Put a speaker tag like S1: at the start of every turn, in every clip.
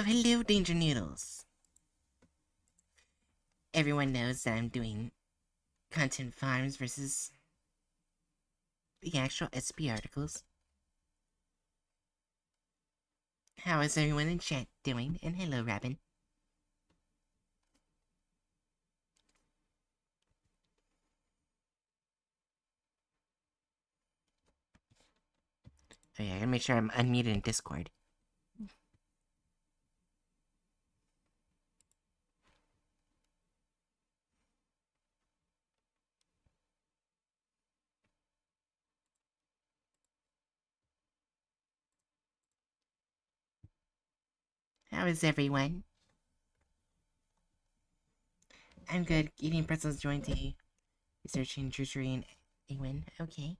S1: Hello, Danger Noodles. Everyone knows that I'm doing content farms versus the actual SP articles. How is everyone in chat doing? And hello, Robin. Oh yeah, I gotta make sure I'm unmuted in Discord. How is everyone? I'm good. Eating pretzels joined tea. Researching treachery and Awen. Okay.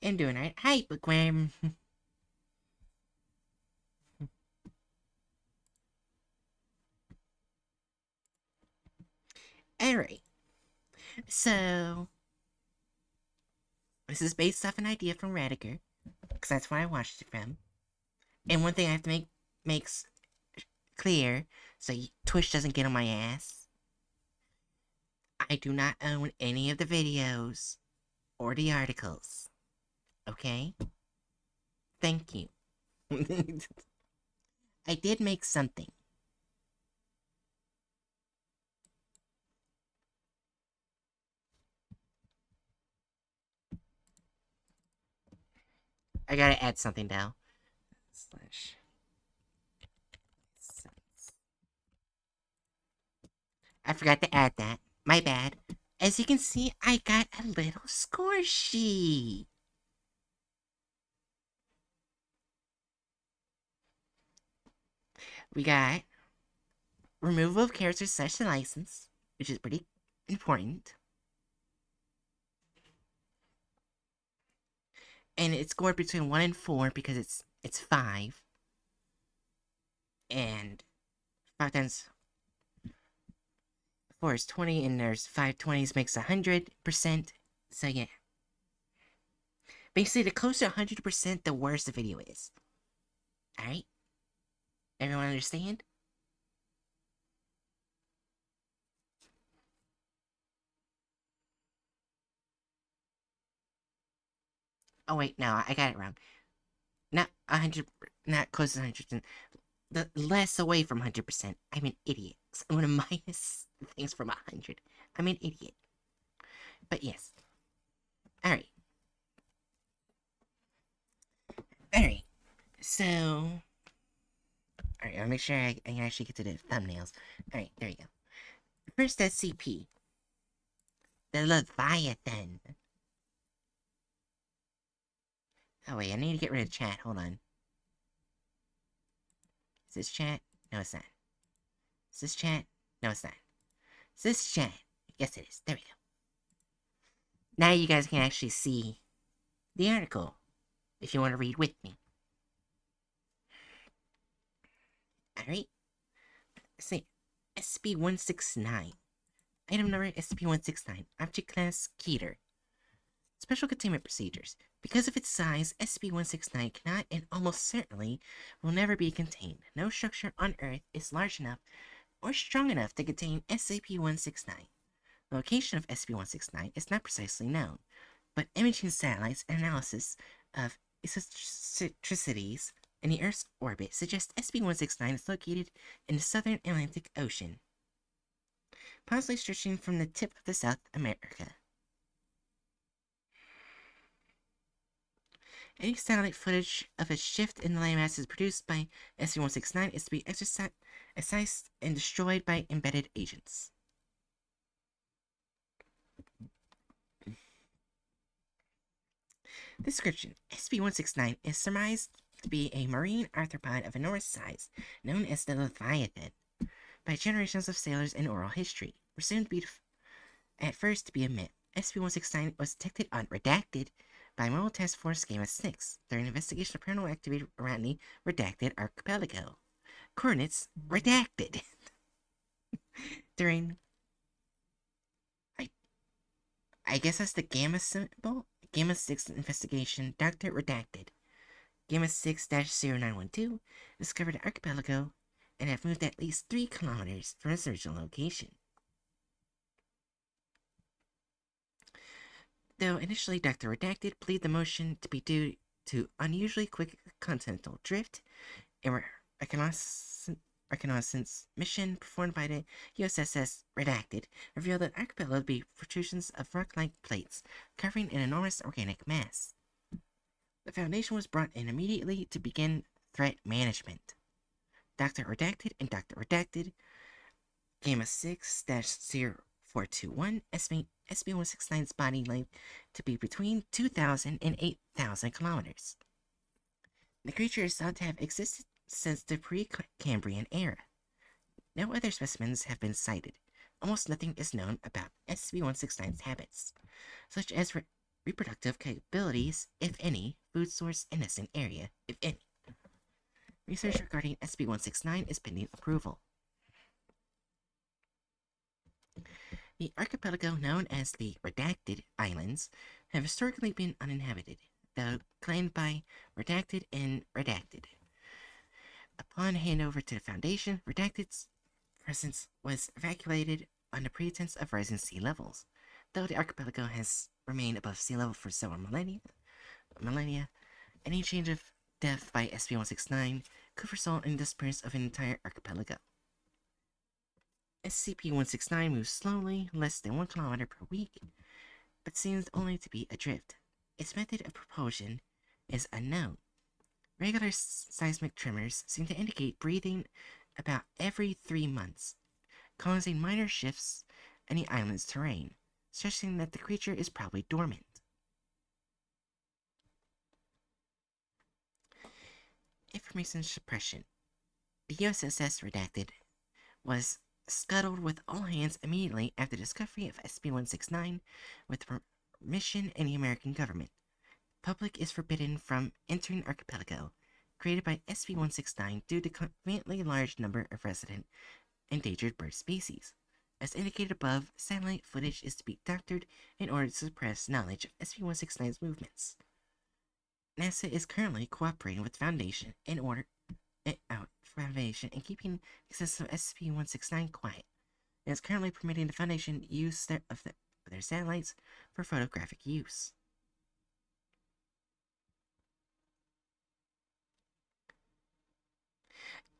S1: I'm doing alright. Hi, Bookworm. Alright. So, this is based off an idea from Radiger, because that's where I watched it from. And one thing I have to makes clear, so Twitch doesn't get on my ass. I do not own any of the videos or the articles. Okay? Thank you. I did make something. I gotta add something now. Slash. I forgot to add that. My bad. As you can see, I got a little score sheet. We got removal of characters such to license, which is pretty important. And it's scored between 1 and 4 because it's 5. And 5 times 4 is 20, and there's 5 20s makes 100%. So yeah. Basically, the closer to 100%, the worse the video is. Alright? Everyone understand? Oh wait, no, I got it wrong. Not 100, not close to 100%. The less away from 100%. I'm an idiot. So I'm gonna minus things from 100. I'm an idiot. But yes. Alright. Alright. So... Alright, I'll make sure I can actually get to the thumbnails. Alright, there you go. First SCP. The Leviathan. Oh wait, I need to get rid of chat. Hold on. Is this chat? No, it's not. Is this chat? No, it's not. Is this chat? Yes, it is. There we go. Now you guys can actually see the article, if you want to read with me. Alright. Say, SCP-169. Item number SCP-169. Object Class Keter. Special Containment Procedures. Because of its size, SCP-169 cannot and almost certainly will never be contained. No structure on Earth is large enough or strong enough to contain SCP-169. The location of SCP-169 is not precisely known, but imaging satellites and analysis of eccentricities in the Earth's orbit suggests SCP-169 is located in the southern Atlantic Ocean, possibly stretching from the tip of the South America. Any satellite footage of a shift in the landmass produced by SCP-169 is to be excised and destroyed by embedded agents. Description: SCP-169 is surmised to be a marine arthropod of enormous size, known as the Leviathan, by generations of sailors in oral history. Presumed to be at first to be a myth, SCP-169 was detected on Redacted by Mobile Task Force Game of 6 during investigation of paranormal activity around the Redacted Archipelago. Coordinates redacted. During I guess that's the gamma symbol. Gamma 6 investigation, Dr. Redacted. Gamma 6-0912 discovered an archipelago and have moved at least 3 kilometers from its original location. Though initially Dr. Redacted believed the motion to be due to unusually quick continental drift, a reconnaissance mission performed by the USS Redacted revealed that archipelago to be protrusions of rock-like plates covering an enormous organic mass. The Foundation was brought in immediately to begin threat management. Dr. Redacted and Dr. Redacted, Gamma 6-0421, estimate SB-169's body length to be between 2,000 and 8,000 kilometers. The creature is thought to have existed since the Precambrian era. No other specimens have been sighted. Almost nothing is known about SCP-169's habits, such as reproductive capabilities, if any, food source, and nesting area, if any. Research regarding SCP-169 is pending approval. The archipelago known as the Redacted Islands have historically been uninhabited, though claimed by Redacted and Redacted. Upon handover to the Foundation, Redacted's presence was evacuated on the pretense of rising sea levels. Though the archipelago has remained above sea level for several millennia, any change of depth by SCP-169 could result in the disappearance of an entire archipelago. SCP-169 moves slowly, less than 1 kilometer per week, but seems only to be adrift. Its method of propulsion is unknown. Regular seismic tremors seem to indicate breathing about every 3 months, causing minor shifts in the island's terrain, suggesting that the creature is probably dormant. Information suppression. The USS Redacted was scuttled with all hands immediately after the discovery of SCP-169 with permission in the American government. Public is forbidden from entering archipelago created by SCP-169 due to conveniently large number of resident endangered bird species. As indicated above, satellite footage is to be doctored in order to suppress knowledge of SCP-169's movements. NASA is currently cooperating with the Foundation in keeping the existence of SCP-169 quiet. It is currently permitting the Foundation use of their satellites for photographic use.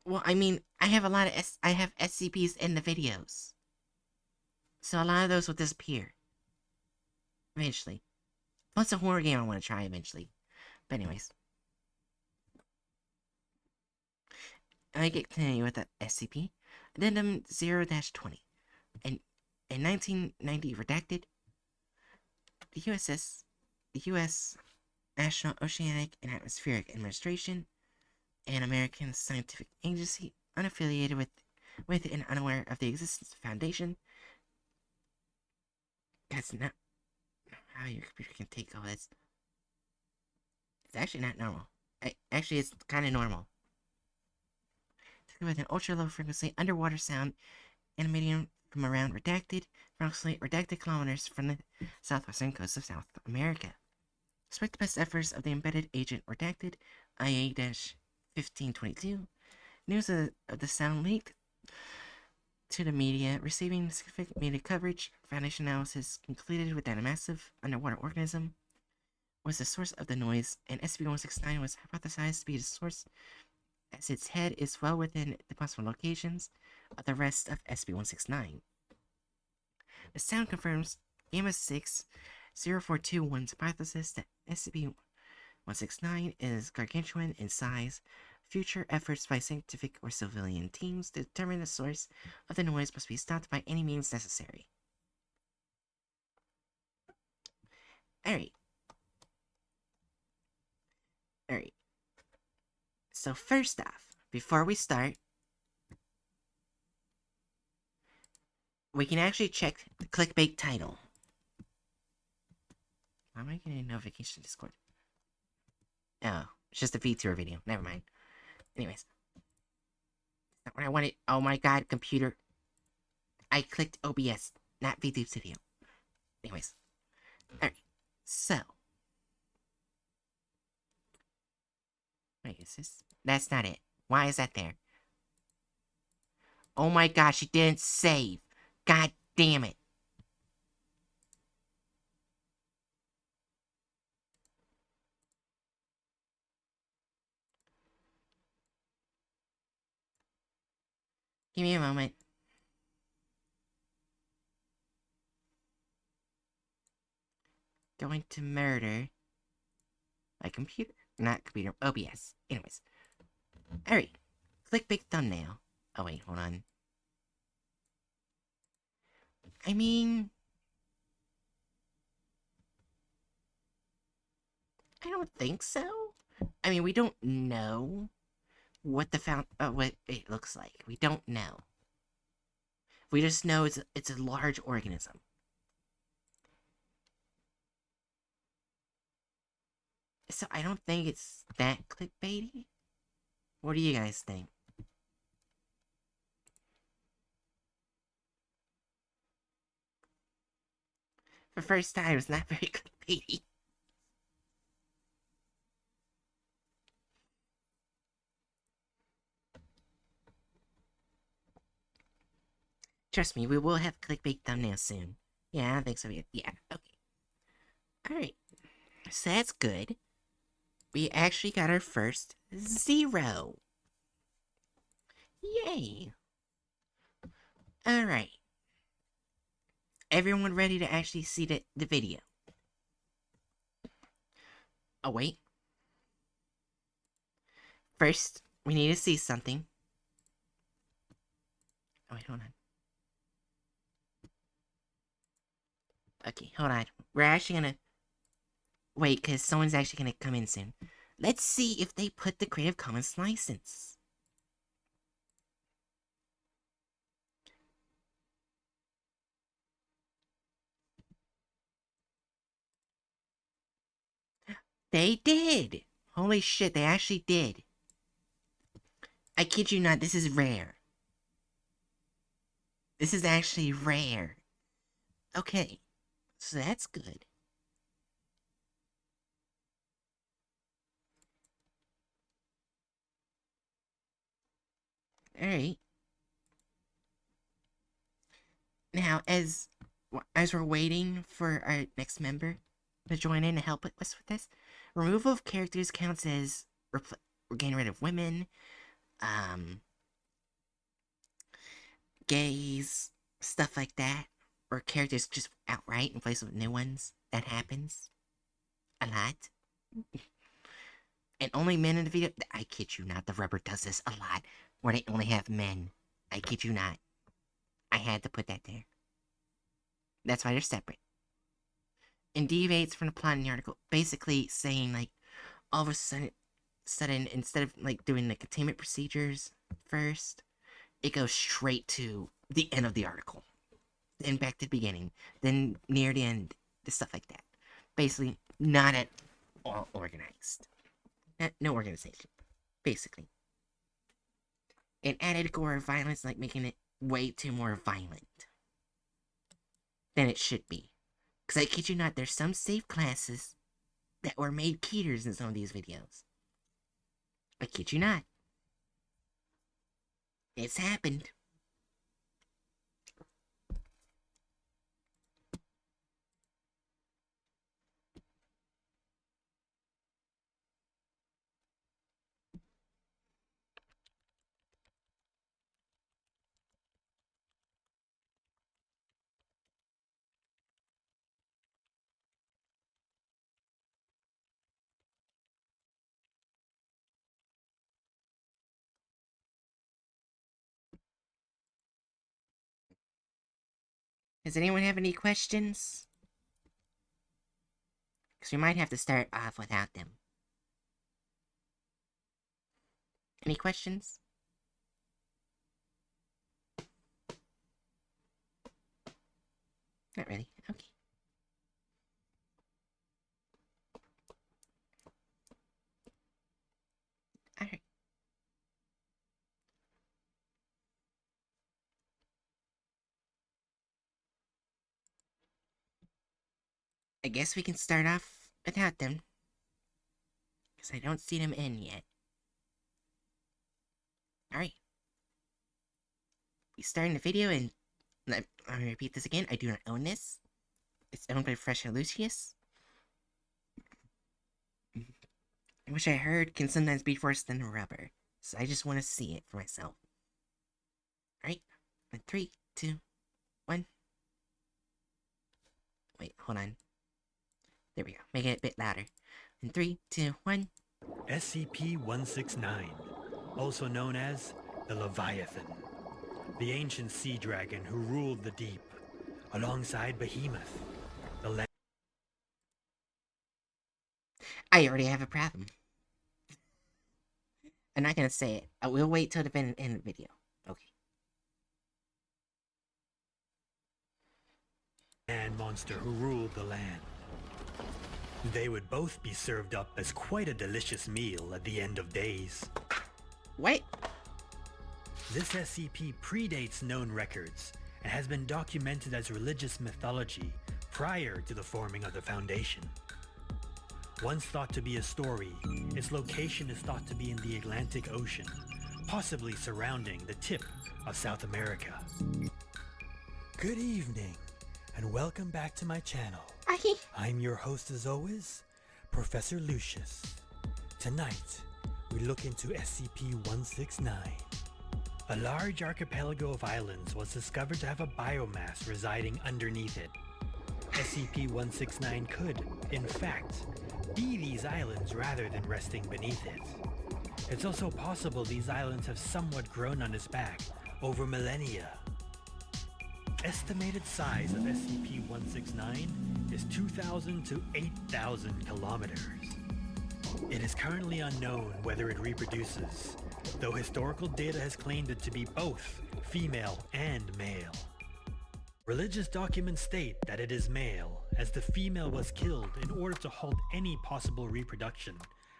S1: Well, I mean, I have a lot of I have SCPs in the videos, so a lot of those will disappear eventually. Plus a horror game I want to try eventually. But anyways, I get continue with the SCP. Addendum 0-20. In 1990 redacted, the U.S. National Oceanic and Atmospheric Administration, an American scientific agency unaffiliated with and unaware of the existence of the Foundation. That's not how your computer can take all this. It's actually not normal. Actually, it's kind of normal. With an ultra-low frequency underwater sound emanating from around approximately redacted kilometers from the southwestern coast of South America. Despite the best efforts of the embedded agent Redacted, IA-1522, news of the sound leaked to the media, receiving significant media coverage. Foundation analysis concluded that a massive underwater organism was the source of the noise, and SCP-169 was hypothesized to be the source, as its head is well within the possible locations of the rest of SCP-169. The sound confirms Gamma 6-0421's hypothesis that SCP-169 is gargantuan in size. Future efforts by scientific or civilian teams to determine the source of the noise must be stopped by any means necessary. Alright. So first off, before we start, we can actually check the clickbait title. Why am I getting a notification Discord? Oh, it's just a VTuber video. Never mind. Anyways. Not what I wanted. Oh my god, computer. I clicked OBS, not VTube Studio. Anyways. Alright, so. Wait, is this? That's not it. Why is that there? Oh my gosh, it didn't save. God damn it. Give me a moment. Going to murder my computer. Not computer, OBS. Anyways. Alright. Click big thumbnail. Oh wait, hold on. I mean... I don't think so. I mean, we don't know what what it looks like. We don't know. We just know it's a large organism. So I don't think it's that clickbaity. What do you guys think? For first time, it's not very clickbaity. Trust me, we will have clickbait thumbnails soon. Yeah, I don't think so yet. Yeah, okay. Alright. So that's good. We actually got our first 0. Yay! Alright. Everyone ready to actually see the video? Oh, wait. First, we need to see something. Oh, wait, hold on. Okay, hold on. We're actually gonna... Wait, because someone's actually gonna come in soon. Let's see if they put the Creative Commons license. They did! Holy shit, they actually did. I kid you not, this is rare. This is actually rare. Okay, so that's good. Alright. Now, as we're waiting for our next member to join in and help us with this, removal of characters counts as we're getting rid of women, gays, stuff like that, or characters just outright in place of new ones. That happens a lot. And only men in the video. I kid you not, the rubber does this a lot, where they only have men. I kid you not. I had to put that there. That's why they're separate. And deviates from the plot in the article, basically saying like, all of a sudden, instead of like doing the containment procedures first, it goes straight to the end of the article, then back to the beginning, then near the end, the stuff like that. Basically, not at all organized. No organization, basically. And added gore violence, like making it way too more violent than it should be. Because I kid you not, there's some safe classes that were made keeters in some of these videos. I kid you not. It's happened. Does anyone have any questions? Because we might have to start off without them. Any questions? Not really. Okay. Alright. I guess we can start off without them. Because I don't see them in yet. Alright. We start in the video and let me repeat this again. I do not own this. It's owned by Fresh and Lucius. Which I heard can sometimes be worse than rubber. So I just want to see it for myself. Alright. In 3, 2, 1. Wait, hold on. There we go. Make it a bit louder. In 3, 2, 1.
S2: SCP-169, also known as the Leviathan, the ancient sea dragon who ruled the deep, alongside Behemoth, the land.
S1: I already have a problem. I'm not gonna say it. I will wait till the end of the video. Okay.
S2: And monster who ruled the land. They would both be served up as quite a delicious meal at the end of days.
S1: What?
S2: This SCP predates known records and has been documented as religious mythology prior to the forming of the Foundation. Once thought to be a story, its location is thought to be in the Atlantic Ocean, possibly surrounding the tip of South America. Good evening, and welcome back to my channel. I'm your host as always, Professor Lucius. Tonight, we look into SCP-169. A large archipelago of islands was discovered to have a biomass residing underneath it. SCP-169 could, in fact, be these islands rather than resting beneath it. It's also possible these islands have somewhat grown on its back over millennia. Estimated size of SCP-169 is 2,000 to 8,000 kilometers. It is currently unknown whether it reproduces, though historical data has claimed it to be both female and male. Religious documents state that it is male, as the female was killed in order to halt any possible reproduction,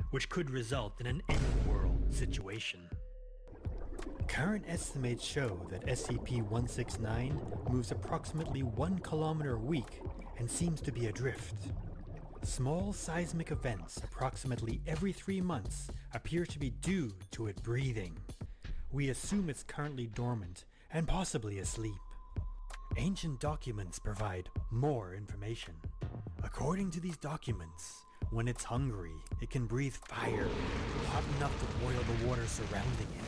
S2: which could result in an end-world situation. Current estimates show that SCP-169 moves approximately 1 kilometer a week and seems to be adrift. Small seismic events approximately every 3 months appear to be due to it breathing. We assume it's currently dormant and possibly asleep. Ancient documents provide more information. According to these documents, when it's hungry, it can breathe fire, hot enough to boil the water surrounding it.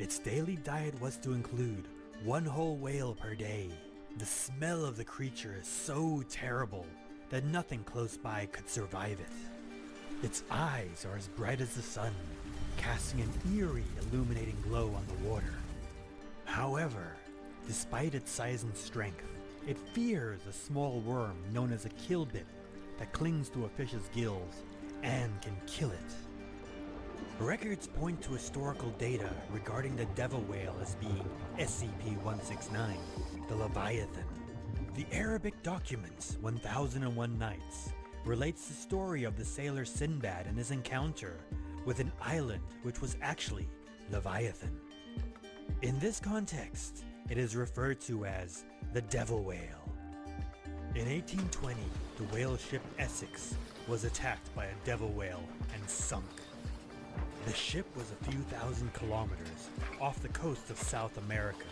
S2: Its daily diet was to include 1 whole whale per day. The smell of the creature is so terrible that nothing close by could survive it. Its eyes are as bright as the sun, casting an eerie, illuminating glow on the water. However, despite its size and strength, it fears a small worm known as a killbit that clings to a fish's gills and can kill it. Records point to historical data regarding the devil whale as being SCP-169, the Leviathan. The Arabic documents 1001 Nights relates the story of the sailor Sinbad and his encounter with an island which was actually Leviathan. In this context, it is referred to as the devil whale. In 1820, the whale ship Essex was attacked by a devil whale and sunk. The ship was a few thousand kilometers off the coast of South America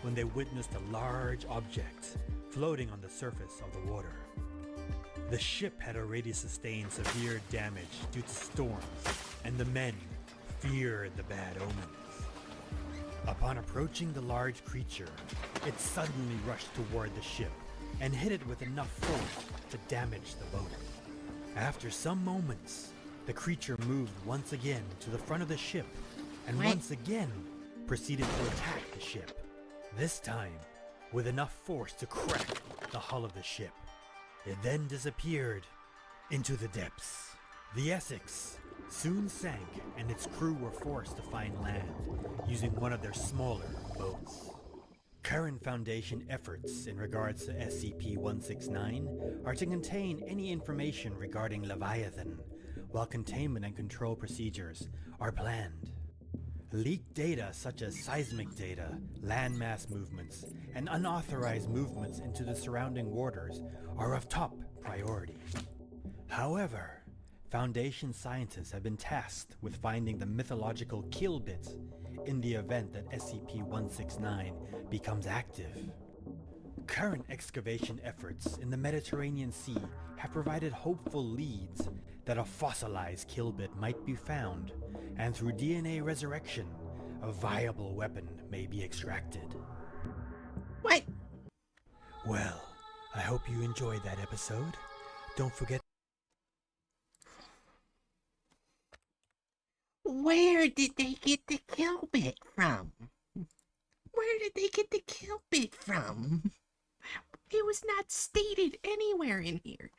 S2: when they witnessed a large object floating on the surface of the water. The ship had already sustained severe damage due to storms, and the men feared the bad omens. Upon approaching the large creature, it suddenly rushed toward the ship and hit it with enough force to damage the boat. After some moments, the creature moved once again to the front of the ship and once again proceeded to attack the ship. This time, with enough force to crack the hull of the ship. It then disappeared into the depths. The Essex soon sank and its crew were forced to find land using one of their smaller boats. Current Foundation efforts in regards to SCP-169 are to contain any information regarding Leviathan, while containment and control procedures are planned. Leaked data such as seismic data, landmass movements, and unauthorized movements into the surrounding waters are of top priority. However, Foundation scientists have been tasked with finding the mythological kill bit in the event that SCP-169 becomes active. Current excavation efforts in the Mediterranean Sea have provided hopeful leads that a fossilized kill bit might be found, and through DNA resurrection, a viable weapon may be extracted.
S1: What?
S2: Well, I hope you enjoyed that episode. Don't forget.
S1: Where did they get the kill bit from? Where did they get the kill bit from? It was not stated anywhere in here.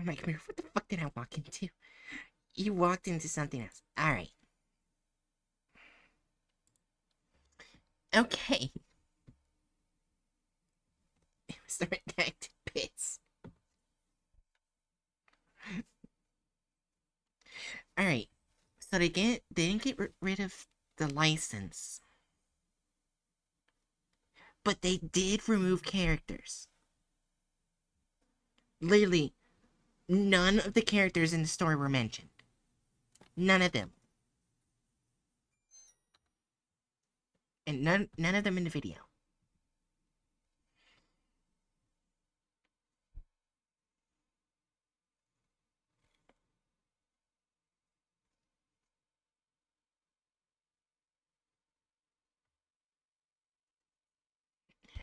S1: Oh my god, what the fuck did I walk into? You walked into something else. Alright. Okay. It was the redacted bits. Alright. So they didn't get rid of the license. But they did remove characters. Literally, none of the characters in the story were mentioned. None of them. And none of them in the video.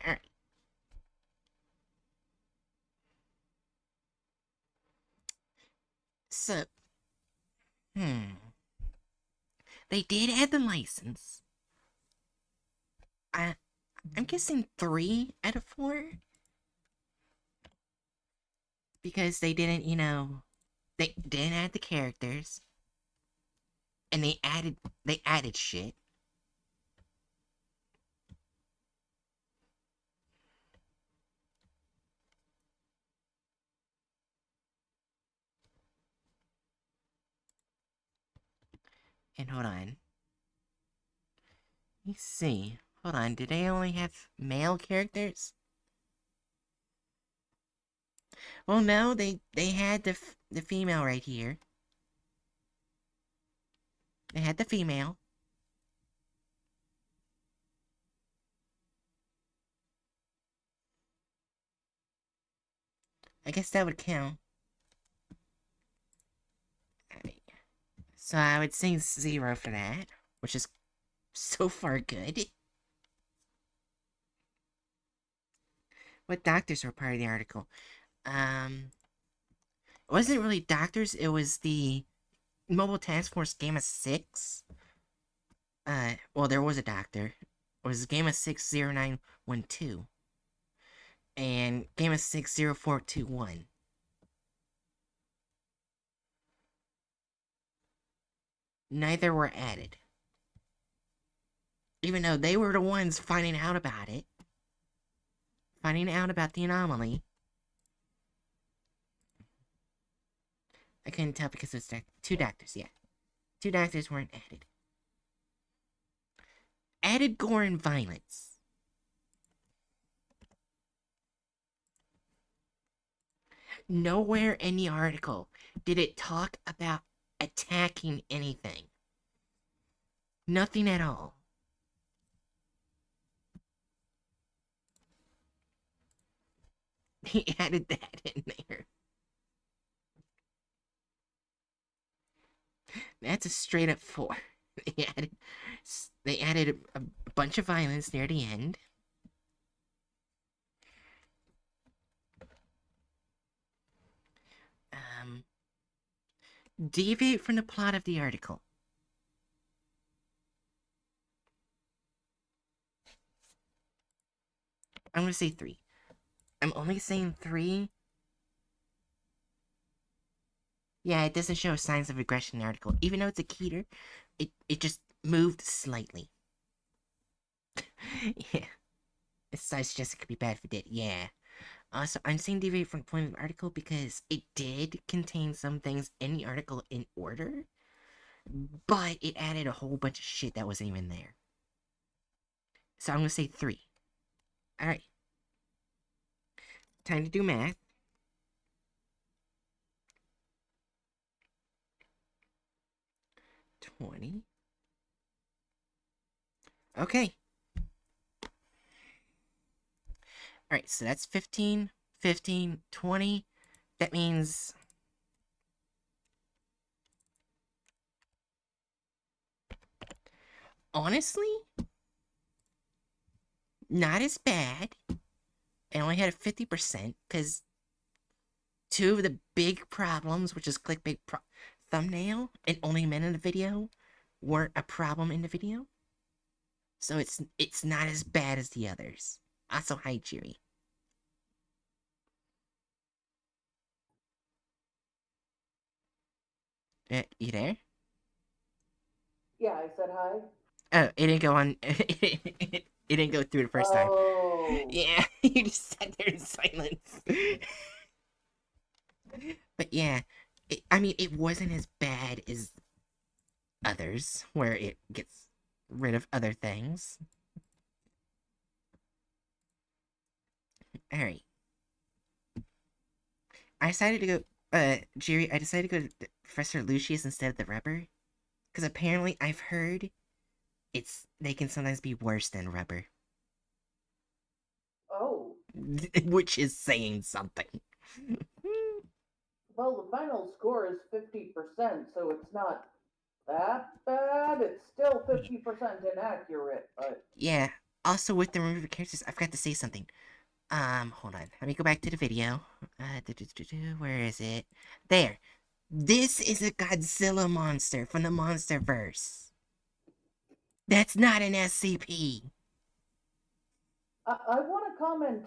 S1: Alright. So, they did add the license. I'm guessing 3 out of 4. Because they didn't, they didn't add the characters. And they added shit. And hold on. Let me see. Hold on, did they only have male characters? Well, no, they had the female right here. They had the female. I guess that would count. So I would say 0 for that, which is so far good. What doctors were part of the article? It wasn't really doctors, it was the Mobile Task Force Gamma 6. Well, there was a doctor. It was Gamma 60912. And Gamma 60421. Neither were added. Even though they were the ones finding out about it. Finding out about the anomaly. I couldn't tell because it was 2 doctors, yeah. 2 doctors weren't added. Added gore and violence. Nowhere in the article did it talk about attacking anything. Nothing at all. He added that in there. That's a straight up 4. They added a bunch of violence near the end. Deviate from the plot of the article. I'm gonna say 3. I'm only saying 3. Yeah, it doesn't show signs of aggression in the article. Even though it's a Keter, it just moved slightly. Yeah. This size just could be bad for dead. Yeah. Also, I'm saying deviate from the point of the article because it did contain some things in the article in order, but it added a whole bunch of shit that wasn't even there. So I'm gonna say 3. Alright. Time to do math. 20. Okay. Alright, so that's 15, 15, 20. That means... honestly, not as bad. I only had a 50%, because 2 of the big problems, which is clickbait thumbnail and only men in the video, weren't a problem in the video. So it's not as bad as the others. Also, hi, Jiri. You there?
S3: Yeah, I said hi.
S1: Oh, it didn't go on. It didn't go through the first time.
S3: Oh.
S1: Yeah, you just sat there in silence. But yeah, I mean, it wasn't as bad as others, where it gets rid of other things. Alright. I decided to go, Jerry, I decided to go to Professor Lucius instead of the rubber. Because apparently I've heard they can sometimes be worse than rubber.
S3: Oh.
S1: Which is saying something.
S3: Well, the final score is 50%, so it's not that bad. It's still 50% inaccurate, but...
S1: Yeah. Also, with the removed characters, I forgot to say something. Hold on. Let me go back to the video. Where is it? There. This is a Godzilla monster from the Monsterverse. That's not an SCP.
S3: I want to comment.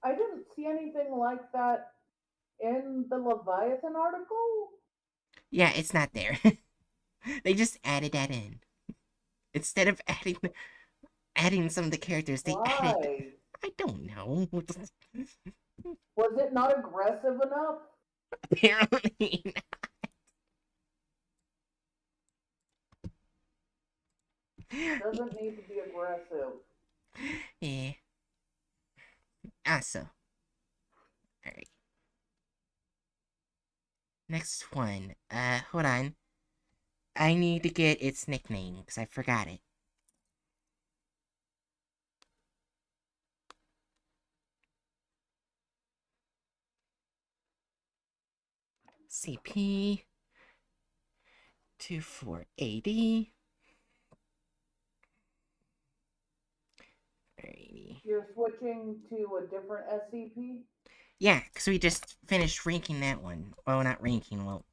S3: I didn't see anything like that in the Leviathan article.
S1: Yeah, it's not there. They just added that in. Instead of adding some of the characters, they added...
S3: Why?
S1: I don't know.
S3: Was it not aggressive enough?
S1: Apparently.
S3: Doesn't need to be aggressive.
S1: Yeah. Also. Alright. Next one. Hold on. I need to get its nickname, because I forgot it. CP 2480. 80.
S3: You're switching to a different SCP?
S1: Yeah, because we just finished ranking that one. Well, not ranking, well,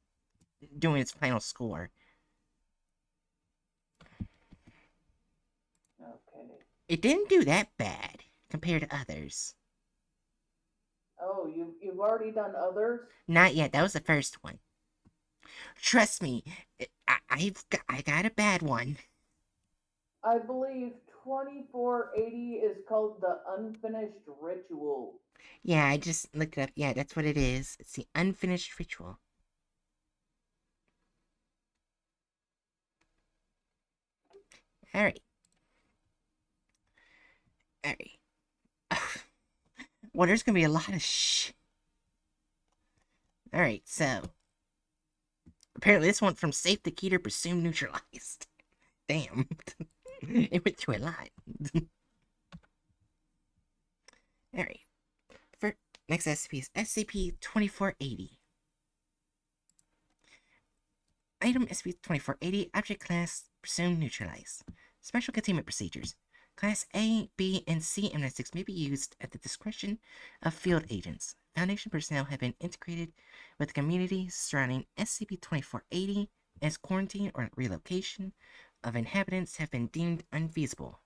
S1: doing its final score.
S3: Okay.
S1: It didn't do that bad compared to others.
S3: Oh, you've already done others?
S1: Not yet. That was the first one. Trust me, I got a bad one.
S3: I believe 2480 is called the Unfinished Ritual.
S1: Yeah, I just looked it up. Yeah, that's what it is. It's the unfinished ritual. Alright. Alright. Well, there's gonna be a lot of Alright, so. Apparently this went from safe to Keter presumed neutralized. Damn. It went through a lot. Alright. For next SCP is SCP-2480. Item SCP-2480, object class presumed neutralized. Special containment procedures. Class A, B, and C amnestics may be used at the discretion of field agents. Foundation personnel have been integrated with the community surrounding SCP-2480 as quarantine or relocation of inhabitants have been deemed unfeasible.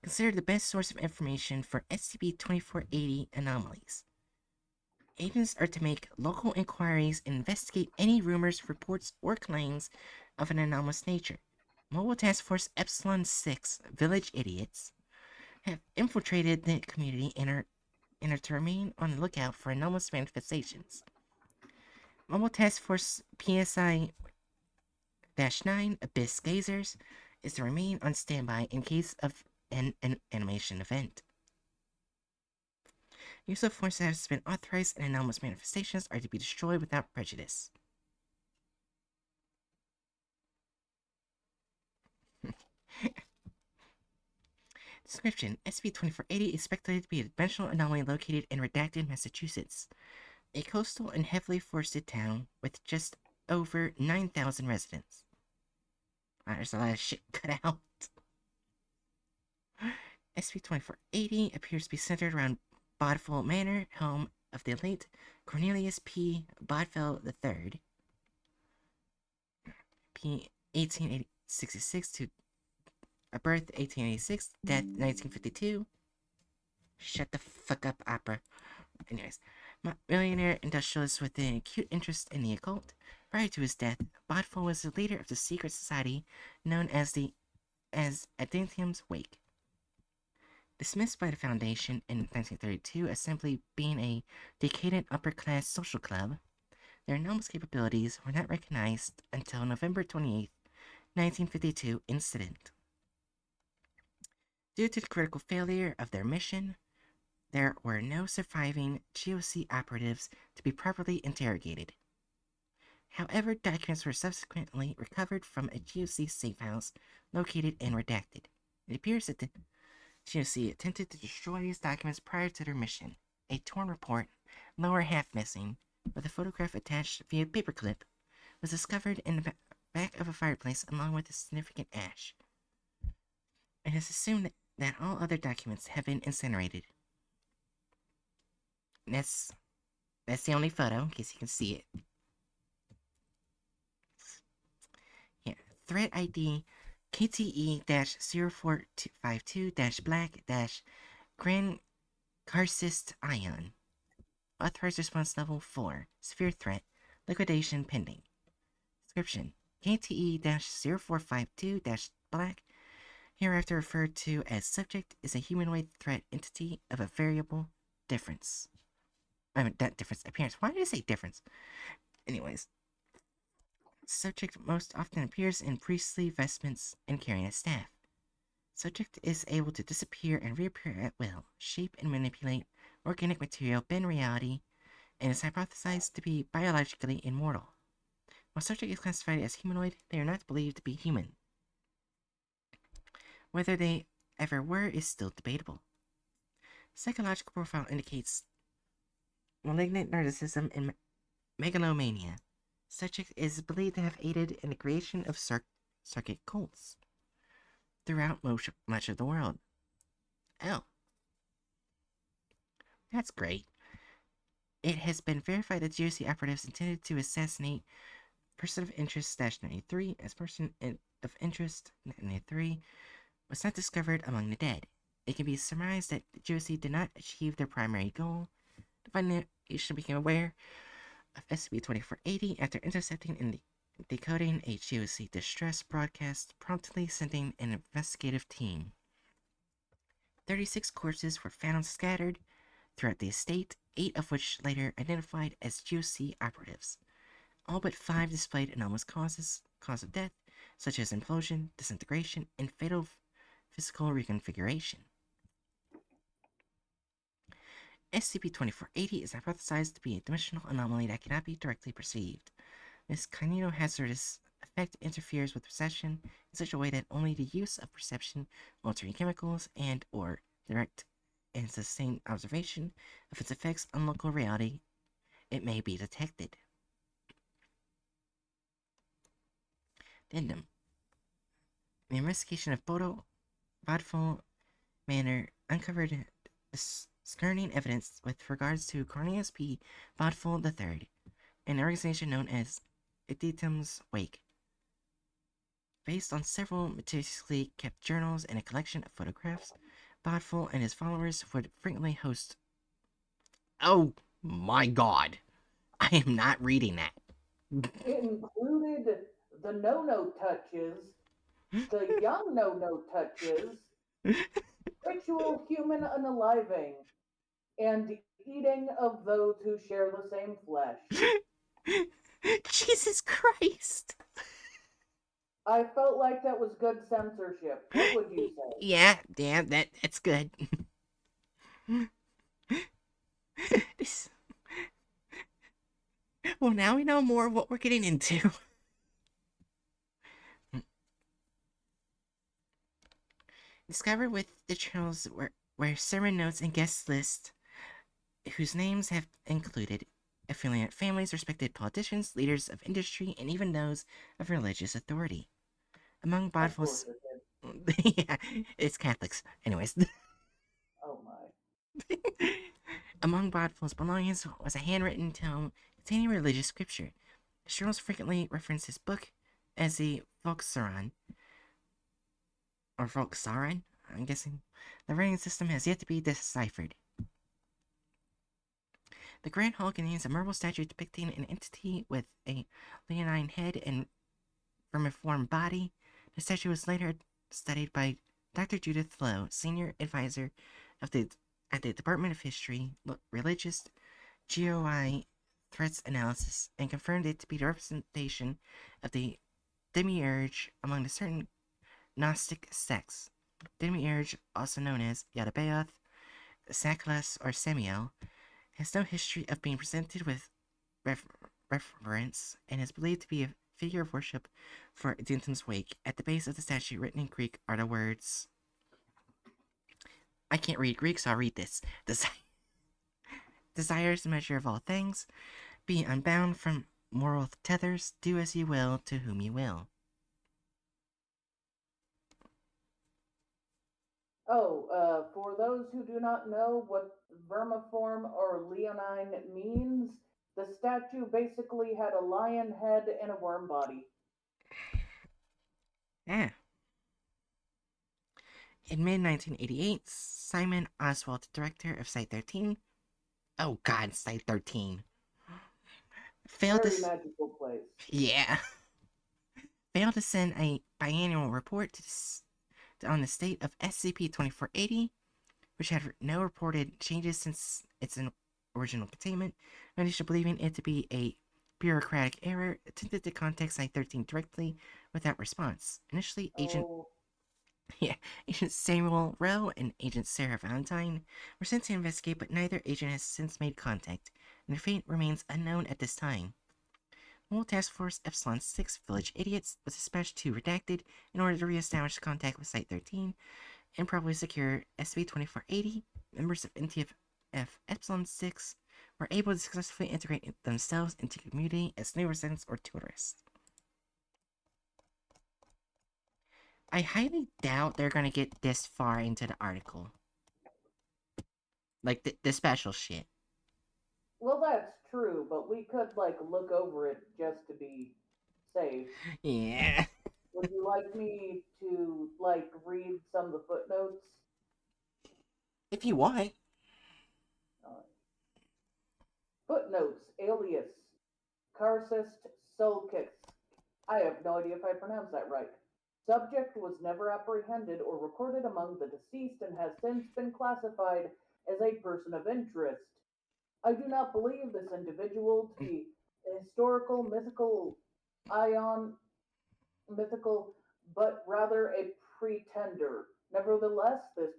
S1: Consider the best source of information for SCP-2480 anomalies. Agents are to make local inquiries and investigate any rumors, reports, or claims of an anomalous nature. Mobile Task Force Epsilon 6 Village Idiots have infiltrated the community and are and are to remain on the lookout for anomalous manifestations. Mobile Task Force PSI 9 Abyss Gazers is to remain on standby in case of an animation event. Use of force that has been authorized and anomalous manifestations are to be destroyed without prejudice. Description: SCP-2480 is speculated to be a dimensional anomaly located in Redacted, Massachusetts, a coastal and heavily forested town with just over 9,000 residents. Wow, there's a lot of shit cut out. SCP-2480 appears to be centered around Bodful Manor, home of the late Cornelius P. Bodfell III, P. 1866 to a birth 1886, death 1952. Shut the fuck up, Opera. Anyways, millionaire industrialist with an acute interest in the occult. Prior to his death, Bodful was the leader of the secret society known as Adantium's Wake. Dismissed by the Foundation in 1932 as simply being a decadent upper-class social club, their enormous capabilities were not recognized until November 28, 1952 incident. Due to the critical failure of their mission, there were no surviving GOC operatives to be properly interrogated. However, documents were subsequently recovered from a GOC safe house located in Redacted. It appears that the GOC attempted to destroy these documents prior to their mission. A torn report, lower half missing, with a photograph attached via paperclip, was discovered in the back of a fireplace along with a significant ash. It is assumed that all other documents have been incinerated. That's the only photo, in case you can see it. Yeah, threat ID KTE-0452-Black- Karcist Ion. Authorized response level 4. Severe threat. Liquidation pending. Description: KTE-0452-Black, hereafter referred to as subject, is a humanoid threat entity of a variable difference. That difference appearance. Why did I say difference? Anyways, subject most often appears in priestly vestments and carrying a staff. Subject is able to disappear and reappear at will, shape and manipulate organic material, bend reality, and is hypothesized to be biologically immortal. While subject is classified as humanoid, they are not believed to be human. Whether they ever were is still debatable. Psychological profile indicates malignant narcissism and megalomania. Subject is believed to have aided in the creation of circuit cults throughout much of the world. Oh, that's great. It has been verified that GOC operatives intended to assassinate Person of Interest 93 as Person of Interest 93 was not discovered among the dead. It can be surmised that the GOC did not achieve their primary goal. The Foundation became aware of SCP-2480 after intercepting and decoding a GOC distress broadcast, promptly sending an investigative team. 36 corpses were found scattered throughout the estate, 8 of which later identified as GOC operatives. All but 5 displayed anomalous cause of death, such as implosion, disintegration, and fatal physical reconfiguration. SCP-2480 is hypothesized to be a dimensional anomaly that cannot be directly perceived. This kinetohazardous effect interferes with perception in such a way that only the use of perception-altering chemicals and/or direct and sustained observation of its effects on local reality it may be detected. Addendum: the investigation of Bodful Manor uncovered discerning evidence with regards to Cornelius P. Bodful III, an organization known as Adantium's Wake. Based on several meticulously kept journals and a collection of photographs, Bodful and his followers would frequently host. Oh my god! I am not reading that.
S3: It included the no-no touches, the young no-no touches, ritual human unaliving, and eating of those who share the same flesh.
S1: Jesus Christ.
S3: I felt like that was good censorship. What would you say?
S1: Yeah, damn, that's good. This, well, now we know more of what we're getting into. Discover with the journals where sermon notes and guest lists whose names have included affiliate families, respected politicians, leaders of industry, and even those of religious authority. Among
S3: Of course
S1: Bodful's.
S3: it did.
S1: Yeah, it's Catholics. Anyways.
S3: Oh my.
S1: Among Bodful's belongings was a handwritten tome containing religious scripture. The journals frequently reference his book as the Volksaron, or Volksaron, I'm guessing. The writing system has yet to be deciphered. The Grand Hall contains a marble statue depicting an entity with a leonine head and vermiform body. The statue was later studied by Dr. Judith Lowe, senior advisor of the at the Department of History, Religious GOI Threats Analysis, and confirmed it to be the representation of the demiurge among the certain Gnostic sects. Demiurge, also known as Yadabaoth, Saklas, or Semiel, has no history of being presented with reverence and is believed to be a figure of worship for Dintum's wake. At the base of the statue, written in Greek, are the words. I can't read Greek, so I'll read this. Desires the measure of all things. Be unbound from moral tethers. Do as you will to whom you will.
S3: Oh, for those who do not know what vermiform or leonine means, the statue basically had a lion head and a worm body.
S1: Yeah. In mid 1988, Simon Oswald, director of Site 13, oh god, Site 13, failed
S3: Very
S1: to.
S3: magical place.
S1: Yeah. Failed to send a biannual report on the state of SCP 2480, which had no reported changes since its original containment. In addition to believing it to be a bureaucratic error, attempted to contact Site 13 directly without response. Initially,
S3: Oh,
S1: Agent Samuel Rowe and Agent Sarah Valentine were sent to investigate, but neither agent has since made contact, and their fate remains unknown at this time. Mobile Task Force Epsilon 6 Village Idiots was dispatched to Redacted in order to re-establish contact with Site 13 and probably secure SB-2480. Members of NTF Epsilon 6 were able to successfully integrate themselves into the community as new residents or tourists. I highly doubt they're gonna get this far into the article. Like, the special shit.
S3: well, that's true, but we could, like, look over it just to be safe.
S1: Yeah.
S3: Would you like me to, like, read some of the footnotes?
S1: If you want.
S3: Uh, Footnotes, alias, Karcist Solkix. I have no idea if I pronounced that right. Subject was never apprehended or recorded among the deceased and has since been classified as a person of interest. I do not believe this individual to be a historical, ion, mythical, but rather a pretender. Nevertheless, this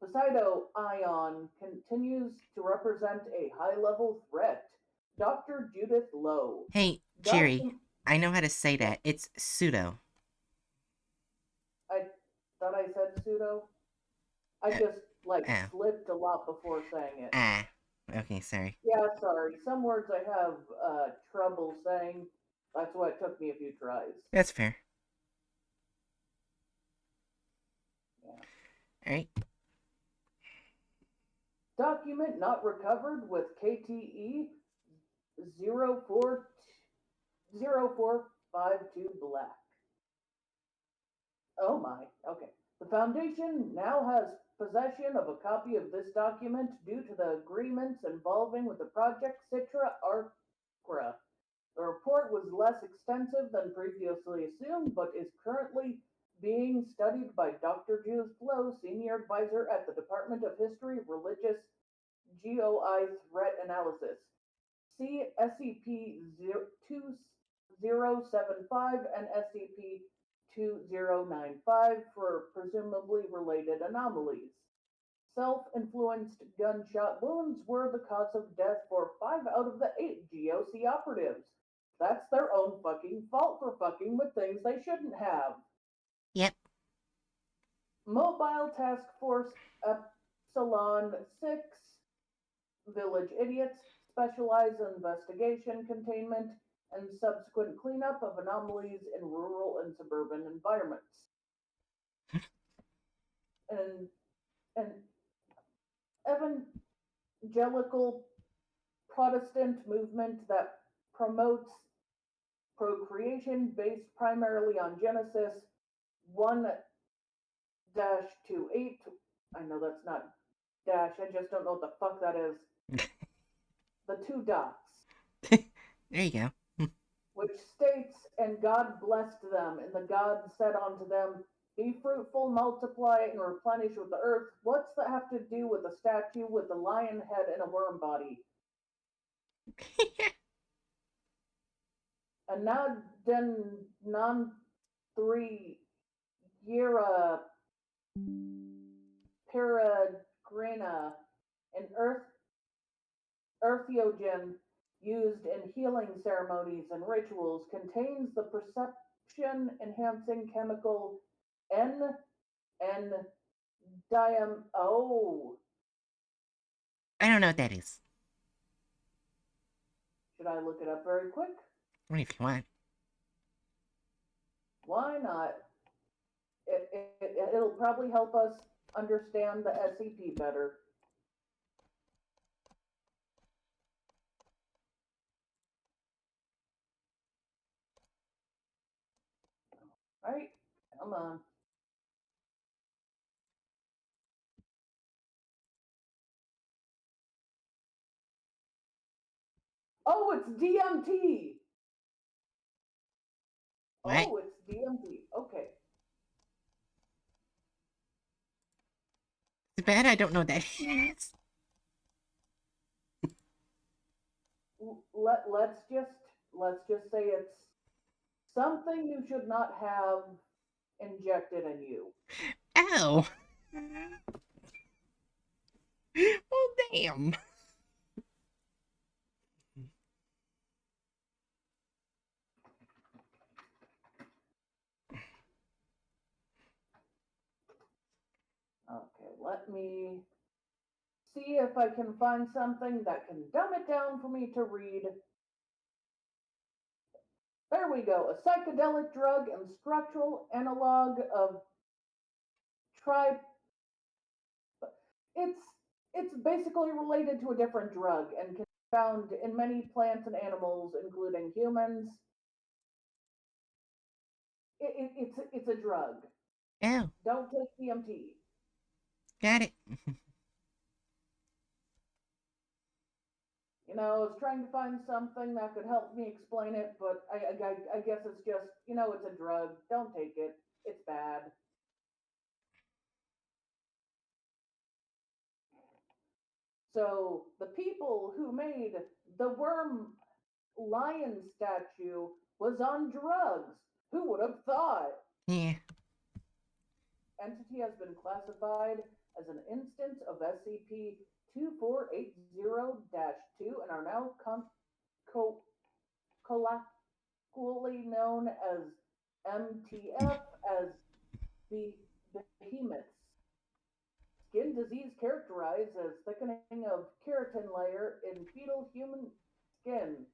S3: Poseido ion continues to represent a high level threat. Dr. Judith Lowe.
S1: Hey, Jerry,
S3: Docu-
S1: I know how to say that. It's pseudo.
S3: I thought I said pseudo. I just like
S1: Oh.
S3: slipped a lot before saying it.
S1: Ah. Okay, sorry.
S3: Yeah, sorry. Some words I have trouble saying. That's why it took me a few tries.
S1: That's fair.
S3: Yeah.
S1: Alright.
S3: Document not recovered with KTE 0452 black. Oh my, okay. The Foundation now has possession of a copy of this document due to the agreements involving with the Project Citra Arcra. The report was less extensive than previously assumed, but is currently being studied by Dr. Jules Blow, Senior Advisor at the Department of History, Religious GOI Threat Analysis. See SCP-2075 and SCP-2095 for presumably related anomalies. Self-influenced gunshot wounds were the cause of death for 5 out of the 8 GOC operatives. That's their own fucking fault for fucking with things they shouldn't have.
S1: Yep.
S3: Mobile Task Force Epsilon 6 Village Idiots specialize in investigation, containment, and subsequent cleanup of anomalies in rural and suburban environments. An evangelical Protestant movement that promotes procreation based primarily on Genesis 1 28. I know that's not dash, I just don't know what the fuck that is. The 2 dots.
S1: There you go.
S3: Which states, and God blessed them, and the God said unto them, be fruitful, multiply, and replenish with the earth. What's that have to do with a statue with a lion head and a worm body? And now den non 3 Yera Peregrina, an earthiogen used in healing ceremonies and rituals, contains the perception enhancing chemical N diam. Oh,
S1: I don't know what that is.
S3: should I look it up very quick?
S1: What if you want?
S3: Why not? It'll probably help us understand the SCP better. Right? Come on. Oh, it's DMT.
S1: What?
S3: Oh, it's DMT. Okay.
S1: Too bad I don't know what that is.
S3: Let's say it's something you should not have injected in you.
S1: Ow. Well, damn.
S3: Okay, let me see if I can find something that can dumb it down for me to read. There we go. A psychedelic drug and structural analog of tri. It's it's basically related to a different drug and can be found in many plants and animals, including humans. It's a drug.
S1: Oh,
S3: Don't take DMT.
S1: got it.
S3: I was trying to find something that could help me explain it, but I guess it's just, it's a drug. Don't take it. It's bad. So the people who made the worm lion statue was on drugs. Who would have thought?
S1: Yeah.
S3: Entity has been classified as an instance of SCP 2480-2 and are now colloquially known as MTF as behemoths. Skin disease characterized as thickening of keratin layer in fetal human skin.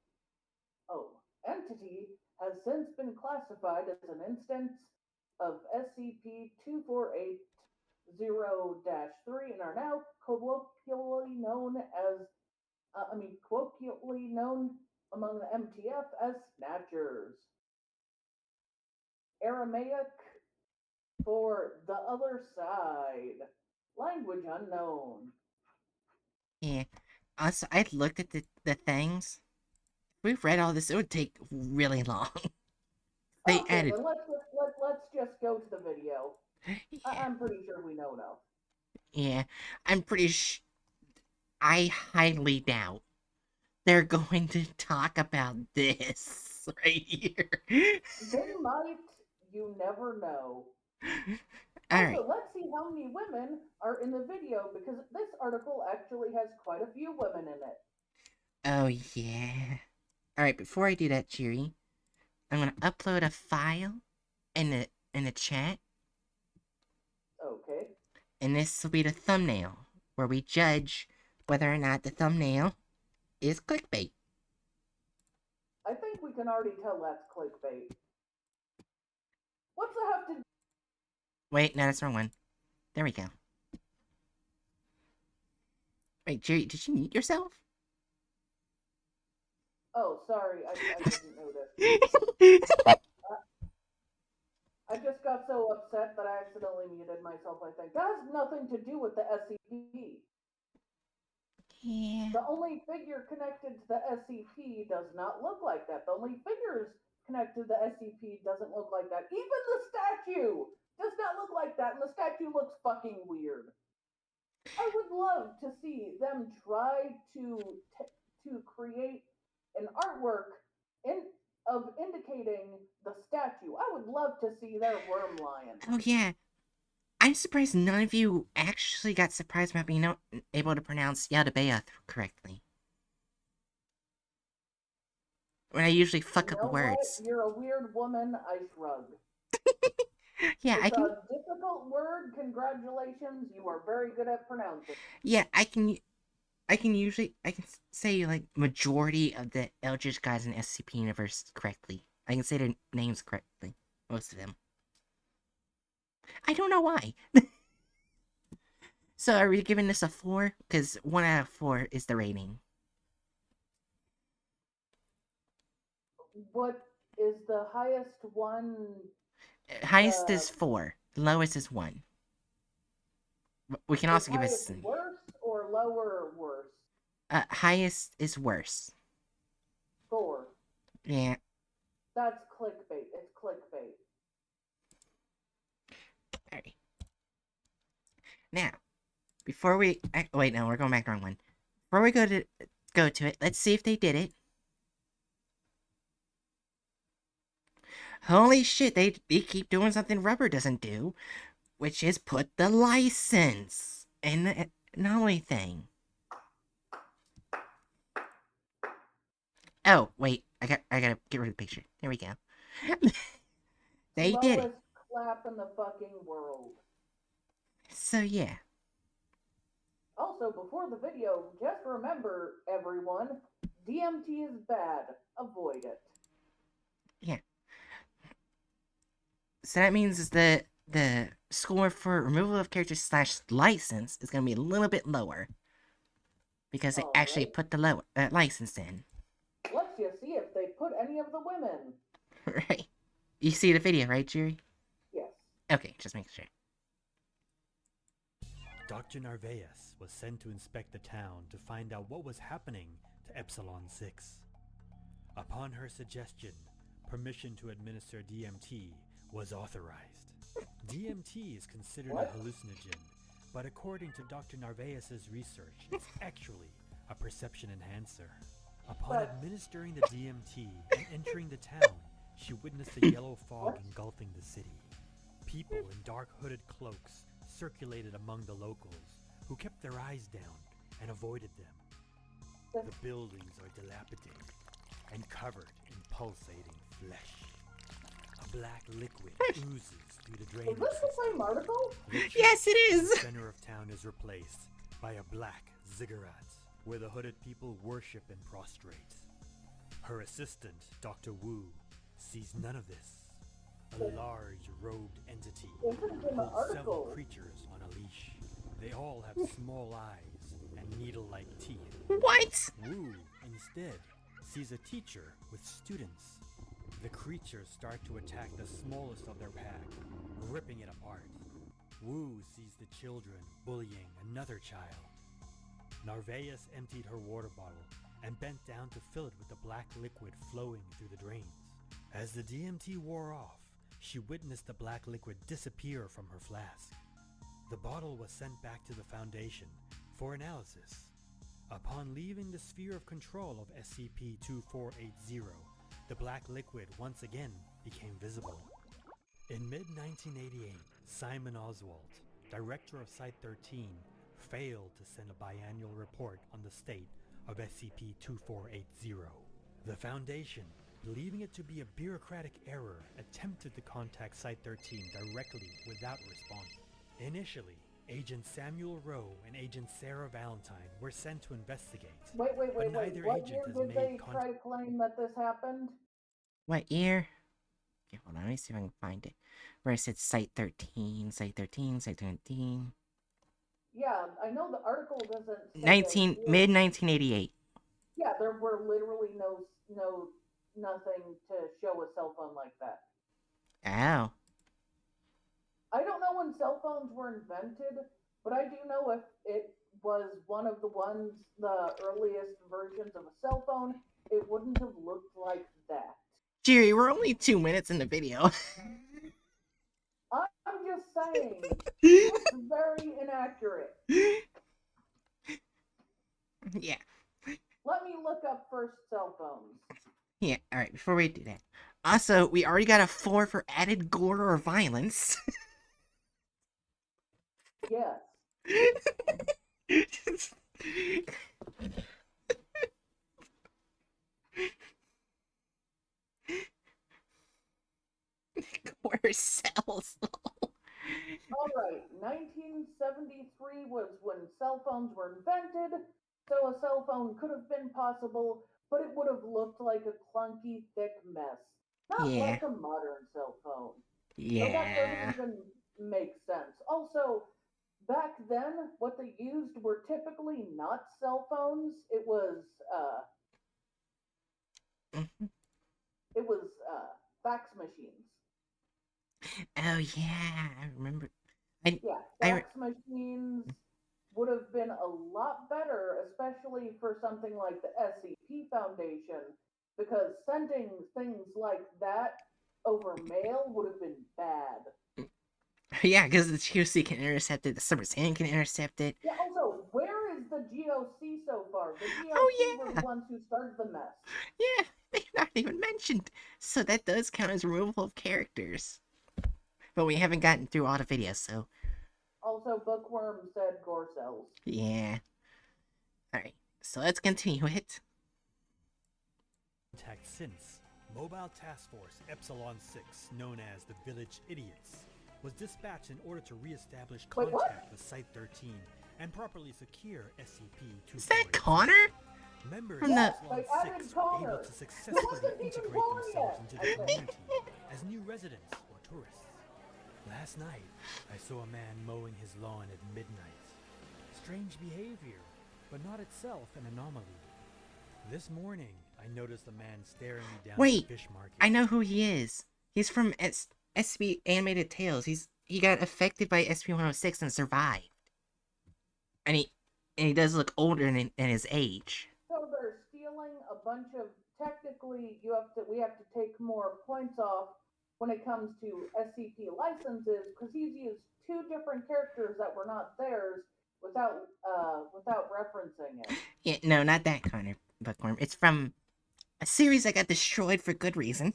S3: Oh, entity has since been classified as an instance of SCP 2480-3 and are now colloquially known among the MTF as Snatchers. Aramaic for the other side. Language unknown.
S1: Yeah. Also, I looked at the things. If we read all this, it would take really long. They
S3: Okay,
S1: added.
S3: then let's just go to the video.
S1: Yeah,
S3: I'm pretty sure we know enough.
S1: yeah. I'm pretty I highly doubt they're going to talk about this right here.
S3: They might, you never know.
S1: Alright.
S3: Also, let's see how many women are in the video because this article actually has quite a few women in it.
S1: Oh, yeah. Alright, before I do that, Cheery, I'm gonna upload a file in the chat,
S3: Okay.
S1: and this will be the thumbnail, where we judge whether or not the thumbnail is clickbait.
S3: I think we can already tell that's clickbait. What's that have to
S1: Wait, no, that's the wrong one. There we go. Wait, Jerry, did you mute yourself?
S3: Oh, sorry, I didn't notice. I just got so upset that I accidentally muted myself, I think. That has nothing to do with the SCP.
S1: Yeah.
S3: The only figure connected to the SCP does not look like that. The only figures connected to the SCP doesn't look like that. Even the statue does not look like that, and the statue looks fucking weird. I would love to see them try to create an artwork in of indicating the statue. I would love to see their worm lion.
S1: Oh, yeah. I'm surprised none of you actually got surprised about being able to pronounce Yadabeya correctly. When I usually fuck
S3: You
S1: up
S3: know what?
S1: words.
S3: You're a weird woman. I shrug.
S1: Yeah, I
S3: It's
S1: can.
S3: a difficult word. Congratulations. You are very good at pronouncing.
S1: Yeah, I can. I can say like majority of the Eldritch guys in SCP universe correctly. I can say their names correctly, most of them. I don't know why. So are we giving this a 4? Because 1 out of 4 is the rating.
S3: What is the highest one?
S1: Highest is 4. Lowest is 1. We can
S3: Is
S1: also give
S3: highest
S1: us
S3: worse or lower worse?
S1: highest is worse.
S3: Score.
S1: Yeah.
S3: That's clickbait. It's clickbait.
S1: Alright. Now, before we wait, no, we're going back to the wrong one. Before we go to it, let's see if they did it. Holy shit, they keep doing something Rubber doesn't do, which is put the license in the anomaly thing. Oh, wait, I gotta get rid of the picture. There we go. They did it.
S3: Slowest clap in the fucking world.
S1: So yeah.
S3: Also, before the video, just remember, everyone, DMT is bad. Avoid it.
S1: Yeah. So that means is the score for removal of characters / license is gonna be a little bit lower. Because they actually
S3: Alright.
S1: put the license in.
S3: Let's just see if they put any of the women.
S1: Right. You see the video, right, Jerry?
S3: Yes.
S1: Okay, just make sure.
S2: Dr. Narvaez was sent to inspect the town to find out what was happening to Epsilon 6. Upon her suggestion, permission to administer DMT was authorized. DMT is considered a hallucinogen, but according to Dr. Narvaez's research, it's actually a perception enhancer. Upon administering the DMT and entering the town, she witnessed a yellow fog engulfing the city. People in dark hooded cloaks circulated among the locals, who kept their eyes down and avoided them. The buildings are dilapidated and covered in pulsating flesh. A black liquid oozes through the drainage
S3: Is this the
S2: system.
S3: same article?
S1: Yes, it is!
S2: The center of town is replaced by a black ziggurat, where the hooded people worship and prostrate. Her assistant, Dr. Wu, sees none of this. A large robed entity
S3: This is in the
S2: holds several
S3: article.
S2: creatures on a leash. They all have small eyes and needle-like teeth.
S1: What?
S2: Wu, instead, sees a teacher with students. The creatures start to attack the smallest of their pack, ripping it apart. Wu sees the children bullying another child. Narvaez emptied her water bottle and bent down to fill it with the black liquid flowing through the drains. As the DMT wore off, she witnessed the black liquid disappear from her flask. The bottle was sent back to the Foundation for analysis. Upon leaving the sphere of control of SCP-2480, the black liquid once again became visible. In mid-1988, Simon Oswald, director of Site-13, failed to send a biannual report on the state of SCP-2480. The Foundation, believing it to be a bureaucratic error, attempted to contact Site-13 directly without response. Initially, Agent Samuel Rowe and Agent Sarah Valentine were sent to investigate.
S3: Wait.
S2: But neither
S3: What
S2: agent
S3: year
S2: has
S3: did
S2: made
S3: they
S2: contact.
S3: try to claim that this happened?
S1: What year? Okay, hold on. Let me see if I can find it. Where it said Site 13, Site 13, Site 13.
S3: Yeah, I know the article doesn't say
S1: 19,
S3: a year.
S1: mid 1988.
S3: Yeah, there were literally nothing to show a cell phone like that.
S1: Oh.
S3: I don't know when cell phones were invented, but I do know if it was one of the earliest versions of a cell phone, it wouldn't have looked like that.
S1: Jerry, we're only 2 minutes in the video.
S3: I'm just saying, it's very inaccurate.
S1: Yeah.
S3: Let me look up first cell phones.
S1: Yeah, alright, before we do that. Also, we already got a 4 for added gore or violence.
S3: Yes.
S1: Gore cells.
S3: All right, 1973 was when cell phones were invented, so a cell phone could have been possible, but it would have looked like a clunky, thick mess. Not
S1: Yeah.
S3: like a modern cell phone. So that doesn't
S1: Yeah.
S3: even make sense. Also, back then, what they used were typically not cell phones. It was
S1: Mhm.
S3: fax machines.
S1: Oh yeah, I remember. I,
S3: Yeah,
S1: I,
S3: fax machines would have been a lot better, especially for something like the SCP Foundation, because sending things like that over mail would have been bad.
S1: yeah, because the GOC can intercept it, the Silver's Hand can intercept it.
S3: Yeah, also, where is the GOC so far? The
S1: Oh
S3: GOC were the
S1: yeah,
S3: ones who started the mess.
S1: yeah, they're not even mentioned. So that does count as removal of characters. But we haven't gotten through all the videos, so
S3: Also, Bookworm said gore cells.
S1: yeah. Alright, so let's continue it.
S2: Contact since Mobile Task Force Epsilon 6, known as the Village Idiots, was dispatched in order to re-establish
S3: Wait, what?
S2: contact with Site-13 and properly secure SCP-2480.
S1: Is that Connor?
S2: Members
S1: From
S2: of
S1: the-
S2: Epsilon
S3: Yes, I added
S2: 6 were able
S3: Connor.
S2: to successfully
S3: wasn't even
S2: integrate
S3: born
S2: themselves
S3: yet,
S2: into
S3: I
S2: the
S3: think.
S2: community as new residents or tourists. Last night, I saw a man mowing his lawn at midnight. Strange behavior, but not itself an anomaly. This morning, I noticed a man staring me down
S1: Wait,
S2: at the fish market.
S1: I know who he is. He's from SB Animated Tales. He got affected by SB-106 and survived. And he does look older than his age.
S3: So they're stealing a bunch of. Technically, we have to take more points off when it comes to SCP licenses because he's used two different characters that were not theirs without referencing it.
S1: Yeah, no, not that Connor Bookworm. It's from a series that got destroyed for good reason.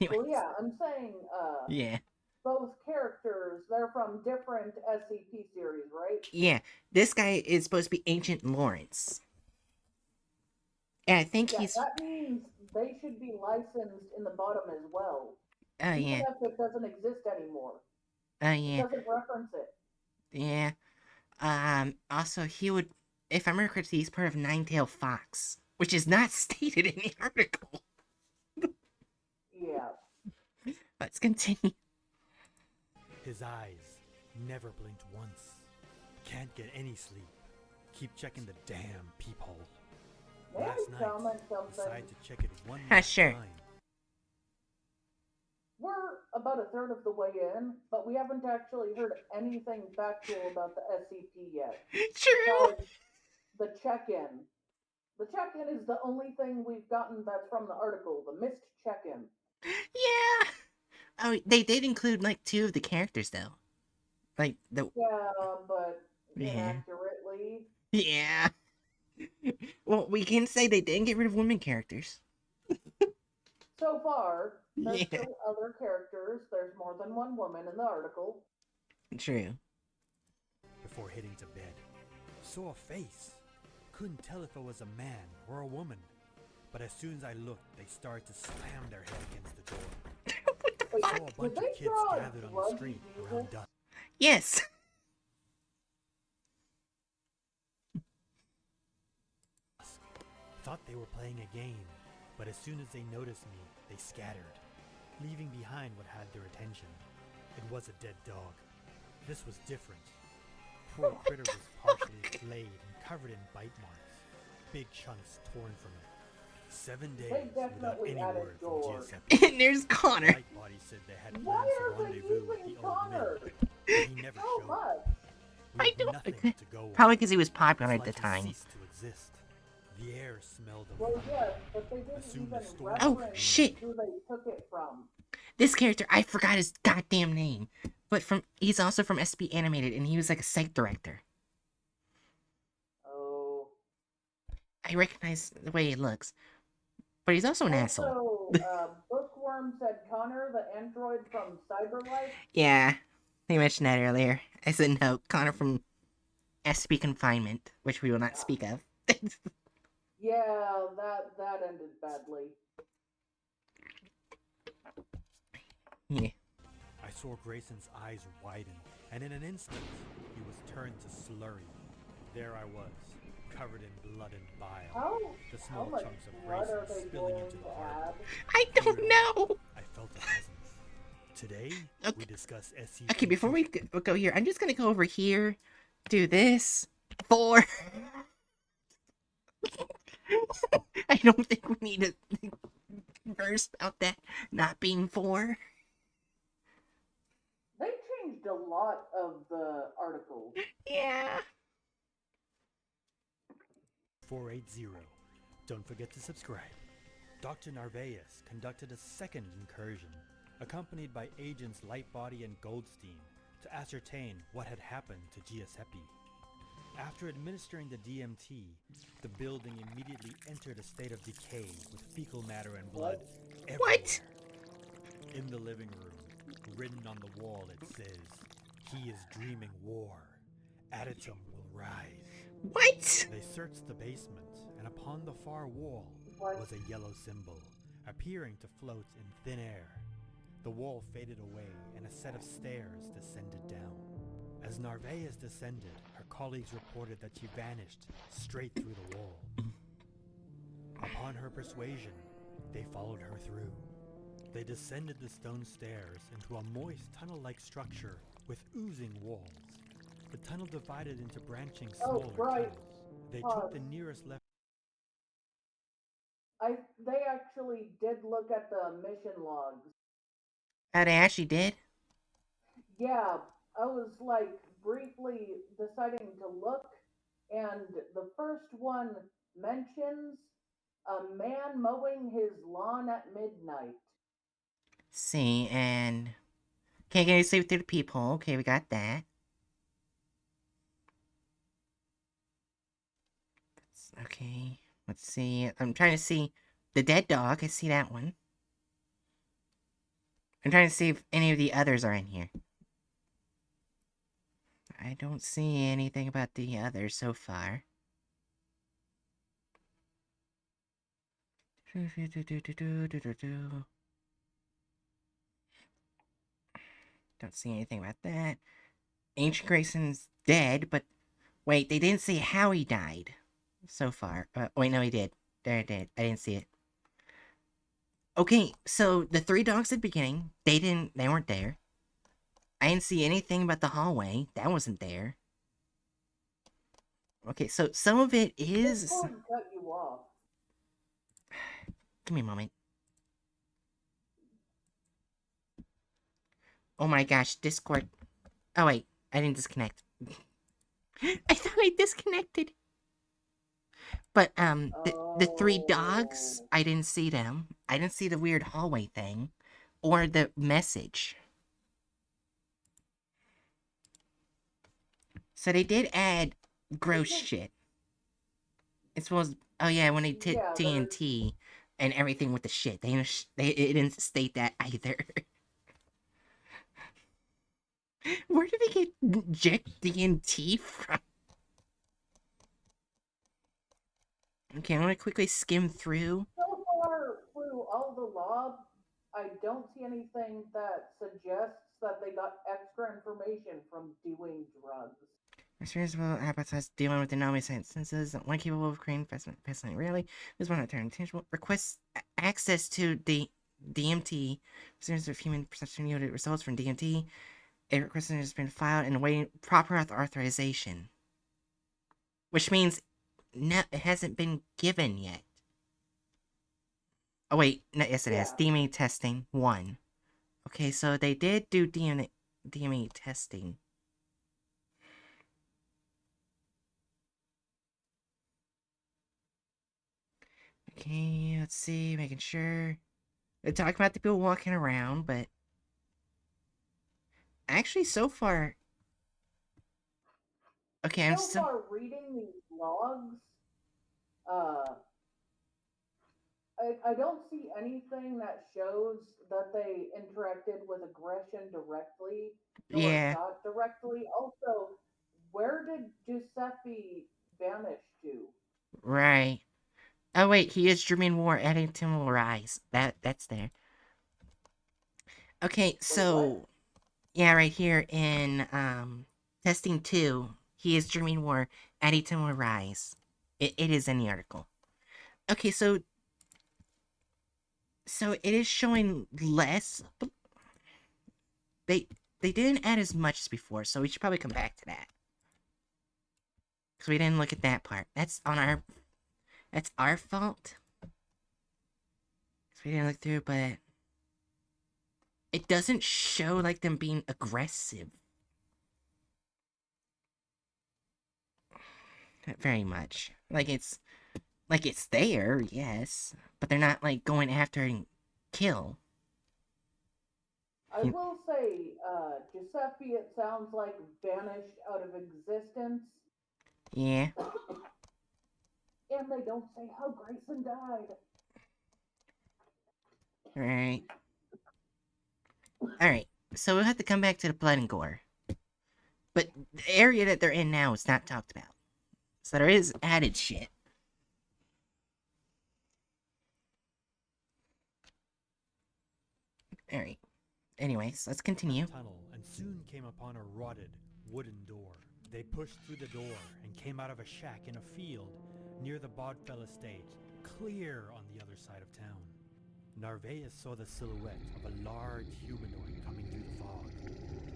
S1: Anyway.
S3: Well, yeah, I'm saying
S1: Yeah.
S3: both characters, they're from different SCP series, right?
S1: Yeah. This guy is supposed to be Ancient Lawrence. And I think
S3: Yeah,
S1: he's.
S3: that means they should be licensed in the bottom as well.
S1: Oh,
S3: Even
S1: yeah.
S3: if it doesn't exist anymore.
S1: Oh,
S3: It
S1: yeah.
S3: doesn't reference it.
S1: Yeah. Also, he would. If I remember correctly, he's part of Ninetail Fox, which is not stated in the article.
S3: Yeah.
S1: Let's continue.
S2: His eyes never blinked once. Can't get any sleep. Keep checking the damn peephole.
S3: May I
S2: Last night,
S3: comment something?
S2: decided to check it one
S1: Ah,
S2: last
S1: sure.
S2: time.
S3: We're about a third of the way in, but we haven't actually heard anything factual about the SCP yet.
S1: True.
S3: Besides the check-in. The check-in is the only thing we've gotten that's from the article, the missed check-in.
S1: Yeah. Oh, they did include like 2 of the characters though. Like the
S3: Yeah, but
S1: yeah.
S3: inaccurately.
S1: Yeah. Well, we can say they didn't get rid of women characters.
S3: So far, there's
S1: Yeah.
S3: still other characters. There's more than one woman in the article.
S1: True.
S2: Before heading to bed, saw a face. Couldn't tell if it was a man or a woman. But as soon as I looked, they started to slam their head against the door.
S3: Wait,
S2: Saw a bunch
S3: did
S2: of
S3: they
S2: kids
S3: draw
S2: gathered on the
S3: blood
S2: street
S3: Jesus?
S2: around dusk.
S1: Yes.
S2: Thought they were playing a game, but as soon as they noticed me, they scattered, leaving behind what had their attention. It was a dead dog. This was different. Poor critter was partially flayed and covered in bite marks, big chunks torn from it. 7 days without
S3: definitely
S2: any
S3: added
S2: word from
S3: gore.
S2: GSP.
S1: And there's Connor.
S2: Light Body said they had
S3: Why
S2: plans to
S3: are they
S2: rendezvous with
S3: using
S2: the old
S3: Connor
S2: man, but he never
S3: so
S2: showed.
S3: much?
S2: We
S1: I
S2: had
S1: don't-
S2: nothing to go on.
S1: Probably because he was popular
S2: It's
S1: at the
S2: like he
S1: time.
S2: ceased to exist. The air smelled of
S3: Well,
S2: fire.
S3: yes, but they didn't
S2: Assume
S3: even
S2: the story-
S1: Oh,
S3: reference
S1: shit.
S3: who they took it from.
S1: This character, I forgot his goddamn name. But he's also from SB Animated, and he was like a site director.
S3: Oh.
S1: I recognize the way he looks. But he's also an asshole.
S3: Also, Bookworm said Connor, the android from Cyberlife.
S1: Yeah, they mentioned that earlier. I said no, Connor from SB Confinement, which we will not speak of.
S3: Yeah, that ended badly.
S1: Yeah.
S2: I saw Grayson's eyes widen, and in an instant, he was turned to slurry. There I was, covered in blood and bile.
S3: How,
S2: The
S3: how
S2: small
S3: much
S2: chunks of
S3: blood are
S2: Grayson
S3: they
S2: spilling
S3: going
S2: into the
S3: to
S2: harbor.
S3: add?
S1: I don't know.
S2: I felt a presence. Today,
S1: Okay.
S2: we discuss SCPs.
S1: Okay, before we go here, I'm just gonna go over here, do this, 4. I don't think we need to converse about that not being 4.
S3: They changed a lot of the articles.
S1: Yeah.
S2: 480. Don't forget to subscribe. Dr. Narvaez conducted a second incursion, accompanied by agents Lightbody and Goldstein, to ascertain what had happened to Giuseppe. After administering the DMT, the building immediately entered a state of decay with fecal matter and blood everywhere.
S1: What?
S2: In the living room, written on the wall, it says, "He is dreaming war. Adytum will rise."
S1: What?
S2: They searched the basement, and upon the far wall was a yellow symbol, appearing to float in thin air. The wall faded away, and a set of stairs descended down. As Narvaez descended, her colleagues reported that she vanished straight through the wall. Upon her persuasion, they followed her through. They descended the stone stairs into a moist tunnel-like structure with oozing walls. The tunnel divided into branching smaller
S3: right.
S2: tunnels. They took the nearest left.
S3: They actually did look at the mission logs.
S1: Oh, they actually did?
S3: Yeah, I was like briefly deciding to look, and the first one mentions a man mowing his lawn at midnight.
S1: See, and... Okay, get saved through the peephole. Okay, we got that. Okay, let's see. I'm trying to see the dead dog. I see that one. I'm trying to see if any of the others are in here. I don't see anything about the others so far. Don't see anything about that. Ancient Grayson's dead, but wait, they didn't say how he died so far. Wait, no, he did. There, it did. I didn't see it. Okay, so the 3 dogs at the beginning, they weren't there. I didn't see anything about the hallway. That wasn't there. Okay, so some of it is...
S3: Discord cut you off.
S1: Give me a moment. Oh my gosh, Discord. Oh wait, I didn't disconnect. I thought I disconnected. But, the 3 dogs, I didn't see them. I didn't see the weird hallway thing. or the message. So they did add gross shit. It's supposed. Oh yeah, when they did
S3: Yeah,
S1: TNT and everything with the shit, it didn't state that either. Where did they get Jack TNT from? Okay, I'm gonna quickly skim through.
S3: so far through all the logs, I don't see anything that suggests that they got extra information from doing drugs.
S1: Responsible hypothesize dealing with anomalous instances. One capable of creating fascinating rarely. This one not turn intangible. Requests access to the DMT. Percentage of human perception yielded results from DMT. A request has been filed and awaiting proper authorization. Which means no, it hasn't been given yet. Oh wait, no, yes it has.
S3: Yeah.
S1: DME testing 1. Okay, so they did do DME testing. Okay, let's see, making sure. They're talking about the people walking around, but actually, so far, okay, I'm
S3: So
S1: still.
S3: far, reading these logs, uh, I don't see anything that shows that they interacted with aggression directly nor
S1: Yeah,
S3: shot directly. Also, where did Giuseppe vanish to?
S1: right. Oh wait, he is dreaming war. Eddington will rise. That's there. Okay,
S3: Wait, what?
S1: so yeah, right here in testing 2, he is dreaming war. Eddington will rise. It is in the article. Okay, so it is showing less, but they didn't add as much as before, so we should probably come back to that. Because we didn't look at that part. That's our fault. So we didn't look through, but it doesn't show like them being aggressive. Not very much. Like it's there, yes, but they're not like going after and kill.
S3: I will say, Giuseppe, it sounds like vanished out of existence,
S1: Yeah,
S3: and they don't say how Grayson died.
S1: right. Alright, so we'll have to come back to the blood and gore. But the area that they're in now is not talked about. So there is added shit. Alright. Anyways, let's continue.
S2: Tunnel and soon came upon a rotted wooden door. They pushed through the door and came out of a shack in a field near the Bodfell estate, clear on the other side of town. Narvaez saw the silhouette of a large humanoid coming through the fog,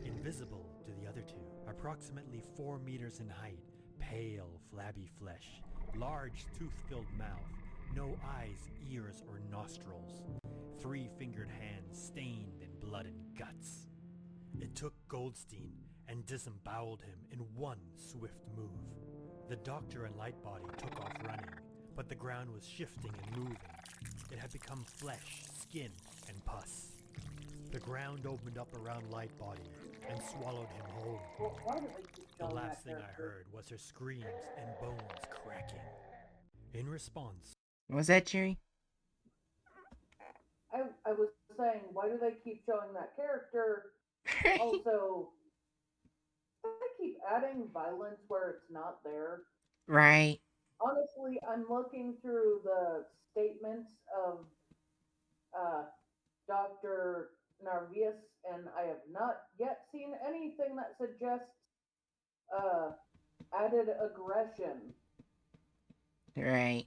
S2: invisible to the other two, approximately 4 meters in height, pale, flabby flesh, large tooth-filled mouth, no eyes, ears, or nostrils, 3-fingered hands stained in blood and guts. It took Goldstein and disemboweled him in one swift move. The doctor and Lightbody took off running, but the ground was shifting and moving. It had become flesh, skin, and pus. The ground opened up around Lightbody and swallowed him whole.
S3: Well, why do they keep
S2: The
S3: showing
S2: last
S3: that
S2: thing I
S3: character?
S2: heard was her screams and bones cracking. In response,
S1: What was that, Jerry?
S3: I was saying, why do they keep showing that character? Also, they keep adding violence where it's not there.
S1: Right.
S3: Honestly, I'm looking through the statements of Dr. Narvius, and I have not yet seen anything that suggests uh, added aggression.
S1: Right.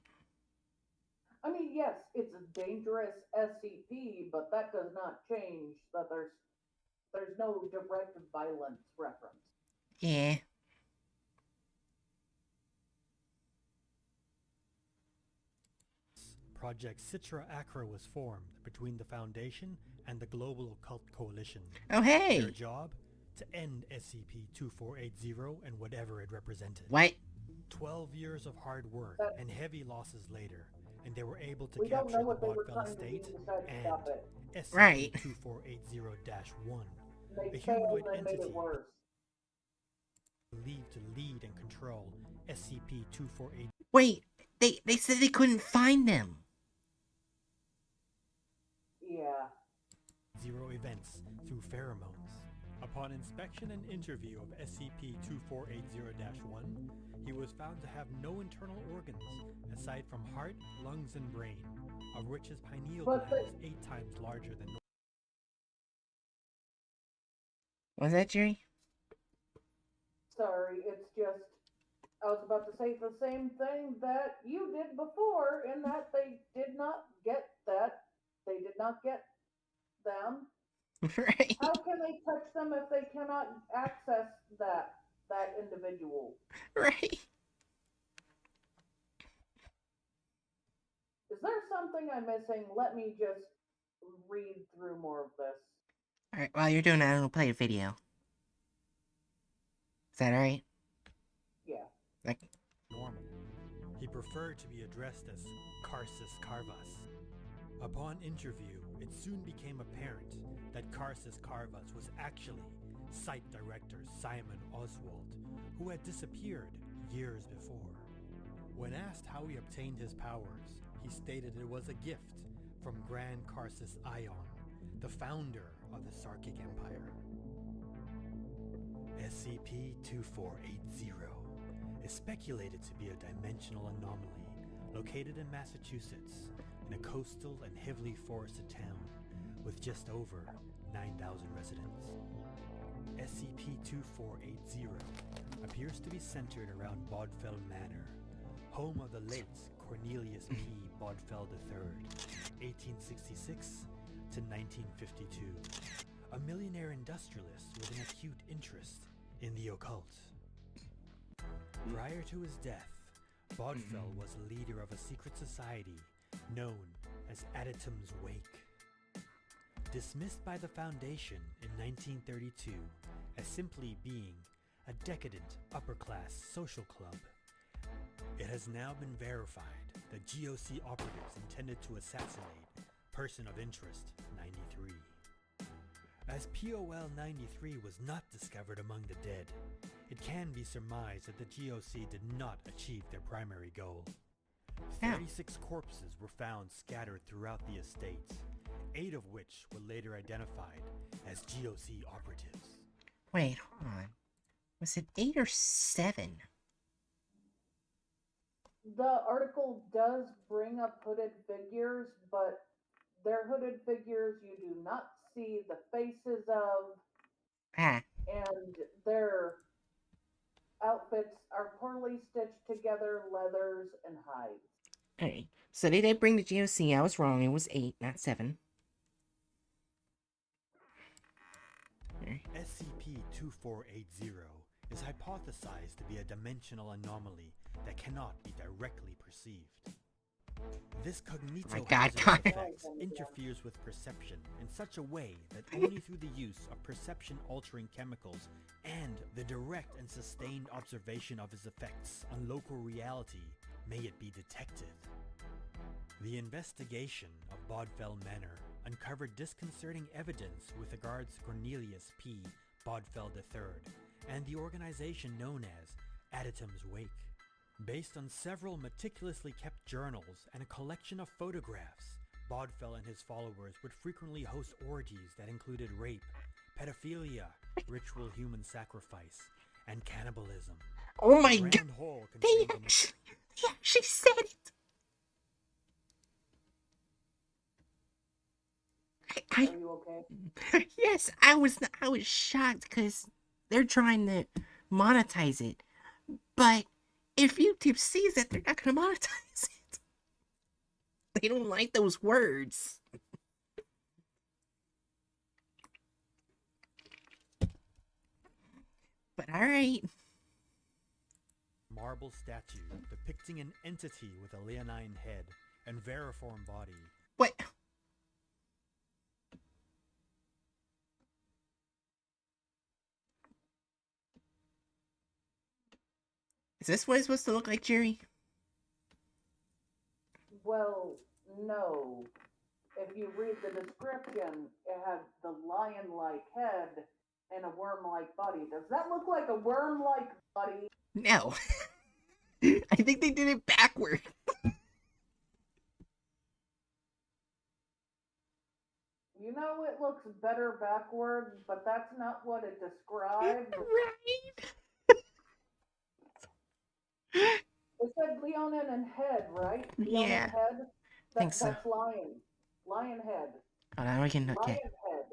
S3: I mean, yes, it's a dangerous SCP, but that does not change that there's no direct violence reference.
S1: Yeah.
S2: Project Citra Acra was formed between the Foundation and the Global Occult Coalition.
S1: Oh,
S2: Their
S1: hey!
S2: job? To end SCP-2480 and whatever it represented.
S1: What?
S2: 12 years of hard work and heavy losses later, and they were able to
S3: We don't know
S2: capture the
S3: what they were
S2: Bodfell
S3: trying to do
S2: estate
S3: and decided to
S2: and
S3: stop it.
S1: Right.
S2: SCP-2480-1,
S3: They
S2: a
S3: failed
S2: humanoid
S3: and made
S2: entity
S3: it worse.
S2: believed to lead and control SCP-2480
S1: Wait, they said they couldn't find them.
S3: Yeah.
S2: events through pheromones. Upon inspection and interview of SCP-2480-1, he was found to have no internal organs aside from heart, lungs, and brain, of which his pineal
S3: But
S2: gland was 8 times larger than normal.
S1: Was that Jerry?
S3: Sorry, it's just I was about to say the same thing that you did before, in that they did not get that. They did not get them.
S1: Right.
S3: How can they touch them if they cannot access that individual?
S1: Right.
S3: Is there something I'm missing? Let me just read through more of this.
S1: Alright, while you're doing that, I'm gonna play a video. Is that alright?
S3: Yeah.
S1: Like,
S2: Normal. He preferred to be addressed as Karsus Karvas. Upon interview, it soon became apparent that Karsus Karvas was actually site director Simon Oswald, who had disappeared years before. When asked how he obtained his powers, he stated it was a gift from Grand Karsus Ion, the founder of the Sarkic Empire. SCP-2480 is speculated to be a dimensional anomaly located in Massachusetts, in a coastal and heavily forested town with just over 9,000 residents. SCP-2480 appears to be centered around Bodfell Manor, home of the late Cornelius P. Bodfell III, 1866 to 1952, a millionaire industrialist with an acute interest in the occult. Prior to his death, Bodfell was a leader of a secret society known as Additham's Wake. Dismissed by the Foundation in 1932 as simply being a decadent upper-class social club, it has now been verified that GOC operatives intended to assassinate Person of Interest 93. As POL-93 was not discovered among the dead, it can be surmised that the GOC did not achieve their primary goal. 36 corpses were found scattered throughout the estate, 8 of which were later identified as GOC operatives.
S1: wait, hold on. Was it 8 or 7?
S3: The article does bring up hooded figures, but they're hooded figures you do not see the faces of,
S1: Ah,
S3: and their outfits are poorly stitched together leathers and hides.
S1: alright. So they did bring the GOC. I was wrong. It was 8, not 7.
S2: SCP-2480 is hypothesized to be a dimensional anomaly that cannot be directly perceived. This
S1: My God,
S2: cognito-hazardous
S1: God.
S2: effect interferes with perception in such a way that only through the use of perception-altering chemicals and the direct and sustained observation of its effects on local reality may it be detected. The investigation of Bodfell Manor uncovered disconcerting evidence with regards to Cornelius P. Bodfell III and the organization known as Additham's Wake. Based on several meticulously kept journals and a collection of photographs, Bodfell and his followers would frequently host orgies that included rape, pedophilia, ritual human sacrifice, and cannibalism.
S1: Oh my
S2: The
S1: God.
S2: round hole
S1: They
S2: contained
S1: actually said it.
S3: Are you okay?
S1: Yes, I was shocked because they're trying to monetize it, but if YouTube sees it, they're not gonna monetize it. They don't like those words. But all right.
S2: marble statue depicting an entity with a leonine head and veriform body.
S1: What? Is this what it's supposed to look like, Jerry?
S3: Well, No. If you read the description, it had the lion-like head and a worm-like body. Does that look like a worm-like body?
S1: No. I think they did it backward.
S3: You know it looks better backward, but that's not what it described.
S1: Right?
S3: It said Leonin and head, right? Leonin
S1: Yeah.
S3: head?
S1: Think so.
S3: That's lion. Lion head.
S1: Oh, now we can, okay.
S3: Lion head.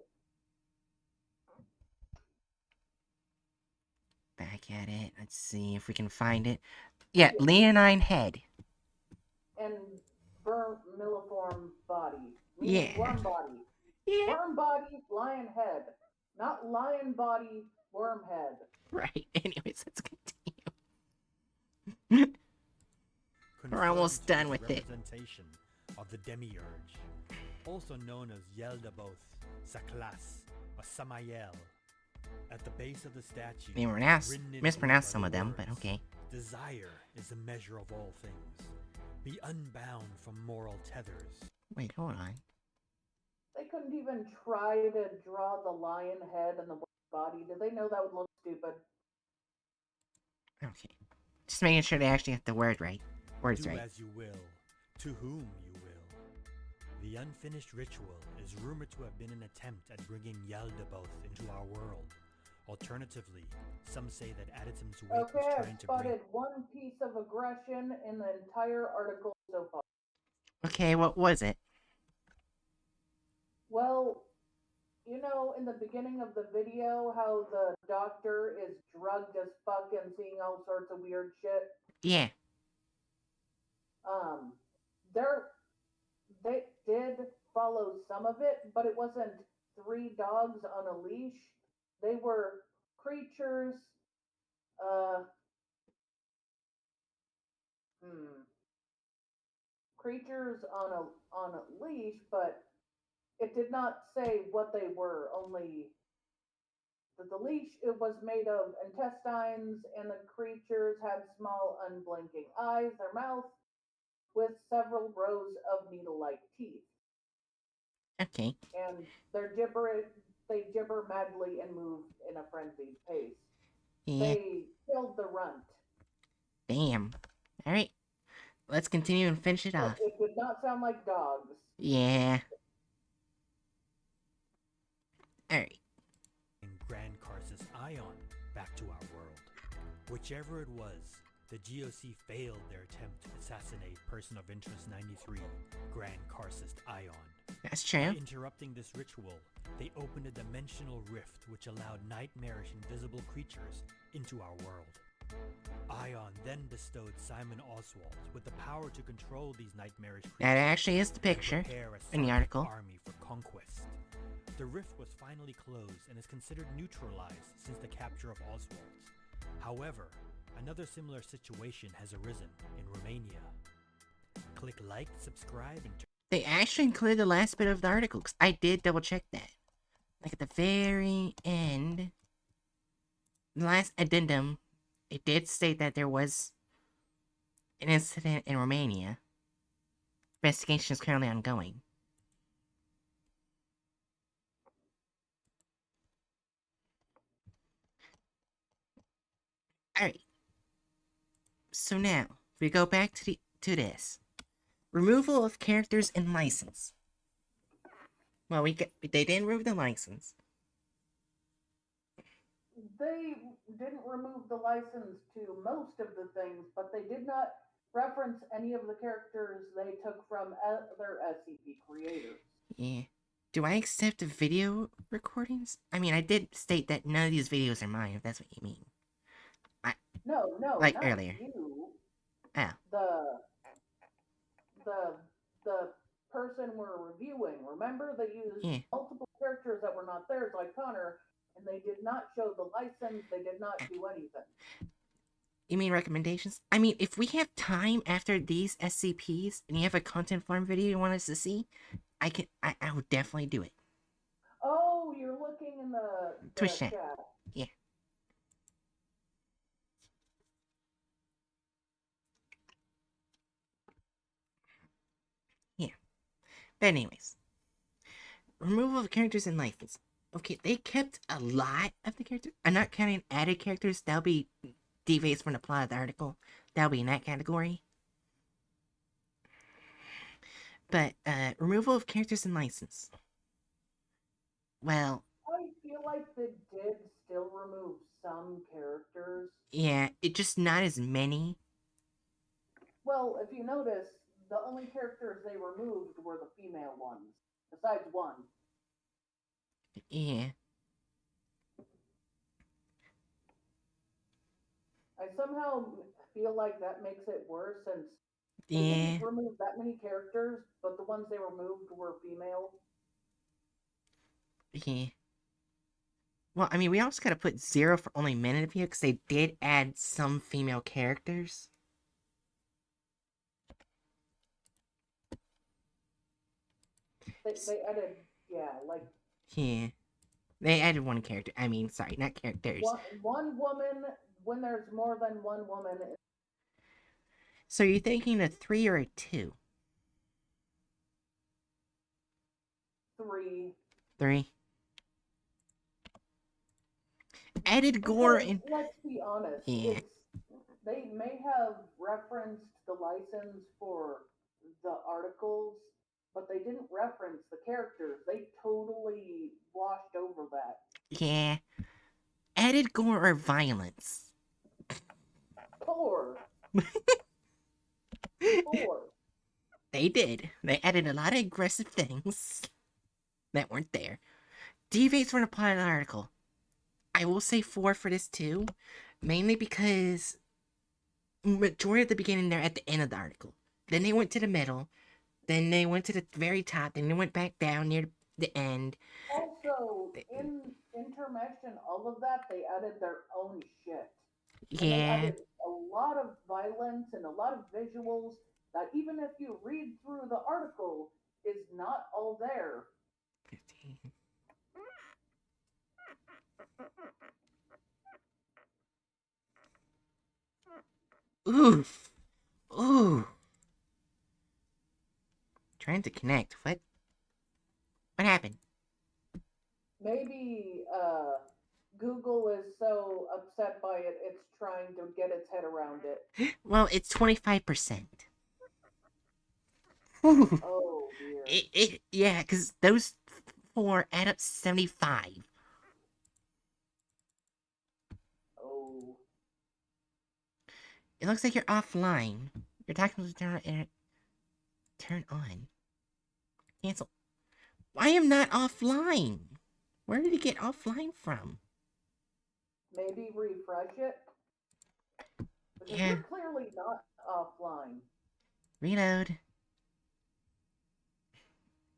S1: Back at it. Let's see if we can find it. Yeah, leonine head.
S3: And vermiliform body. Meaning
S1: Yeah.
S3: worm body.
S1: Yeah.
S3: Worm body, lion head. Not lion body, worm head.
S1: Right. Anyways, let's continue. We're almost
S2: confirmed
S1: done
S2: his
S1: with it.
S2: representation of the demiurge, also known as Yaldabaoth, Saklas, or Samael. At the base of the statue,
S1: They were
S2: written in
S1: mispronounced
S2: ink
S1: some
S2: are
S1: of
S2: the
S1: them, but
S2: words,
S1: okay.
S2: Desire is the measure of all things. Be unbound from moral tethers.
S1: Wait, hold on.
S3: They couldn't even try to draw the lion head and the worm body. Did they know that would look stupid?
S1: Okay. Just making sure they actually get the words right.
S2: Do
S1: right.
S2: as you will, to whom you will. The unfinished ritual is rumored to have been an attempt at bringing Yaldabaoth into our world. Alternatively, some say that Addison's wake
S3: Okay,
S2: was
S3: I've
S2: trying to
S3: spotted
S2: bring...
S3: one piece of aggression in the entire article so far.
S1: Okay, what was it?
S3: Well, you know, in the beginning of the video, how the doctor is drugged as fuck and seeing all sorts of weird shit?
S1: Yeah.
S3: Um, they did follow some of it, but it wasn't three dogs on a leash. They were creatures, uh, creatures on a leash, but it did not say what they were. Only that the leash it was made of intestines, and the creatures had small, unblinking eyes. Their mouth with several rows of needle-like teeth.
S1: Okay.
S3: And they gibber madly and move in a frenzied pace.
S1: Yeah.
S3: They killed the runt.
S1: Damn. Alright. Let's continue and finish it off.
S3: It did not sound like dogs.
S1: Yeah. Alright.
S2: Grand Karsus Ion back to our world. Whichever it was, the GOC failed their attempt to assassinate Person of Interest 93, Grand Karsus Ion.
S1: That's true.
S2: By interrupting this ritual, they opened a dimensional rift which allowed nightmarish invisible creatures into our world. Ion then bestowed Simon Oswald with the power to control these nightmarish creatures.
S1: That actually is the picture in the article.
S2: Army for conquest. The rift was finally closed and is considered neutralized since the capture of Oswald. However, another similar situation has arisen in Romania. Click like, subscribe, and
S1: They actually included the last bit of the article, because I did double check that. Like at the very end, the last addendum, it did state that there was an incident in Romania. Investigation is currently ongoing. Alright. So now, we go back to this. Removal of characters and license. Well, they didn't remove the license.
S3: They didn't remove the license to most of the things, but they did not reference any of the characters they took from other SCP creators.
S1: Yeah. Do I accept video recordings? I mean, I did state that none of these videos are mine, if that's what you mean.
S3: No,
S1: like
S3: not
S1: earlier.
S3: you.
S1: Oh.
S3: The person we're reviewing. Remember, they used multiple characters that were not theirs, like Connor, and they did not show the license. They did not do anything.
S1: You mean recommendations? I mean, if we have time after these SCPs and you have a content farm video you want us to see, I would definitely do it.
S3: Oh, you're looking in the
S1: Twitch chat. Yeah. Yeah. But anyways, removal of characters and license. Okay, they kept a lot of the characters. I'm not counting added characters. That'll be deviates from the plot of the article. That'll be in that category. But removal of characters and license. Well,
S3: I feel like they did still remove some characters.
S1: yeah, it just not as many.
S3: Well, if you notice, the only characters they removed were the female ones, besides one.
S1: Yeah,
S3: I somehow feel like that makes it worse since they
S1: yeah,
S3: didn't remove that many characters, but the ones they removed were female.
S1: yeah. Well, I mean, we also gotta put 0 for only men in the video because they did add some female characters.
S3: They added, yeah, like
S1: Yeah, they added one character. I mean, sorry, not characters.
S3: one woman when there's more than one woman.
S1: So you're thinking a 3 or a 2?
S3: Three.
S1: 3. Added gore
S3: Because
S1: and
S3: let's be honest,
S1: yeah,
S3: it's they may have referenced the license for the articles, but they didn't reference the characters. They totally washed over that.
S1: yeah. Added gore or violence.
S3: Poor, poor.
S1: They did. They added a lot of aggressive things that weren't there. Deviates from the plot of the article. I will say 4 for this too, mainly because majority of the beginning they're at the end of the article. Then they went to the middle, then they went to the very top, then they went back down near the end.
S3: Also, in intermission, all of that, they added their own shit. And they
S1: Yeah.
S3: added a lot of violence and a lot of visuals that even if you read through the article, is not all there.
S1: 15. Oof. Ooh. Trying to connect. What? What happened?
S3: Maybe Google is so upset by it, it's trying to get its head around it.
S1: Well, it's 25%. Ooh.
S3: Oh dear.
S1: Yeah, because those 4 add up to 75.
S3: Oh.
S1: It looks like you're offline. You're talking to turn on. Cancel. I am not offline. Where did it get offline from?
S3: Maybe refresh it? Because
S1: Yeah.
S3: you're clearly not offline.
S1: Reload.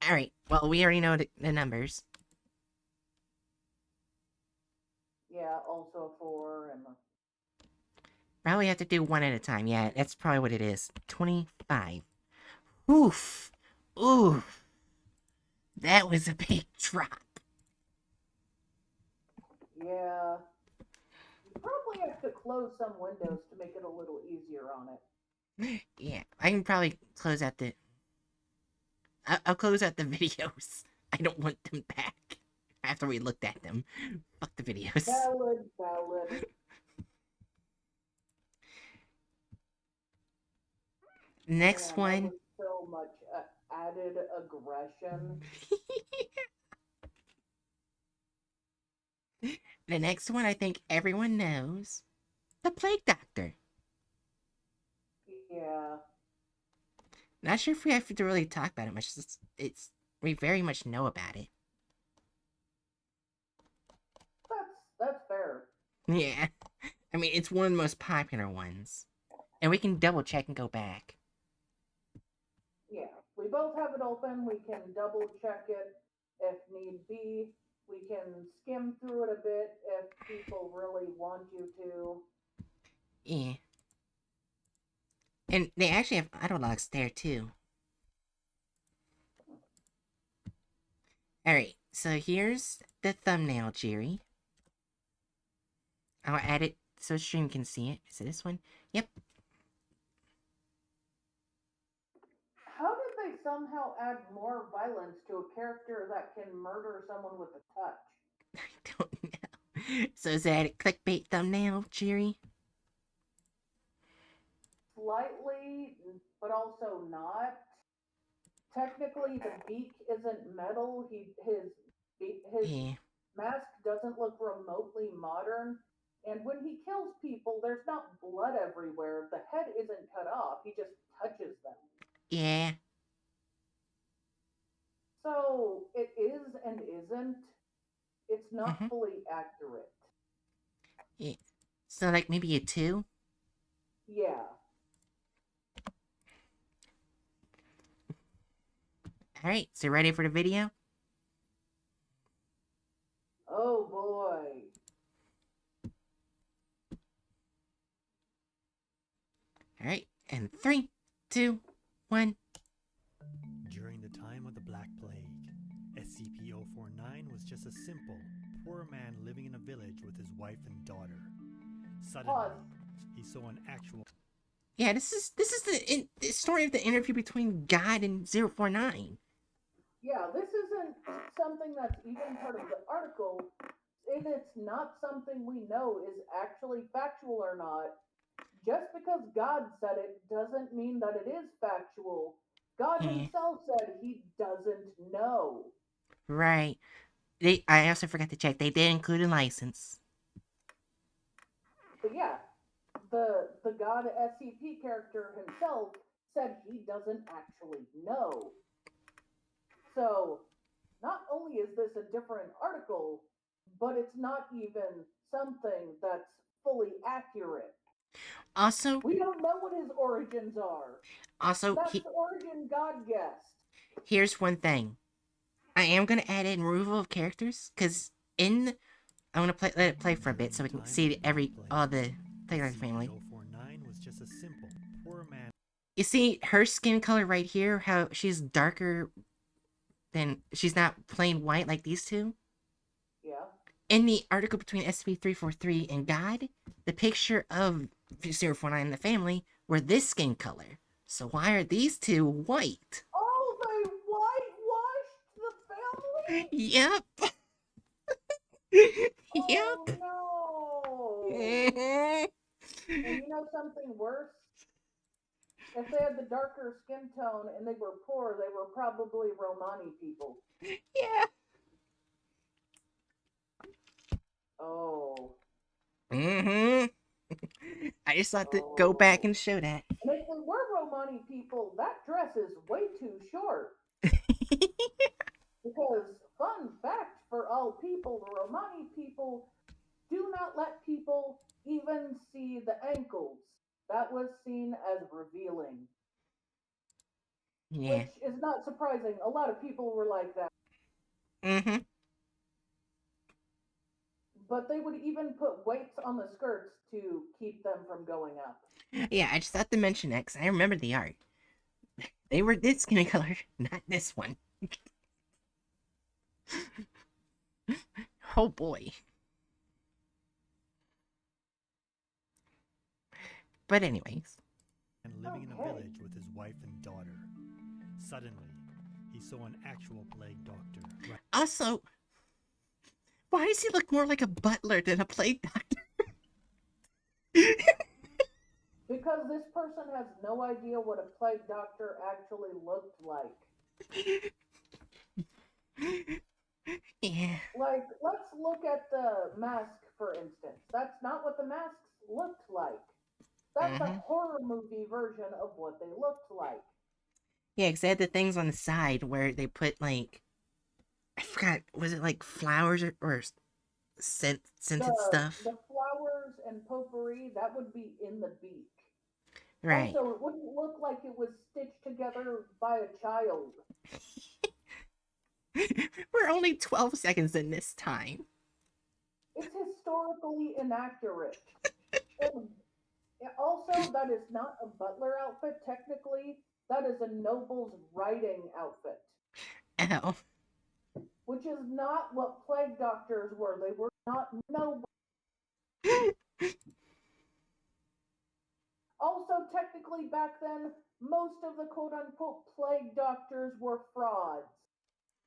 S1: Alright, well, we already know the numbers.
S3: Yeah, also a 4 and
S1: Probably have to do one at a time. Yeah, that's probably what it is. 25. Oof. Oof. That was a big drop.
S3: yeah. You probably have to close some windows to make it a little easier on it.
S1: Yeah, I can probably close out the... I'll close out the videos. I don't want them back after we looked at them. Fuck the videos.
S3: Valid.
S1: Next
S3: Man, that
S1: one.
S3: was so much added aggression.
S1: The next one I think everyone knows. The Plague Doctor.
S3: Yeah.
S1: Not sure if we have to really talk about it much. We very much know about it.
S3: That's fair.
S1: Yeah. I mean, it's one of the most popular ones. And we can double check and go back.
S3: Yeah. We both have it open. We can double check it if need be. We can skim through it a bit if people really want you to.
S1: Yeah. And they actually have auto logs there too. Alright, so here's the thumbnail, Jerry. I'll add it so stream can see it. Is it this one? Yep.
S3: How did they somehow add more violence to a character that can murder someone with a touch?
S1: I don't know. So is that a clickbait thumbnail, Jerry?
S3: Slightly, but also not. Technically, the beak isn't metal. His
S1: Yeah.
S3: mask doesn't look remotely modern. And when he kills people, there's not blood everywhere. The head isn't cut off. He just touches them.
S1: Yeah.
S3: So it is and isn't. It's not
S1: Mm-hmm.
S3: fully accurate.
S1: Yeah. So like maybe a 2?
S3: Yeah.
S1: Alright, so ready for the video?
S3: Oh boy.
S1: Alright, and 3, 2, 1.
S2: During the time of the Black Plague, SCP-049 was just a simple, poor man living in a village with his wife and daughter. Suddenly,
S3: Pause.
S2: he saw an actual
S1: Yeah, this is the story of the interview between God and 049.
S3: Yeah, this isn't something that's even part of the article, and it's not something we know is actually factual or not. Just because God said it doesn't mean that it is factual. God
S1: Yeah,
S3: himself said he doesn't know.
S1: right. I also forgot to check. They did include a license.
S3: But yeah, the God SCP character himself said he doesn't actually know. So not only is this a different article, but it's not even something that's fully accurate.
S1: Also,
S3: We don't know what his origins are.
S1: also,
S3: That's the origin God guessed.
S1: here's one thing. I am gonna add in removal of characters because in I want to let it play for a bit so we can see all the Playground family.
S2: SCP-049 was just a simple, poor man.
S1: You see her skin color right here, how she's darker than she's not plain white like these two.
S3: Yeah.
S1: In the article between SCP-343 and God, the picture of 049 and the family were this skin color. So why are these two white?
S3: Oh, they whitewashed the family?
S1: Yep.
S3: Oh
S1: Yep.
S3: no.
S1: Mhm.
S3: And you know something worse? If they had the darker skin tone and they were poor, they were probably Romani people.
S1: Yeah.
S3: Oh.
S1: Mm-hmm. I just thought to go back
S3: Oh.
S1: and show that.
S3: And if they were Romani people, that dress is way too short. Because, fun fact for all people, the Romani people do not let people even see the ankles. That was seen as revealing,
S1: Yeah.
S3: which is not surprising. A lot of people were like that.
S1: Mm-hmm.
S3: But they would even put weights on the skirts to keep them from going up.
S1: Yeah, I just thought to mention that because I remember the art. They were this skin color, not this one. Oh boy. But anyways.
S2: And living in a
S3: Okay.
S2: village with his wife and daughter. Suddenly, he saw an actual plague doctor.
S1: Also, why does he look more like a butler than a plague doctor?
S3: Because this person has no idea what a plague doctor actually looked like.
S1: Yeah.
S3: Like, let's look at the mask, for instance. That's not what the masks looked like. That's a
S1: Mm-hmm.
S3: horror movie version of what they looked like.
S1: Yeah, because they had the things on the side where they put like I forgot, was it like flowers or scented
S3: The
S1: stuff?
S3: flowers and potpourri, that would be in the beak.
S1: Right.
S3: Also, it wouldn't look like it was stitched together by a child.
S1: We're only 12 seconds in this time.
S3: It's historically inaccurate. And also, that is not a butler outfit. Technically, that is a noble's riding outfit,
S1: Ow.
S3: which is not what plague doctors were. They were not noble. Also, technically, back then, most of the quote unquote plague doctors were frauds.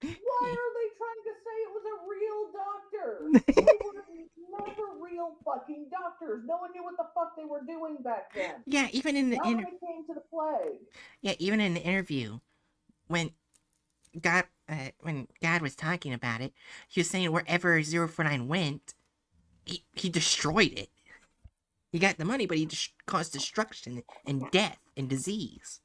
S3: Why are they trying to say it was a real doctor? They were never real fucking doctors. No one knew what the fuck they were doing back then.
S1: Yeah, even in the
S3: Not when it came to the plague.
S1: yeah, even in the interview, when when God was talking about it, he was saying wherever 049 went, he destroyed it. He got the money, but he caused destruction and death and disease.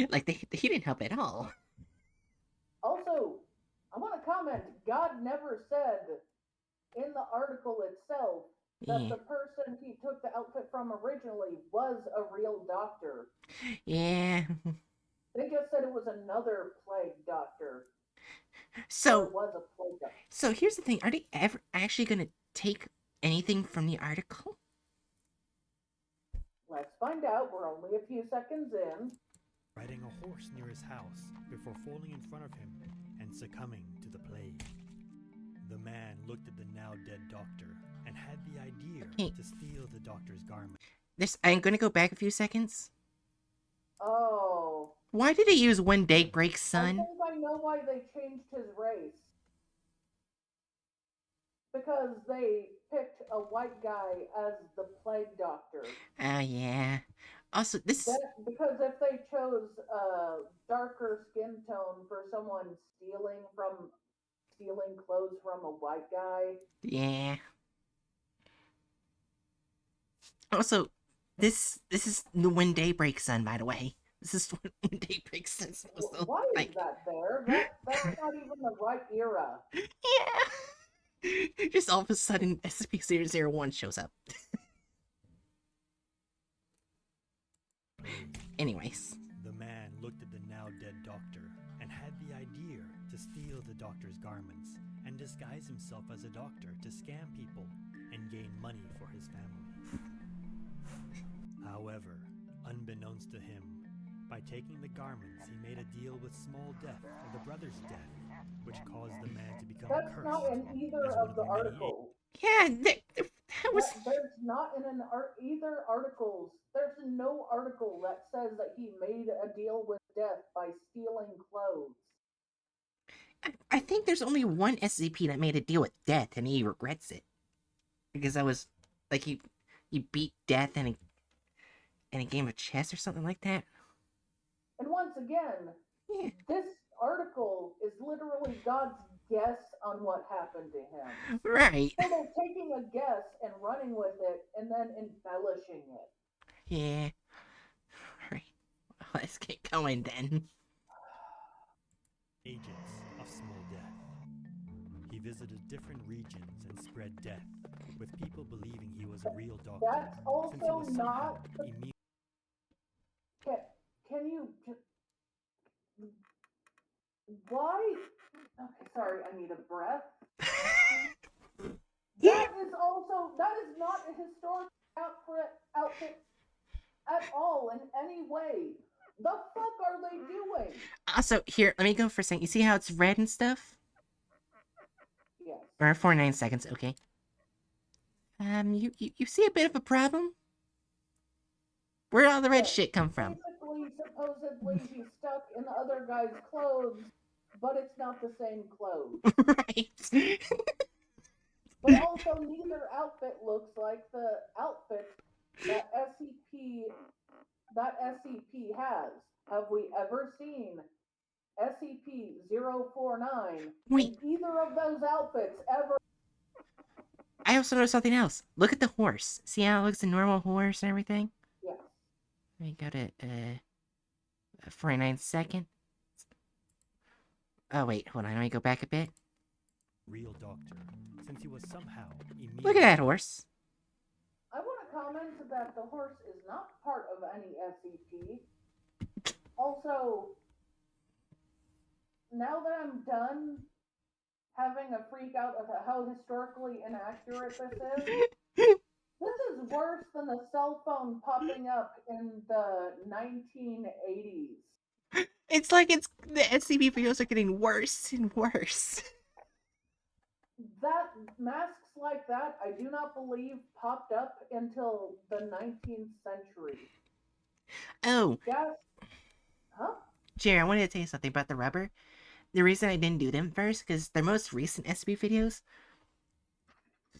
S1: Like he didn't help at all.
S3: Also, I want to comment God never said in the article itself that
S1: Yeah,
S3: the person he took the outfit from originally was a real doctor.
S1: yeah.
S3: They just said it was another plague doctor. Or
S1: So
S3: it was a plague doctor.
S1: so here's the thing: are they ever actually gonna take anything from the article?
S3: Let's find out. We're only a few seconds in.
S2: Riding a horse near his house before falling in front of him and succumbing to the plague. The man looked at the now dead doctor and had the idea
S1: Okay.
S2: to steal the doctor's garment.
S1: I'm gonna go back a few seconds.
S3: Oh.
S1: Why did they use One Daybreak's
S3: I
S1: son?
S3: think I know why they changed his race. Because they picked a white guy as the plague doctor.
S1: Oh yeah. Also,
S3: Because if they chose a darker skin tone for someone stealing clothes from a white guy.
S1: yeah. Also, this is the When Daybreak Sun, by the way. This is what When Daybreak Sun's supposed to look
S3: Why
S1: like.
S3: is that there? That's not even the right era.
S1: Yeah. Just all of a sudden, SCP-001 shows up. Anyways.
S2: The man looked at the now dead doctor and had the idea to steal the doctor's garments and disguise himself as a doctor to scam people and gain money for his family. However, unbeknownst to him, by taking the garments, he made a deal with Small Death of the Brothers' Death, which caused the man to become
S3: That's
S2: cursed.
S3: not in either
S2: as
S3: of
S2: one
S3: the
S2: of many
S3: articles.
S1: Yeah, that was.
S3: There's not in either articles. There's no article that says that he made a deal with death by stealing clothes.
S1: I think there's only one SCP that made a deal with death, and he regrets it because I was like he beat death in a game of chess or something like that.
S3: And once again,
S1: Yeah.
S3: this article is literally God's guess on what happened to him.
S1: Right.
S3: So they're taking a guess and running with it and then embellishing it.
S1: Yeah. Right. Well, let's get going then.
S2: Agents of Small Death. He visited different regions and spread death, with people believing he was a real doctor.
S3: That's
S2: since he
S3: also
S2: was somehow
S3: not.
S2: immune.
S3: Can you just. Why? Okay, sorry, I need a breath. That is not a historic outfit at all in any way. The fuck are they doing?
S1: Also, here, let me go for a second. You see how it's red and stuff?
S3: Yes.
S1: Or 49 seconds, okay. You see a bit of a problem? Where'd all the red shit come from?
S3: Basically, supposedly, he's stuck in the other guy's clothes, but it's not the same clothes.
S1: Right.
S3: But also, neither outfit looks like the outfit that SCP has. Have we ever seen SCP-049
S1: Wait.
S3: in either of those outfits ever?
S1: I also noticed something else. Look at the horse. See how it looks a normal horse and everything?
S3: Yes.
S1: Let me go to 49 seconds. Oh wait, hold on. Let me go back a bit.
S2: Real doctor, since he was somehow immune.
S1: Look at that horse.
S3: I want to comment that the horse is not part of any SCP. Also, now that I'm done having a freak out of how historically inaccurate this is worse than the cell phone popping up in the 1980s.
S1: It's like the SCP videos are getting worse and worse.
S3: That masks like that, I do not believe popped up until the 19th century.
S1: Oh,
S3: Gas, huh?
S1: Jerry, I wanted to tell you something about the rubber. The reason I didn't do them first, because their most recent SB videos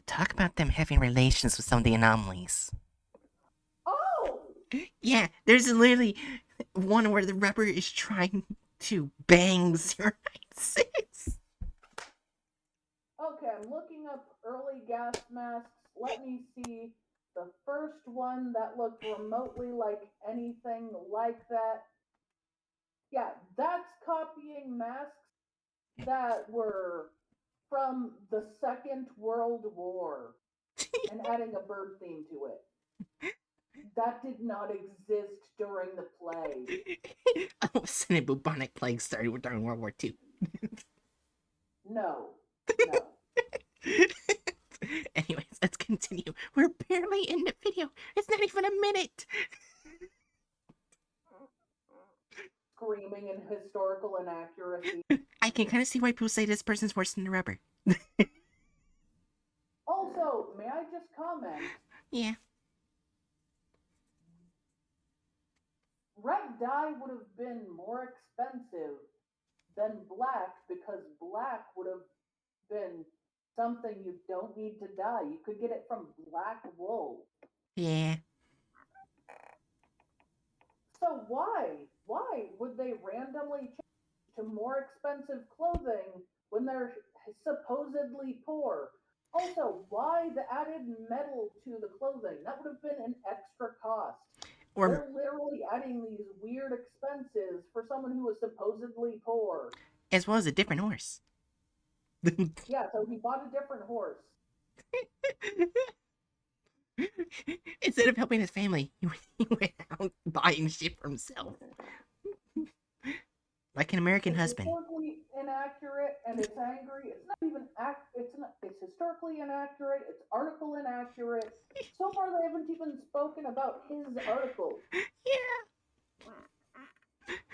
S1: talk about them having relations with some of the anomalies.
S3: Oh!
S1: Yeah, there's literally one where the rubber is trying to bang 096.
S3: Okay, I'm looking up early gas masks. Let me see. The first one that looked remotely like anything like that. Yeah, that's copying masks that were from the Second World War and adding a bird theme to it. That did not exist during the plague.
S1: All of a sudden, bubonic plague started during World War II.
S3: No, no.
S1: Anyways, let's continue. We're barely in the video. It's not even a minute.
S3: Screaming in historical inaccuracy.
S1: I can kind of see why people say this person's worse than the rubber.
S3: Also, may I just comment?
S1: Yeah.
S3: Red dye would have been more expensive than black because black would have been something you don't need to dye. You could get it from black wool.
S1: Yeah.
S3: So why would they randomly change to more expensive clothing when they're supposedly poor? Also, why the added metal to the clothing? That would have been an extra cost.
S1: Or
S3: They're literally adding these weird expenses for someone who was supposedly poor.
S1: as well as a different horse.
S3: Yeah, so he bought a different horse.
S1: Instead of helping his family, he went out buying shit for himself. Like an American
S3: It's
S1: husband.
S3: historically inaccurate and it's angry. It's not even it's historically inaccurate. It's article inaccurate. So far, they haven't even spoken about his article.
S1: Yeah.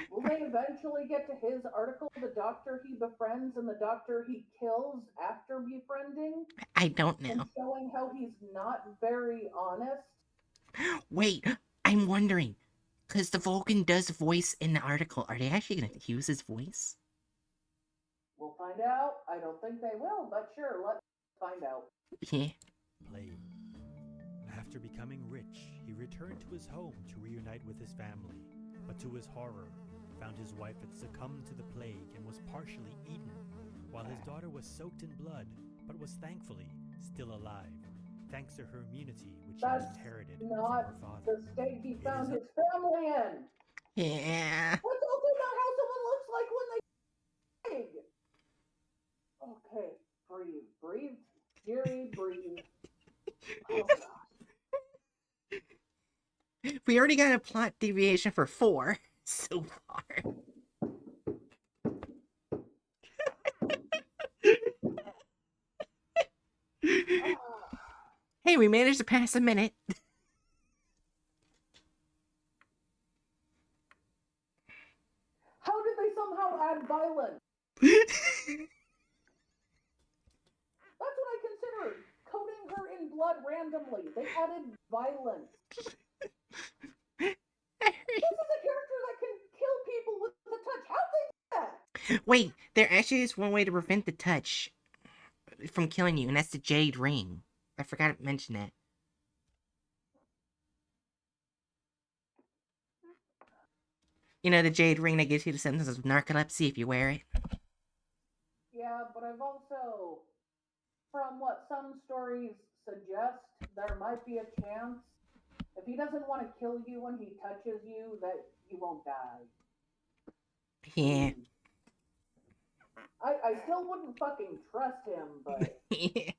S3: Will they eventually get to his article, the doctor he befriends and the doctor he kills after befriending,
S1: I don't
S3: and
S1: know.
S3: showing how he's not very honest?
S1: Wait, I'm wondering. Because the Vulcan does voice in the article. Are they actually going to use his voice?
S3: We'll find out. I don't think they will, but sure, let's find out.
S1: Yeah.
S2: Plague. After becoming rich, he returned to his home to reunite with his family, but to his horror, found his wife had succumbed to the plague and was partially eaten, while his daughter was soaked in blood, but was thankfully still alive, thanks to her immunity which she
S3: That's
S2: had inherited from
S3: not
S2: her father.
S3: the state he
S2: It
S3: found
S2: is
S3: his family in.
S1: Yeah.
S3: That's also not how someone looks like when they plague. Okay, breathe, breathe, Jerry, breathe. Oh god.
S1: We already got a plot deviation for 4 so far. Hey, we managed to pass a minute.
S3: How did they somehow add violence? That's what I considered. Coating her in blood randomly. They added violence. This is a character that can kill people with a touch. How'd they do that?
S1: Wait, there actually is one way to prevent the touch from killing you, and that's the Jade Ring. I forgot to mention that. You know, the Jade Ring that gives you the symptoms of narcolepsy if you wear it?
S3: Yeah, but I've also, from what some stories suggest, there might be a chance if he doesn't want to kill you when he touches you, that you won't die.
S1: Yeah.
S3: I still wouldn't fucking trust him, but
S1: Yeah.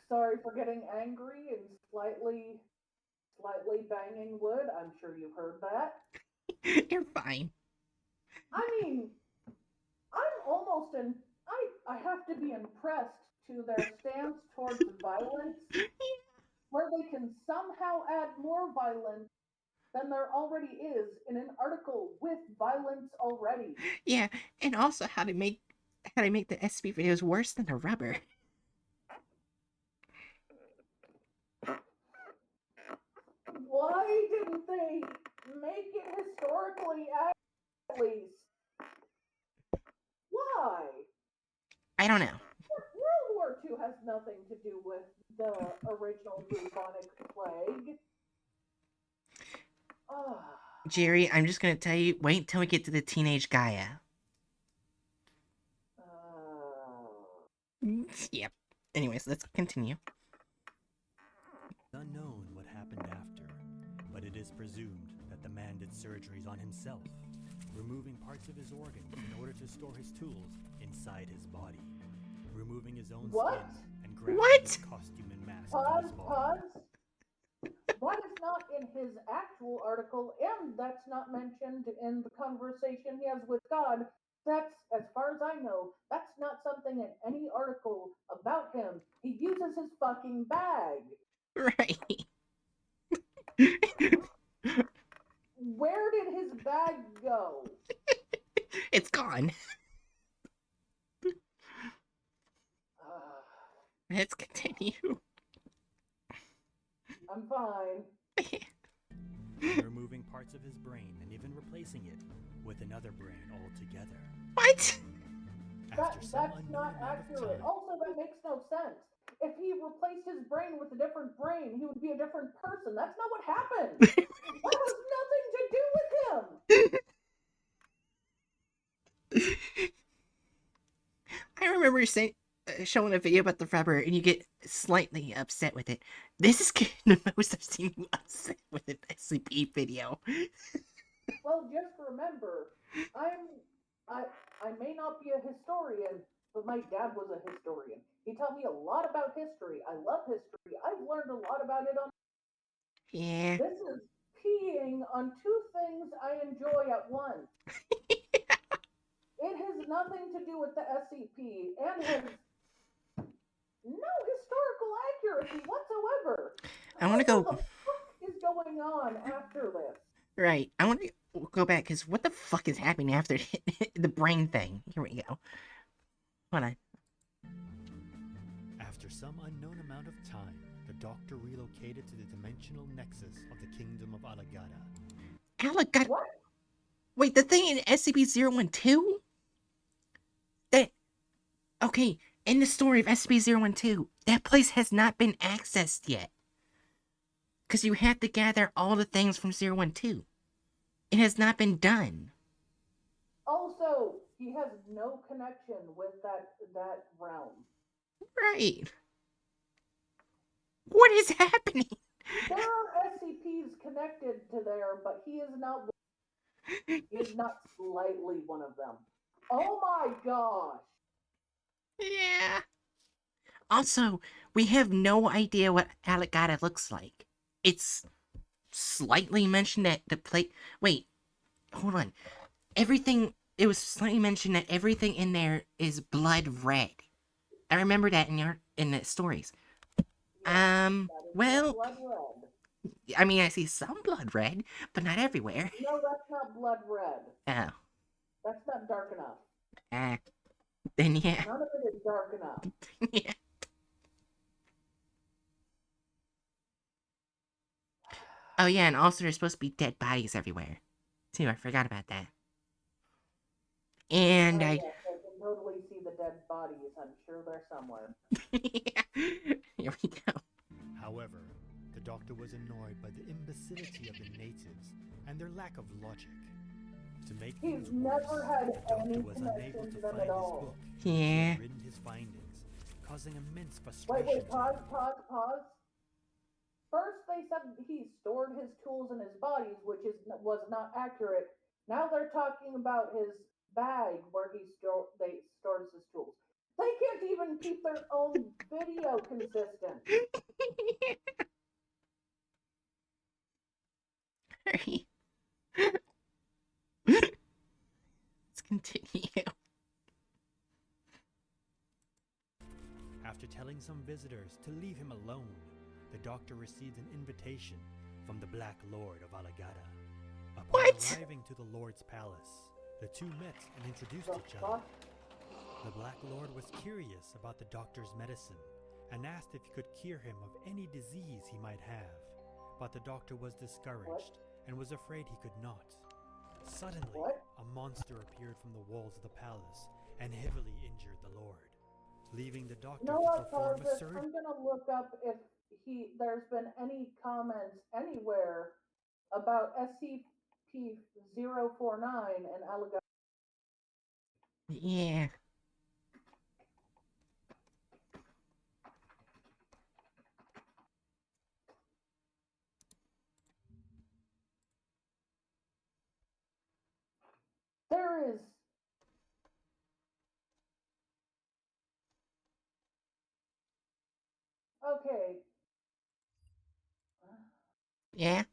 S3: sorry for getting angry and slightly banging wood. I'm sure you've heard that.
S1: You're fine.
S3: I mean, I'm almost in. I have to be impressed to their stance towards violence, where they can somehow add more violence than there already is in an article with violence already.
S1: Yeah, and also how to make how to make the SCP videos worse than the rubber.
S3: Why didn't they make it historically accurate at least? Why?
S1: I don't know.
S3: World War II has nothing to do with the original bubonic plague. Ah.
S1: Jerry, I'm just gonna tell you, wait until we get to the teenage Gaia. Yep. Anyways, let's continue.
S2: Unknown what happened after, but it is presumed that the man did surgeries on himself, removing parts of his organs in order to store his tools inside his body, removing his own
S3: What?
S2: skin and grafting
S1: What?
S2: his costume and mask to
S3: Pause,
S2: his body.
S3: pause. That is not in his actual article, and that's not mentioned in the conversation he has with God. That's, as far as I know, that's not something in any article about him. He uses his fucking bag.
S1: Right.
S3: Where did his bag go?
S1: It's gone. Let's continue.
S3: I'm fine.
S2: Removing parts of his brain and even replacing it with another brain altogether.
S1: What?
S3: That's not accurate. Also, that makes no sense. If he replaced his brain with a different brain, he would be a different person. That's not what happened. That has nothing to do with him.
S1: I remember saying, showing a video about the rubber, and you get slightly upset with it. This is the most I've seen you upset with an SCP video.
S3: Well, just remember, I may not be a historian, but my dad was a historian. He taught me a lot about history. I love history. I've learned a lot about it on.
S1: Yeah.
S3: This is peeing on two things I enjoy at once. It has nothing to do with the SCP and has no historical accuracy whatsoever.
S1: I want to go.
S3: What the fuck is going on after this?
S1: Right. I want to go back, because what the fuck is happening after the brain thing? Here we go. Hold on.
S2: After some unknown amount of time, the Doctor relocated to the dimensional nexus of the Kingdom of Alagata.
S1: Alagata.
S3: What?
S1: Wait, the thing in SCP-012? That. Okay, in the story of SCP-012, that place has not been accessed yet. Because you have to gather all the things from 012. It has not been done.
S3: Also, he has no connection with that realm.
S1: Right. What is happening?
S3: There are SCPs connected to there, but he is not slightly one of them. Oh my gosh.
S1: Yeah. Also, we have no idea what Alagata looks like. It's slightly mentioned that the plate. Wait, hold on. It was slightly mentioned that everything in there is blood red. I remember that in the stories. Well,
S3: Blood red.
S1: I mean, I see some blood red, but not everywhere.
S3: No, that's not blood red.
S1: Oh.
S3: That's not dark enough.
S1: Then yeah.
S3: None of it is dark enough.
S1: Yeah. Oh yeah, and also there's supposed to be dead bodies everywhere. Too, I forgot about that. And
S3: yes, I can totally see the dead bodies. I'm sure they're somewhere.
S1: Here we go.
S2: However, the Doctor was annoyed by the imbecility of the natives and their lack of logic. To make things worse, the Doctor was unable to find his book.
S1: Yeah.
S2: He had written his findings, causing immense frustration.
S3: Wait, pause. First, they said he stored his tools in his bodies, which was not accurate. Now they're talking about his bag where they stores his tools. They can't even keep their own video consistent.
S1: Let's continue.
S2: After telling some visitors to leave him alone, the Doctor received an invitation from the Black Lord of Alagata. Upon
S1: What?
S2: arriving to the Lord's palace, the two met and introduced each other. The Black Lord was curious about the doctor's medicine and asked if he could cure him of any disease he might have, but the doctor was discouraged and was afraid he could not. Suddenly, a monster appeared from the walls of the palace and heavily injured the Lord, leaving the doctor to perform a surgery.
S3: I'm gonna look up if there's been any comments anywhere about SCP-049 and Allegation.
S1: Yeah.
S3: There is. Okay.
S1: Yeah.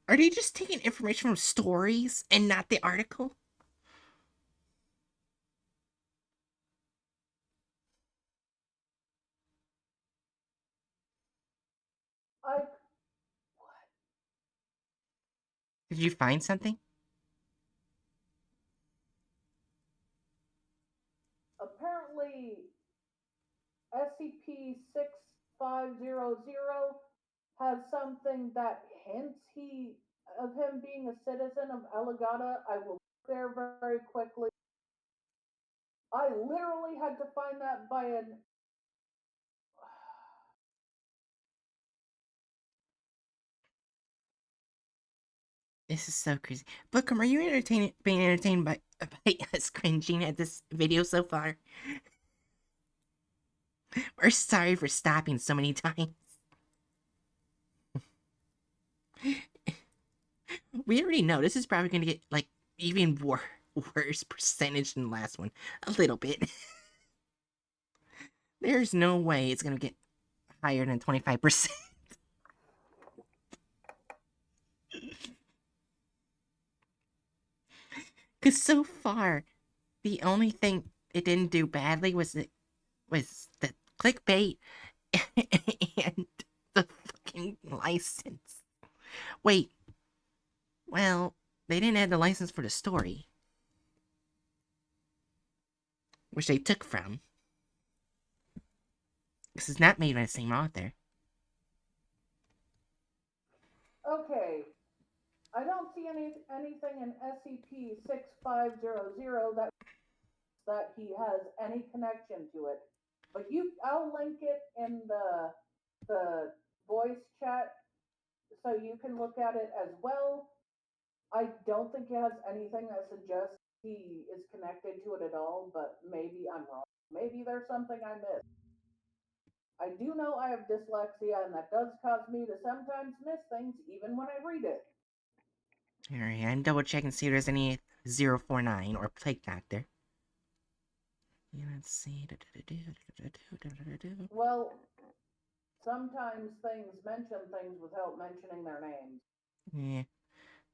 S1: Are they just taking information from stories and not the article?
S3: I
S1: Did you find something?
S3: apparently SCP-6500 has something that hints of him being a citizen of Elegata. I will look there very quickly. I literally had to find that by an.
S1: This is so crazy. Bookham, are you being entertained by us cringing at this video so far? We're sorry for stopping so many times. We already know this is probably gonna get, like, even worse percentage than the last one. A little bit. There's no way it's gonna get higher than 25%. Because so far, the only thing it didn't do badly was the clickbait and the fucking license. Wait. Well, they didn't add the license for the story, which they took from. This is not made by the same author.
S3: Okay. I don't see anything in SCP-6500 that he has any connection to it. But I'll link it in the voice chat so you can look at it as well. I don't think it has anything that suggests he is connected to it at all, but maybe I'm wrong. Maybe there's something I missed. I do know I have dyslexia, and that does cause me to sometimes miss things even when I read it.
S1: Alright, I'm double checking to see if there's any 049 or Plague Doctor. Yeah, let's see.
S3: Well, sometimes things mention things without mentioning their names.
S1: Yeah,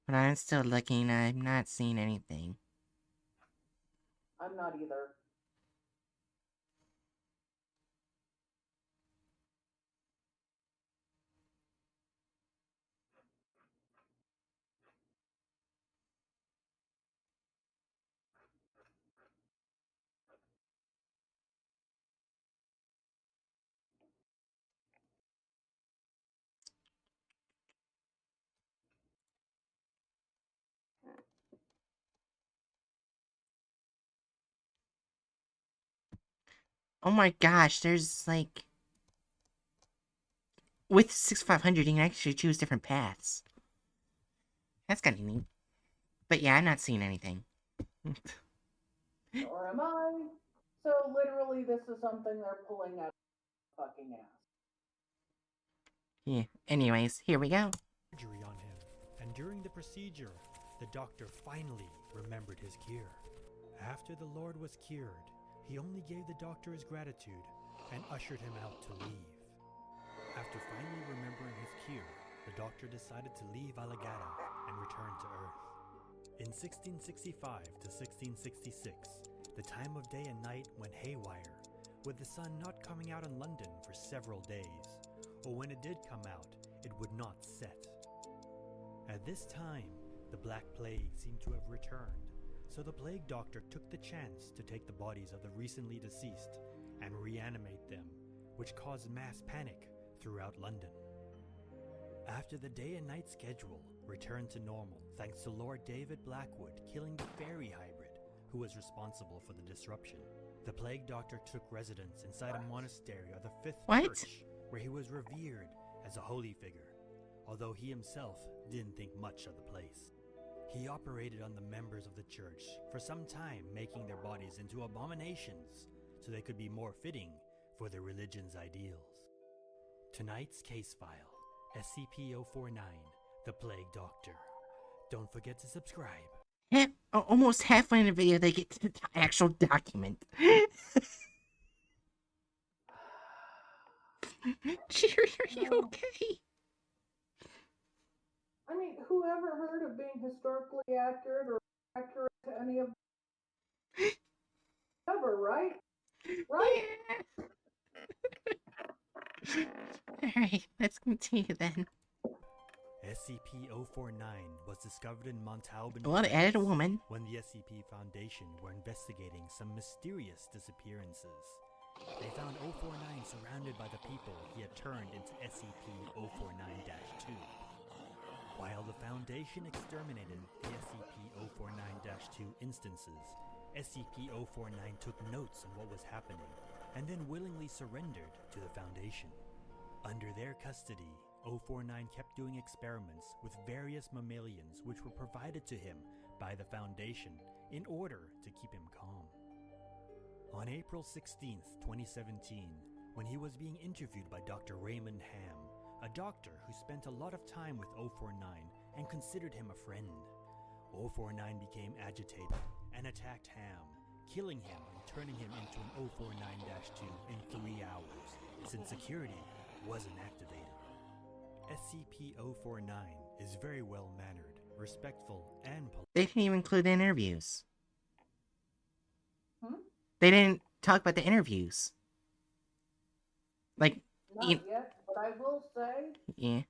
S1: but I'm still looking. I'm not seeing anything.
S3: I'm not either.
S1: Oh my gosh, there's like... With 6500, you can actually choose different paths. That's kind of neat. But yeah, I'm not seeing anything.
S3: Or am I? So literally, this is something they're pulling out of fucking ass.
S1: Yeah, anyways, here we go.
S2: Surgery on him, and during the procedure, the doctor finally remembered his cure. After the Lord was cured, he only gave the doctor his gratitude and ushered him out to leave. After finally remembering his cure, the doctor decided to leave Allegata and return to Earth. In 1665 to 1666, the time of day and night went haywire, with the sun not coming out in London for several days, or when it did come out, it would not set. At this time, the Black Plague seemed to have returned, So the plague doctor took the chance to take the bodies of the recently deceased and reanimate them, which caused mass panic throughout London. After the day and night schedule returned to normal thanks to Lord David Blackwood killing the fairy hybrid who was responsible for the disruption, the plague doctor took residence inside a monastery of the Fifth Church, where he was revered as a holy figure, although he himself didn't think much of the place. He operated on the members of the church for some time, making their bodies into abominations so they could be more fitting for their religion's ideals. Tonight's case file, SCP-049, the Plague Doctor. Don't forget to subscribe.
S1: Almost halfway in the video, they get to the actual document. Jerry, are you okay?
S3: I mean, whoever heard of being historically accurate or accurate to any of ever, right? Right?
S1: Yeah. Alright, let's continue then.
S2: SCP-049 was discovered in Montalban,
S1: Well, they added a
S2: France,
S1: woman.
S2: when the SCP Foundation were investigating some mysterious disappearances. They found 049 surrounded by the people he had turned into SCP-049-2. While the Foundation exterminated the SCP-049-2 instances, SCP-049 took notes on what was happening and then willingly surrendered to the Foundation. Under their custody, 049 kept doing experiments with various mammalians which were provided to him by the Foundation in order to keep him calm. On April 16th, 2017, when he was being interviewed by Dr. Raymond Ham, a doctor who spent a lot of time with 049 and considered him a friend, 049 became agitated and attacked Ham, killing him and turning him into an 049-2 in 3 hours, since security wasn't activated. SCP-049 is very well-mannered, respectful, and polite.
S1: They didn't even include the interviews.
S3: Hmm?
S1: They didn't talk about the interviews. Like,
S3: Not yet, but I will say
S1: yeah.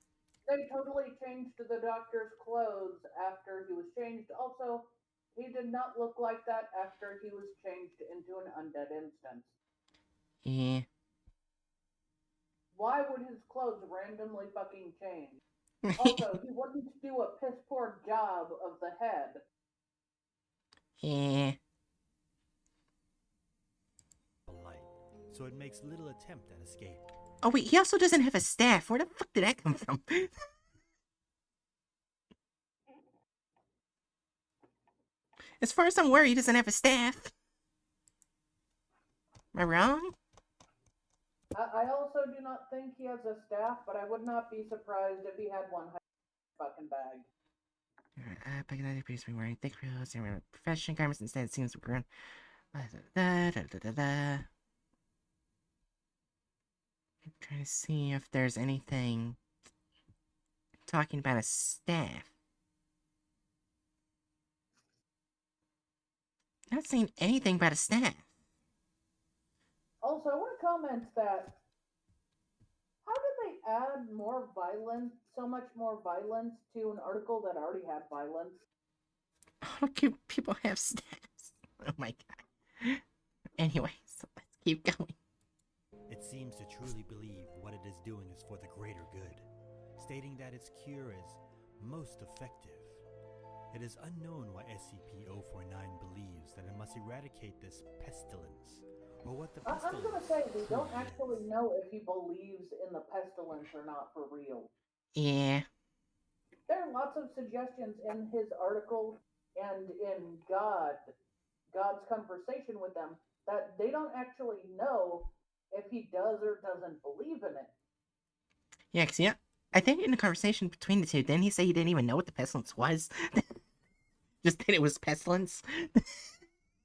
S3: they totally changed the doctor's clothes after he was changed. Also, he did not look like that after he was changed into an undead instance.
S1: Yeah.
S3: Why would his clothes randomly fucking change? Also, he wouldn't do a piss poor job of the head.
S1: Yeah.
S2: So it makes little attempt at escape.
S1: Oh wait, he also doesn't have a staff. Where the fuck did that come from? As far as I'm aware, he doesn't have a staff. Am I wrong?
S3: I also do not think he has a staff, but I would not be surprised if he had one fucking bag.
S1: Back in the day, please be wearing thick clothes and wearing professional garments instead. It seems we're I'm trying to see if there's anything talking about a staff. Not seeing anything about a staff.
S3: Also, I want to comment that how did they add more violence, so much more violence, to an article that already had violence?
S1: How do people have staffs? Oh my god. Anyways, let's keep going.
S2: It seems to truly believe what it is doing is for the greater good, stating that its cure is most effective. It is unknown why SCP-049 believes that it must eradicate this pestilence, or what the pestilence
S3: I'm gonna say, we don't
S2: truly
S3: actually
S2: is.
S3: know if he believes in the pestilence or not for real.
S1: Yeah.
S3: There are lots of suggestions in his article and in God's conversation with them, that they don't actually know if he does or doesn't believe in it.
S1: Yeah, cause yeah, I think in the conversation between the two, didn't he say he didn't even know what the pestilence was? Just that it was pestilence?
S3: He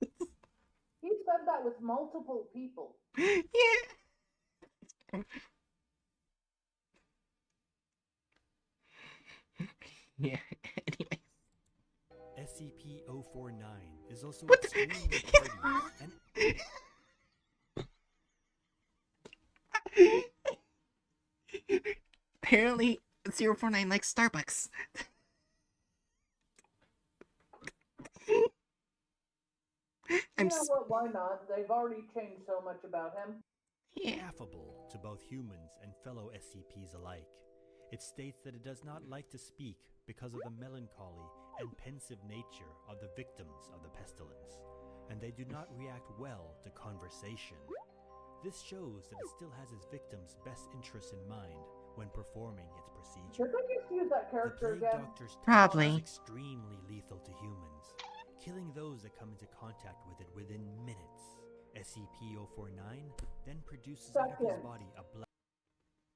S3: said that with multiple people.
S1: Yeah. Yeah, anyway.
S2: SCP-049 is also
S1: What the-
S2: extremely pretty and
S1: Apparently, 049 likes Starbucks. I'm
S3: You know what? Why not? They've already changed so much about him.
S1: yeah.
S2: Affable to both humans and fellow SCPs alike, it states that it does not like to speak because of the melancholy and pensive nature of the victims of the pestilence, and they do not react well to conversation. This shows that it still has its victims' best interests in mind when performing its procedure.
S3: Should they just use that
S2: The
S3: character
S2: Plague
S3: again?
S2: Doctor's tech
S1: Probably.
S2: is extremely lethal to humans, killing those that come into contact with it within minutes. SCP-049 then produces out of his
S3: Second.
S2: body a black...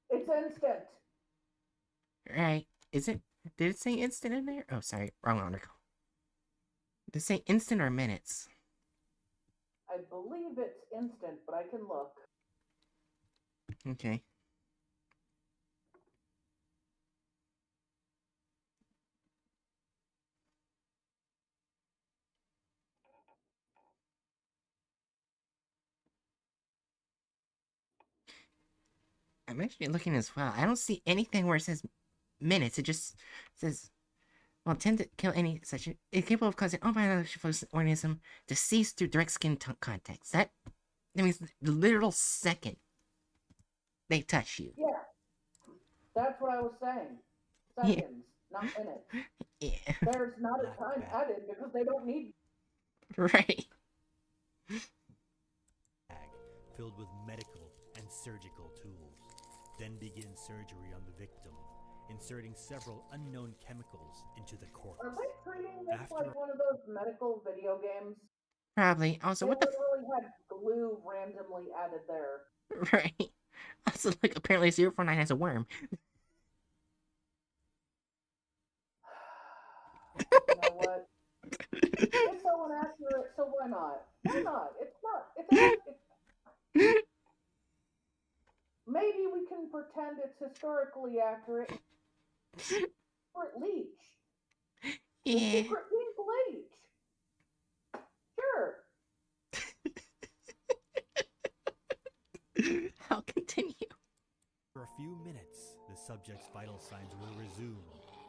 S3: It's instant.
S1: Right. Is it? Did it say instant in there? Oh, sorry. Wrong article. Did it say instant or minutes?
S3: I believe it's instant, but I can look.
S1: Okay. I'm actually looking as well. I don't see anything where it says minutes. It just says, well, tend to kill any such incapable of causing all biological organism deceased through direct skin contact. That means the literal second they touch you.
S3: Yeah, that's what I was saying.
S1: Yeah.
S3: Seconds, not minutes.
S1: Yeah.
S3: There's not a
S2: Black
S3: time
S2: bag.
S3: added because they don't need.
S1: Right.
S2: bag filled with medical and surgical tools. Then begin surgery on the victim, inserting several unknown chemicals into the corpse.
S3: Are they treating this
S2: After-
S3: like one of those medical video games?
S1: Probably. Also,
S3: They
S1: what the
S3: literally had glue randomly added there.
S1: right. Also, like, apparently 049 has a worm.
S3: You know what? It's so inaccurate, so why not? Why not? It's not. It's maybe we can pretend it's historically accurate. Secret leech. The
S1: Yeah.
S3: secret pink leech. Sure.
S1: I'll continue.
S2: For a few minutes, the subject's vital signs will resume,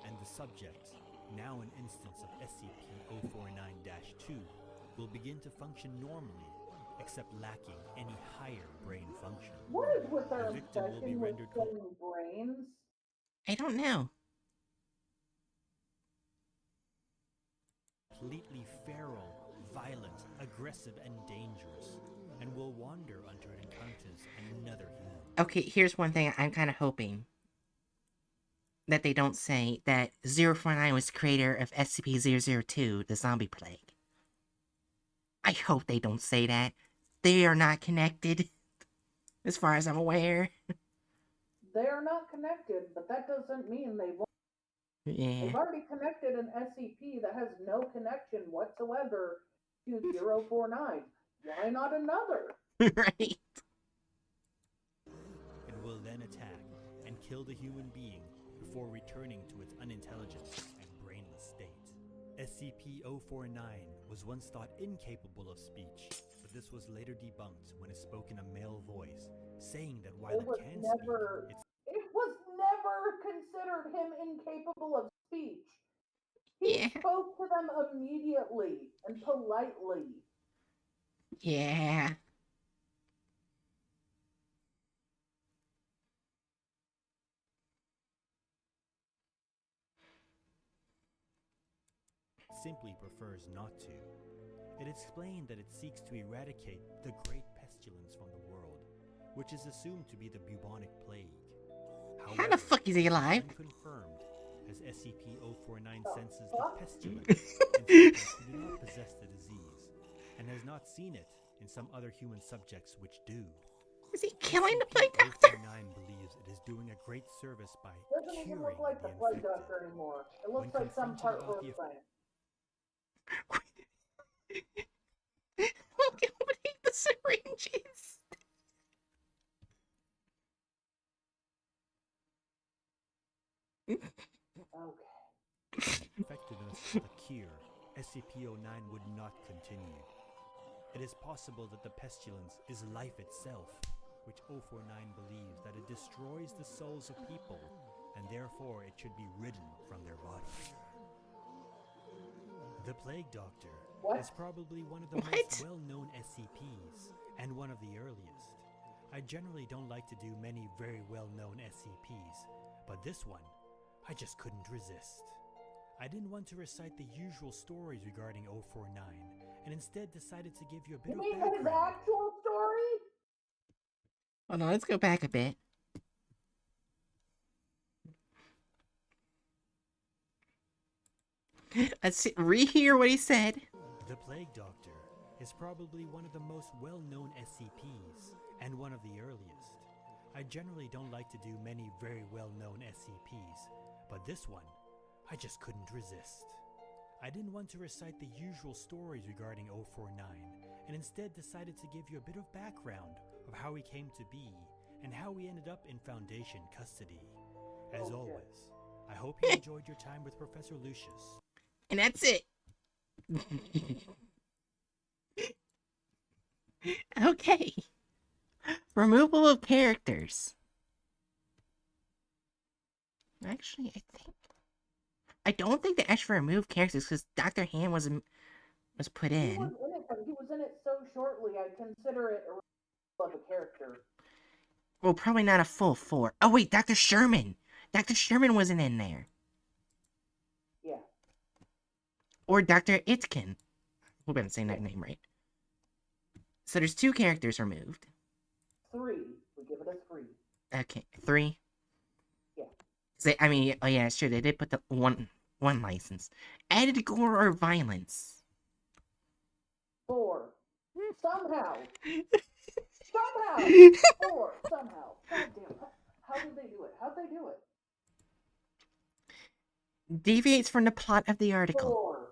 S2: and the subject, now an instance of SCP-049-2, will begin to function normally, except lacking any higher brain function.
S3: What is with their
S2: The victim will be
S3: obsession with
S2: rendered
S3: killing brains?
S1: I don't know.
S2: completely feral, violent, aggressive, and dangerous, and will wander until it encounters another human.
S1: Okay, here's one thing I'm kind of hoping that they don't say that 049 was the creator of SCP-002, the zombie plague. I hope they don't say that. They are not connected, as far as I'm aware.
S3: They are not connected, but that doesn't mean they won't.
S1: Yeah.
S3: They've already connected an SCP that has no connection whatsoever to 049. Why not another?
S1: Right.
S2: It will then attack and kill the human being before returning to its unintelligent and brainless state. SCP-049 was once thought incapable of speech, but this was later debunked when it spoke in a male voice, saying that while it can
S3: never.
S2: speak,
S3: It was never considered him incapable of speech. He
S1: Yeah.
S3: spoke to them immediately and politely.
S1: Yeah.
S2: simply prefers not to. It explained that it seeks to eradicate the Great Pestilence from the world, which is assumed to be the bubonic plague.
S1: How the fuck is he alive?
S2: Unconfirmed, as SCP-049 senses the
S3: fuck?
S2: pestilence in subjects who do not possess the disease, and has not seen it in some other human subjects which do.
S1: Is he killing the plague doctor?
S2: SCP-049 believes it is doing a great service by
S3: Doesn't
S2: curing
S3: even look like the
S2: the
S3: plague
S2: infected.
S3: doctor anymore. It looks
S2: When
S3: like some
S2: confronted
S3: part
S2: about
S3: roof
S2: the
S3: thing.
S1: Okay, but hate the syringes.
S3: Okay.
S2: Effectiveness of the cure, SCP-09 would not continue. It is possible that the pestilence is life itself, which 049 believes that it destroys the souls of people, and therefore it should be ridden from their bodies. The Plague Doctor
S3: What?
S2: is probably one of the
S1: What?
S2: most well-known SCPs and one of the earliest. I generally don't like to do many very well-known SCPs, but this one, I just couldn't resist. I didn't want to recite the usual stories regarding 049, and instead decided to give you a bit
S3: You
S2: of
S3: mean his
S2: background.
S3: actual story?
S1: Hold on, let's go back a bit. Let's rehear what he said.
S2: The Plague Doctor is probably one of the most well-known SCPs and one of the earliest. I generally don't like to do many very well-known SCPs, but this one, I just couldn't resist. I didn't want to recite the usual stories regarding 049, and instead decided to give you a bit of background of how he came to be and how he ended up in Foundation custody. As always, I hope you enjoyed your time with Professor Lucius.
S1: And that's it. Okay. Removal of characters. Actually, I don't think they actually removed characters because Dr. Han was put
S3: He
S1: in.
S3: was in it, but he was in it so shortly, I consider it a removal of a character.
S1: Well, probably not a full 4. Oh wait, Dr. Sherman. Dr. Sherman wasn't in there.
S3: Yeah.
S1: Or Dr. Itkin. Hope I'm saying that name right. So there's 2 characters removed.
S3: 3. We give it a 3.
S1: Okay, 3.
S3: Yeah.
S1: I mean, oh yeah, sure, they did put the one license. Added gore or violence.
S3: 4. Somehow. 4. Somehow. God damn. How did they do it? How'd they do it?
S1: Deviates from the plot of the article.
S3: 4.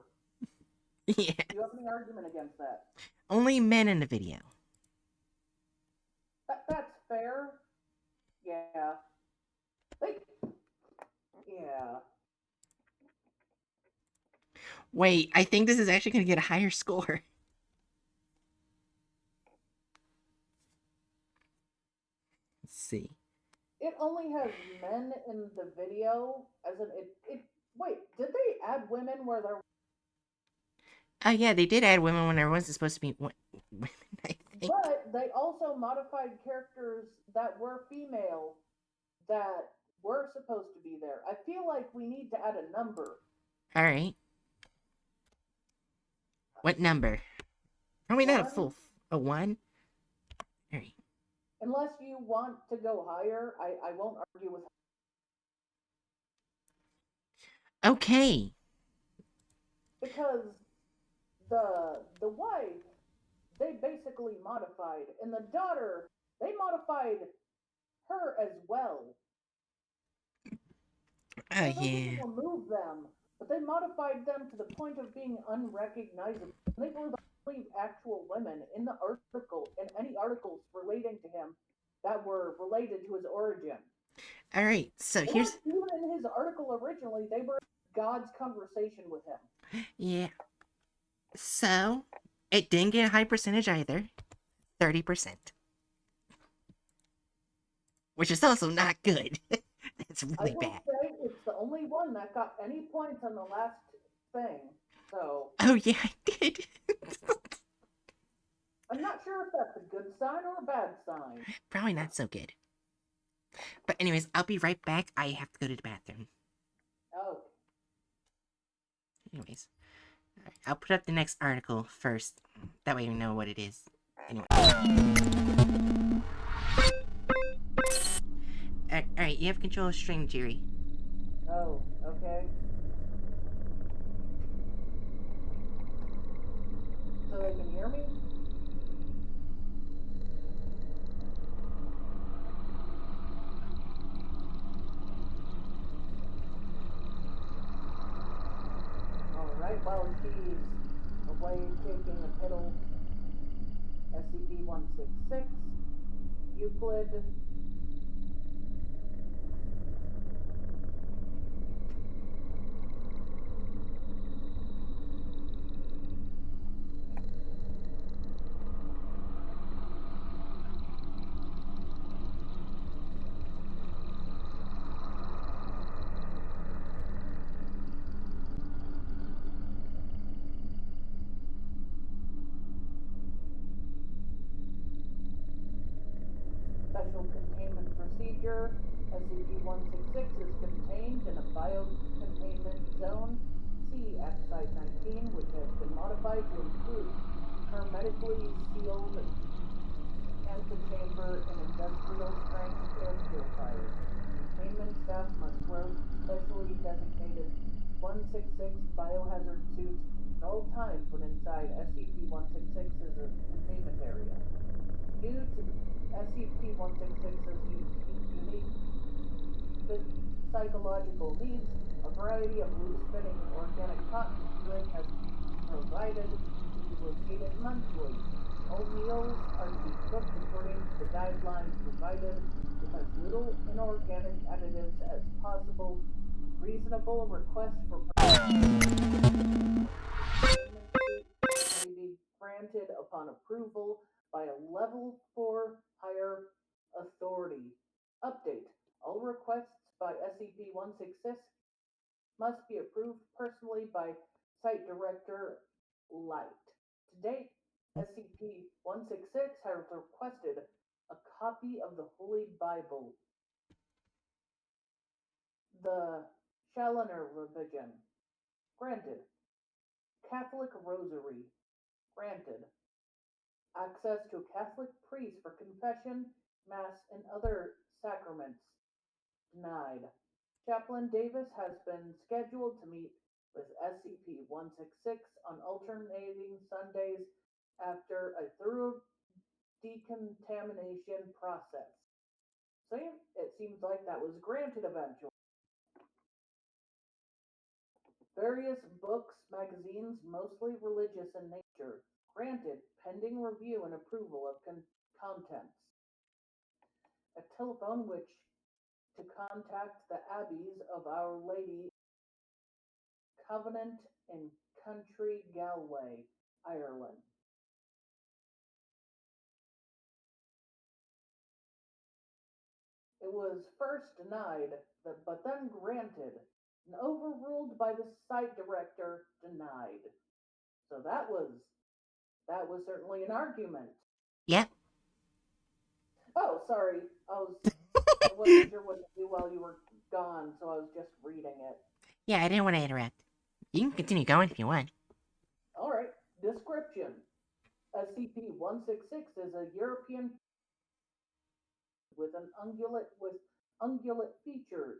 S1: Yeah.
S3: Do you have any argument against that?
S1: Only men in the video.
S3: That's fair. Yeah. Yeah.
S1: Wait, I think this is actually going to get a higher score. Let's see.
S3: It only has men in the video, as in it. Wait, did they add women where there?
S1: Oh yeah, they did add women when there wasn't supposed to be women, I think.
S3: But they also modified characters that were female that were supposed to be there. I feel like we need to add a number.
S1: Alright. What number? Probably not a
S3: 1?
S1: full... A 1? Alright.
S3: Unless you want to go higher, I won't argue with.
S1: Okay.
S3: Because the wife, they basically modified, and the daughter, they modified her as well.
S1: Oh
S3: So they
S1: yeah.
S3: didn't remove them, but they modified them to the point of being unrecognizable. They were the only actual women in the article, in any articles relating to him that were related to his origin.
S1: Alright, so here's...
S3: Even in his article originally, they were in God's conversation with him.
S1: Yeah. So, it didn't get a high percentage either. 30%. Which is also not good. It's really
S3: I will
S1: bad.
S3: say it's the only one that got any points on the last thing. So
S1: Oh yeah, I did.
S3: I'm not sure if that's a good sign or a bad sign.
S1: Probably not so good. But anyways, I'll be right back. I have to go to the bathroom.
S3: Oh.
S1: Anyways. Alright, I'll put up the next article first. That way you know what it is. Anyway. Alright, you have control of string, Jerry.
S3: Oh, okay. So they can hear me? Alright, well, he's away taking a piddle. SCP-166. Euclid. procedure. SCP-166 is contained in a biocontainment zone C at Site-19, which has been modified to include hermetically sealed antechamber and industrial-strength air purifier. Containment staff must wear specially designated 166 biohazard suits at all times when inside SCP-166's containment area. Due to SCP-166's unique psychological needs, a variety of loose-fitting organic cotton drink has been provided to be rotated monthly. All meals are to be cooked according to the guidelines provided with as little inorganic additives as possible. Reasonable requests for may be granted upon approval by a Level 4 higher authority. Update. All requests by SCP-166 must be approved personally by Site Director Light. To date, SCP-166 has requested a copy of the Holy Bible, the Challoner Revision, granted. Catholic Rosary, granted. Access to a Catholic priest for confession, Mass, and other sacraments, denied. Chaplain Davis has been scheduled to meet with SCP-166 on alternating Sundays after a thorough decontamination process. So it seems like that was granted eventually. Various books, magazines, mostly religious in nature, granted pending review and approval of contents. A telephone which to contact the abbeys of Our Lady Covenant in County Galway, Ireland. It was first denied, but then granted, and overruled by the site director, denied. So that was certainly an argument.
S1: Yep.
S3: Oh, sorry, I wasn't sure what to do while you were gone, so I was just reading it.
S1: Yeah, I didn't want to interrupt. You can continue going if you want.
S3: All right. Description. SCP-166 is a European with ungulate features.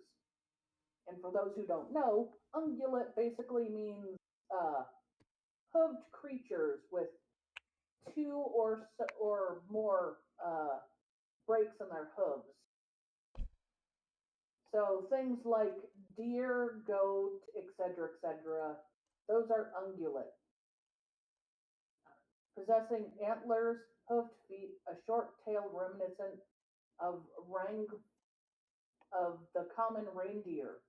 S3: And for those who don't know, ungulate basically means hooved creatures with two or more breaks in their hooves. So things like deer, goat, etc., etc., those are ungulate. Possessing antlers, hoofed feet, a short tail reminiscent of the common reindeer.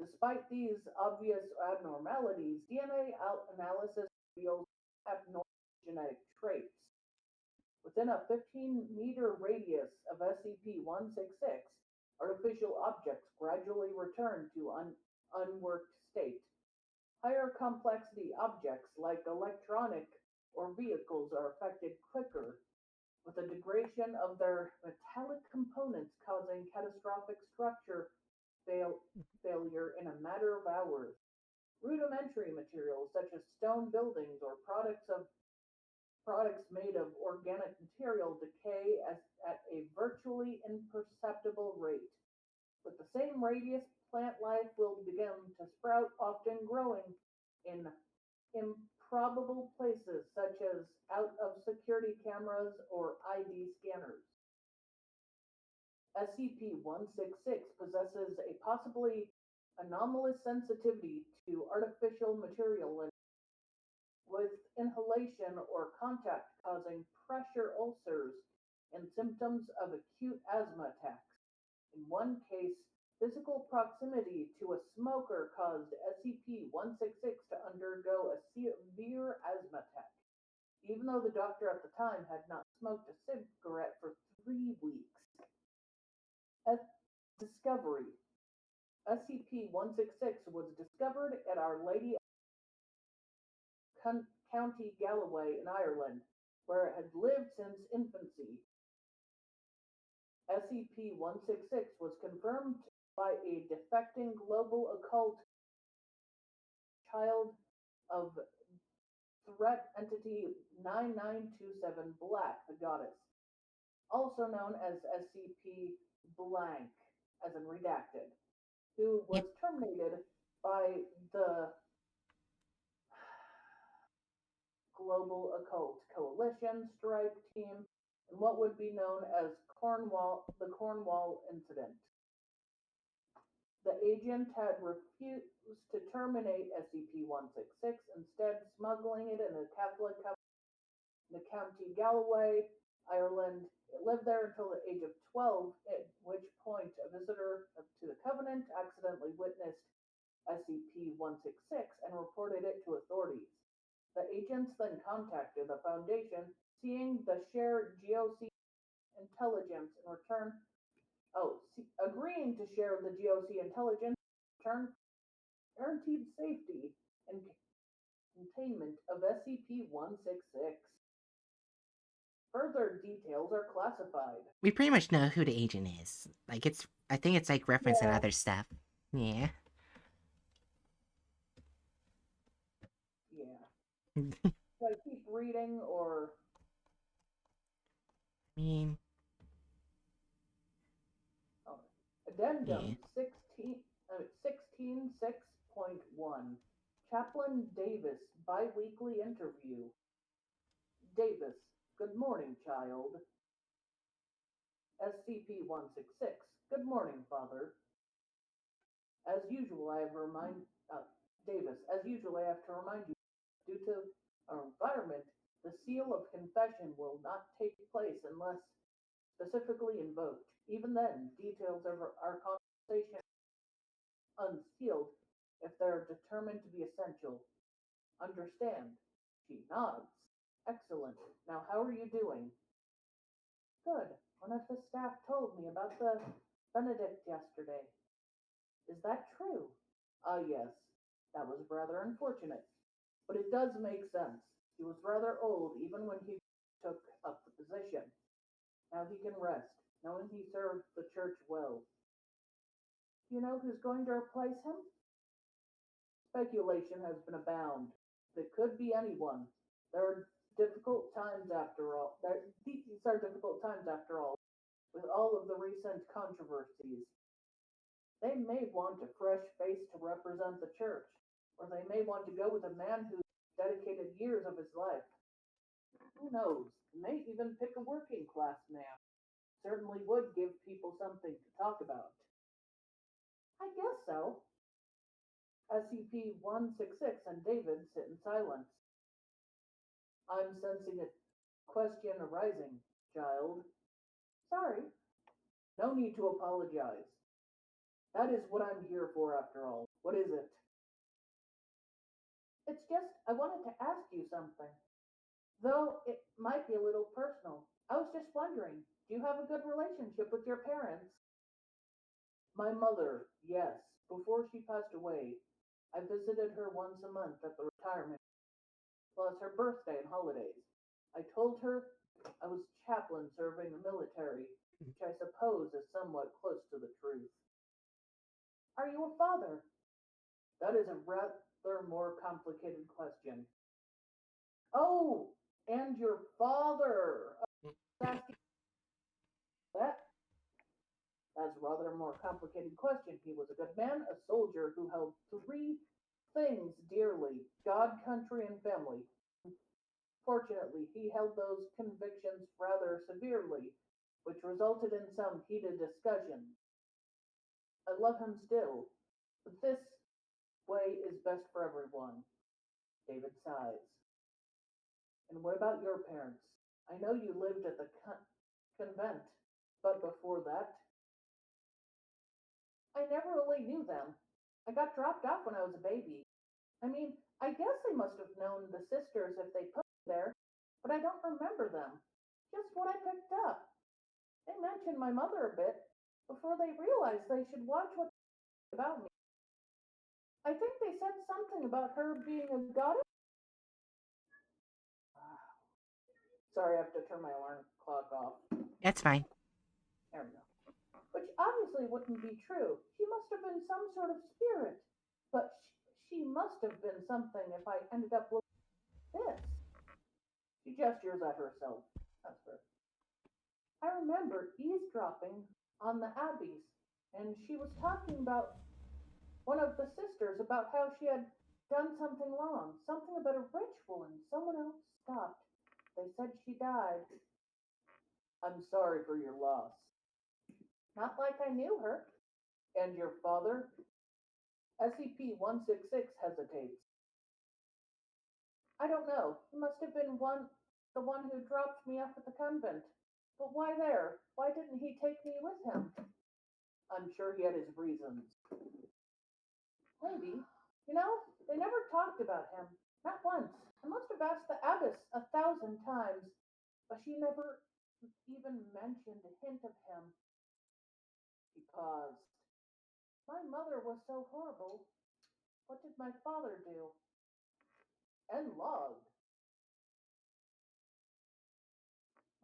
S3: Despite these obvious abnormalities, DNA analysis reveals abnormal genetic traits. Within a 15-meter radius of SCP-166, artificial objects gradually return to unworked state. Higher complexity objects like electronic or vehicles are affected quicker, with a degradation of their metallic components causing catastrophic structure failure in a matter of hours. Rudimentary materials such as stone buildings or products made of organic material decay at a virtually imperceptible rate. With the same radius, plant life will begin to sprout, often growing in improbable places such as out of security cameras or ID scanners. SCP-166 possesses a possibly anomalous sensitivity to artificial material with inhalation or contact causing pressure ulcers and symptoms of acute asthma attacks. In one case, physical proximity to a smoker caused SCP-166 to undergo a severe asthma attack, even though the doctor at the time had not smoked a cigarette for 3 weeks. Discovery. SCP-166 was discovered at Our Lady County Galway in Ireland, where it had lived since infancy. SCP-166 was confirmed by a defecting global occult child of threat entity 9927 Black, the goddess, also known as SCP Blank, as in redacted, who was
S1: Yep.
S3: terminated by the Global Occult Coalition Strike Team in what would be known as the Cornwall Incident. The agent had refused to terminate SCP-166, instead smuggling it in a Catholic in the County Galway, Ireland. It lived there until the age of 12, at which point a visitor to the Covenant accidentally witnessed SCP-166 and reported it to authorities. The agents then contacted the Foundation, seeing the shared GOC intelligence in return. Agreeing to share the GOC intelligence in return guaranteed safety and containment of SCP-166. Further details are classified.
S1: We pretty much know who the agent is. Like, I think it's like reference and
S3: Yeah.
S1: other stuff. Yeah.
S3: Yeah.
S1: I
S3: So I keep reading or
S1: mean,
S3: Addendum
S1: yeah.
S3: 16.6.1 Chaplain Davis Biweekly Interview. Davis, good morning, child. SCP-166, good morning, Father. As usual, Davis, as usual, I have to remind you, due to our environment, the seal of confession will not take place unless specifically invoked. Even then, details of our conversation unsealed if they're determined to be essential. Understand? She nods. Excellent. Now, how are you doing? Good. One of the staff told me about the Benedict yesterday. Is that true? Yes. That was rather unfortunate. But it does make sense. He was rather old even when he took up the position. Now he can rest, knowing he served the church well. Do you know who's going to replace him? Speculation has been abound. It could be anyone. There are difficult times after all. These are difficult times after all, with all of the recent controversies. They may want a fresh face to represent the church, or they may want to go with a man who dedicated years of his life. Who knows? They may even pick a working class man. Certainly would give people something to talk about. I guess so. SCP-166 and David sit in silence. I'm sensing a question arising, child. Sorry. No need to apologize. That is what I'm here for after all. What is it? It's just, I wanted to ask you something. Though it might be a little personal. I was just wondering, do you have a good relationship with your parents? My mother, yes. Before she passed away, I visited her once a month at the retirement, plus her birthday and holidays. I told her I was chaplain serving the military, which I suppose is somewhat close to the truth. Are you a father? That is a rather more complicated question. Oh, and your father. Asking that. That's a rather more complicated question. He was a good man, a soldier who held three things dearly: God, country, and family. Fortunately, he held those convictions rather severely, which resulted in some heated discussions. I love him still, but this way is best for everyone. David sighs. And what about your parents? I know you lived at the convent, but before that, I never really knew them. I got dropped off when I was a baby. I mean, I guess they must have known the sisters if they put me there, but I don't remember them. Just what I picked up. They mentioned my mother a bit before they realized they should watch what about me. I think they said something about her being a goddess. Sorry, I have to turn my alarm clock off.
S1: That's fine.
S3: There we go. obviously wouldn't be true. She must have been some sort of spirit. But she must have been something if I ended up looking at this. She gestures at herself. That's her. I remember eavesdropping on the Abbeys, and she was talking about one of the sisters about how she had done something wrong, something about a ritual, and someone else stopped. They said she died. I'm sorry for your loss. Not like I knew her. And your father? SCP-166 hesitates. I don't know. He must have been the one who dropped me off at the convent. But why there? Why didn't he take me with him? I'm sure he had his reasons. Maybe. You know, they never talked about him. Not once. I must have asked the abbess 1,000 times, but she never even mentioned a hint of him. He paused. My mother was so horrible. What did my father do? And logged.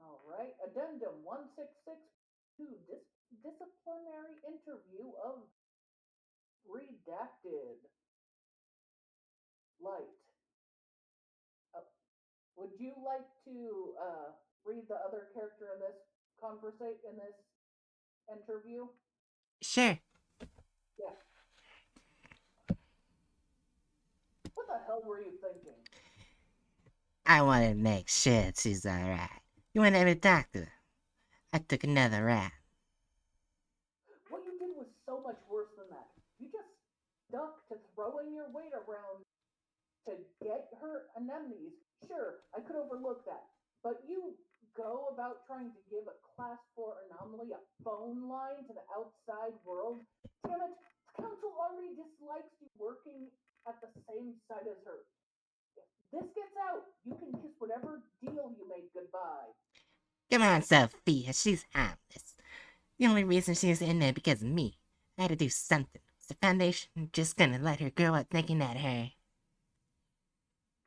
S3: All right. Addendum 166 disciplinary interview of redacted. Light. Uh, would you like to read the other character in this in this interview?
S1: Sure.
S3: Yeah. What the hell were you thinking?
S1: I want to make sure she's alright. You went to the doctor. I took another rat.
S3: What you did was so much worse than that. You just stuck to throwing your weight around to get her anemones. Sure, I could overlook that. But you go about trying to give a class 4 anomaly a phone line to the outside world. Damn it, the council already dislikes you working at the same site as her. If this gets out, you can kiss whatever deal you made goodbye.
S1: Come on, Sophia, she's harmless. The only reason she's in there because of me. I had to do something. Is the Foundation just gonna let her grow up thinking that her?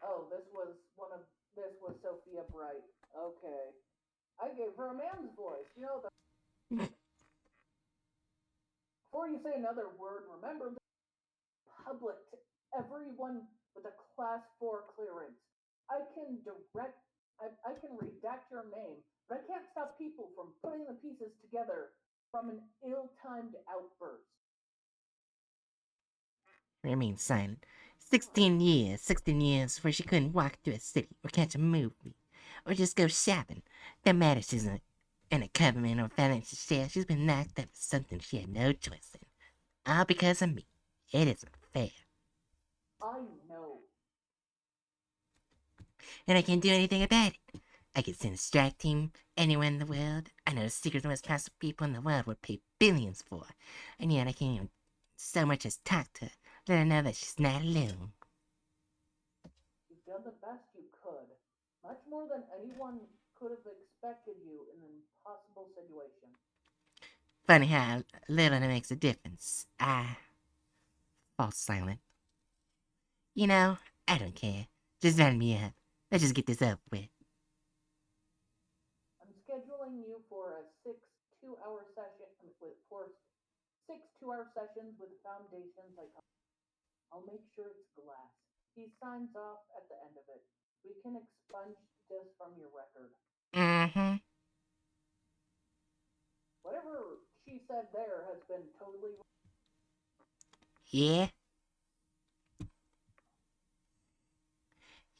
S3: Oh, this was Sophia Bright. Okay. I gave her a man's voice. You know, before you say another word, remember the public to everyone with a class 4 clearance. I can direct, I can redact your name, but I can't stop people from putting the pieces together from an ill-timed outburst.
S1: Remain silent. 16 years where she couldn't walk through a city or catch a movie or just go shopping. No matter she's in a government or financial share, she's been knocked up for something she had no choice in. All because of me. It isn't fair.
S3: I know.
S1: And I can't do anything about it. I could send a strike team anywhere in the world. I know the secret most powerful people in the world would pay billions for. And yet I can't even so much as talk to her, let her know that she's not alone.
S3: You've done the best you could. Much more than anyone could have expected you in an impossible situation.
S1: Funny how little it makes a difference. I fall silent. You know, I don't care. Just sign me up. Let's just get this over with.
S3: I'm scheduling you for a 6 2-hour session with for 6 2-hour sessions with Foundation Psychology. I'll make sure it's glass. He signs off at the end of it. We can expunge this from your record.
S1: Mm-hmm.
S3: Whatever she said there has been totally
S1: Yeah?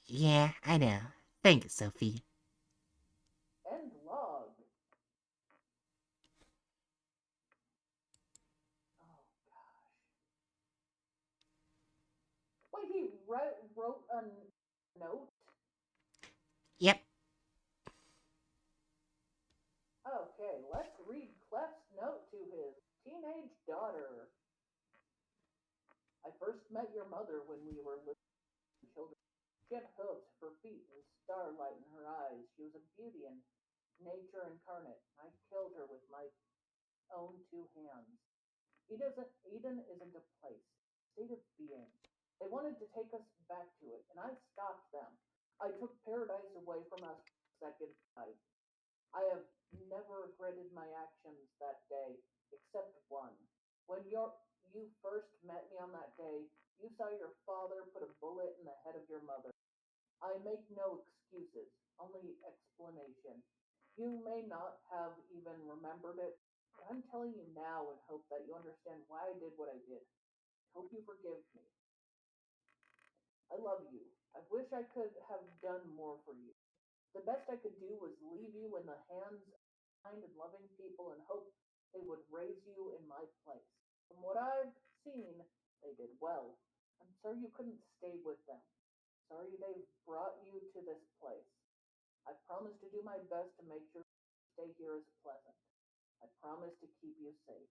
S1: Yeah, I know. Thank you, Sophie.
S3: end log. Oh gosh. Wait, he wrote a note?
S1: Yep.
S3: Okay, let's read Clef's note to his teenage daughter. I first met your mother when we were little children. She had hooves for feet and starlight in her eyes. She was a beauty and nature incarnate. I killed her with my own 2 hands. Eden isn't a place, state of being. They wanted to take us back to it, and I stopped them. I took paradise away from us second sight. I have never regretted my actions that day, except one. When you first met me on that day, you saw your father put a bullet in the head of your mother. I make no excuses, only explanation. You may not have even remembered it, but I'm telling you now in hope that you understand why I did what I did. Hope you forgive me. I love you. I wish I could have done more for you. The best I could do was leave you in the hands of kind and loving people and hope they would raise you in my place. From what I've seen, they did well. I'm sorry you couldn't stay with them. Sorry they brought you to this place. I promise to do my best to make sure stay here is pleasant. I promise to keep you safe.